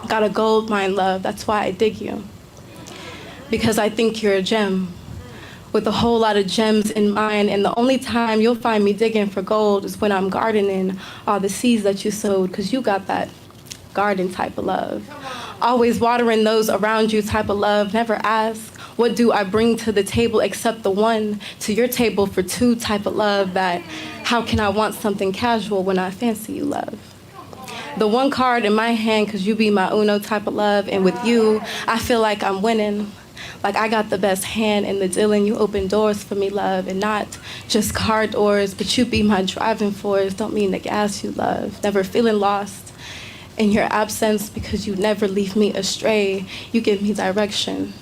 got a gold mine, love. That's why I dig you. Because I think you're a gem with a whole lot of gems in mine, and the only time you'll find me digging for gold is when I'm gardening all the seeds that you sowed, because you got that garden type of love. Always watering those around you type of love. Never ask, what do I bring to the table except the one to your table for two type of love that, how can I want something casual when I fancy you love? The one card in my hand, cause you be my Uno type of love, and with you, I feel like I'm winning. Like I got the best hand in the dealing. You open doors for me, love, and not just car doors, but you be my driving force. Don't mean to gas you, love. Never feeling lost in your absence because you never leave me astray. You give me direction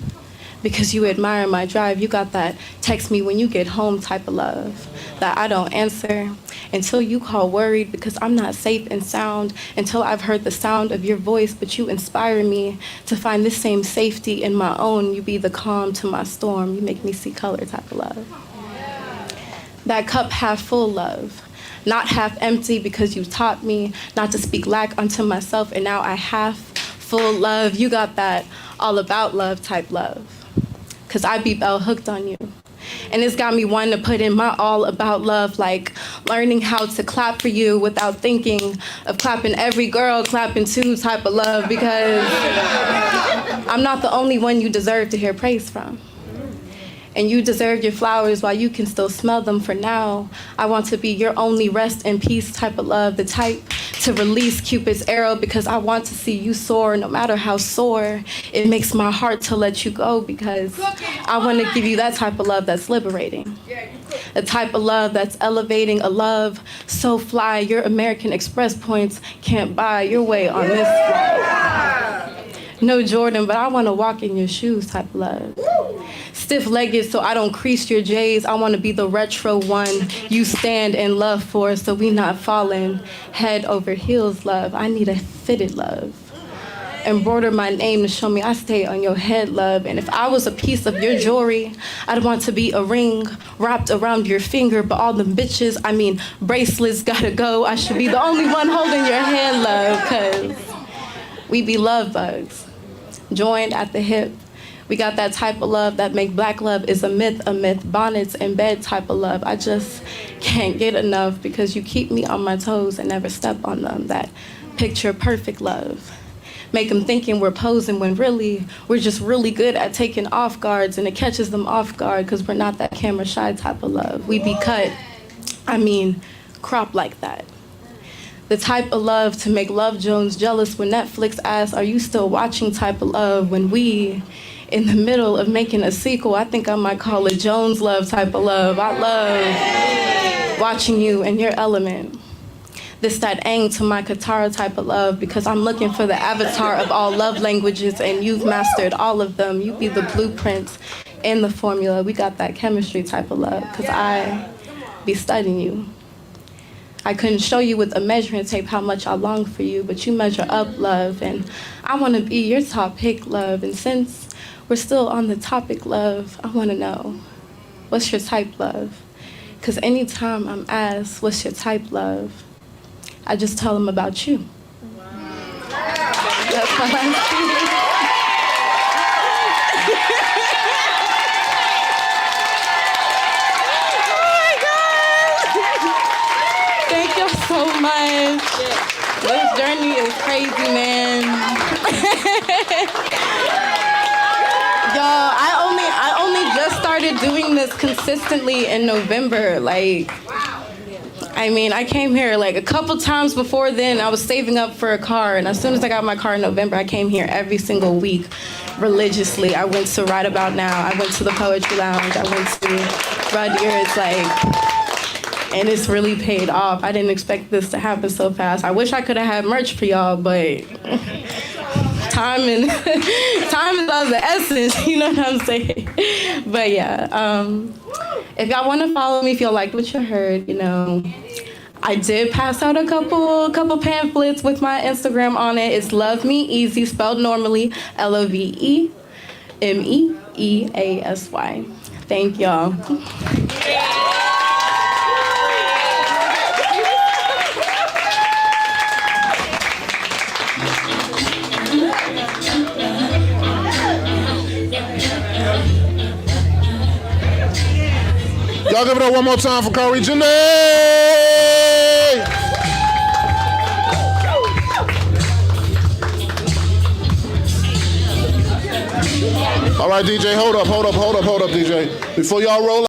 because you admire my drive. You got that text me when you get home type of love that I don't answer until you call worried because I'm not safe and sound until I've heard the sound of your voice, but you inspire me to find this same safety in my own. You be the calm to my storm. You make me see color type of love. That cup half full love, not half empty because you taught me not to speak lack unto myself, and now I half full love. You got that all about love type love, cause I be bell hooked on you. And it's got me wanting to put in my all about love, like learning how to clap for you without thinking of clapping every girl, clapping too type of love, because I'm not the only one you deserve to hear praise from. And you deserve your flowers while you can still smell them. For now, I want to be your only rest in peace type of love, the type to release Cupid's arrow because I want to see you soar no matter how sore it makes my heart to let you go, because I want to give you that type of love that's liberating, a type of love that's elevating, a love so fly your American Express points can't buy your way on this flight. No Jordan, but I want to walk in your shoes type of love. Stiff-legged so I don't crease your J's. I want to be the retro one you stand in love for, so we not falling head over heels, love. I need a fitted love. Embroider my name to show me I stay on your head, love. And if I was a piece of your jewelry, I'd want to be a ring wrapped around your finger, but all them bitches, I mean bracelets, gotta go. I should be the only one holding your hand, love, cause we be love bugs, joined at the hip. We got that type of love that make black love is a myth, bonnets and bed type of love. I just can't get enough because you keep me on my toes and never step on them. That picture perfect love. Make them thinking we're posing when really we're just really good at taking off guards, and it catches them off guard because we're not that camera shy type of love. We be cut, crop like that. The type of love to make Love Jones jealous when Netflix asks, are you still watching type of love, when we in the middle of making a sequel. I think I might call it Jones love type of love. I love watching you in your element. This that ang to my Katara type of love, because I'm looking for the avatar of all love languages and you've mastered all of them. You be the blueprints and the formula. We got that chemistry type of love, because I be studying you. I couldn't show you with a measuring tape how much I long for you, but you measure up, love, and I want to be your top pick, love. And since we're still on the topic, love, I want to know, what's your type, love? Because anytime I'm asked, what's your type, love, I just tell them about you. That's my last piece. Thank y'all so much. This journey is crazy, man. Y'all, I only just started doing this consistently in November. I came here a couple times before then. I was saving up for a car, and as soon as I got my car in November, I came here every single week religiously. I went to Right About Now. I went to the Poetry Lounge. I went to Rudier's, and it's really paid off. I didn't expect this to happen so fast. I wish I could have had merch for y'all, but time is of the essence, you know what I'm saying? But yeah, if y'all want to follow me, if y'all liked what you heard, I did pass out a couple pamphlets with my Instagram on it. It's Love Me Easy, spelled normally, LOVEMEEASY. Thank y'all. Y'all give it up one more time for Corey Janae. right, DJ, hold up, DJ. Before y'all roll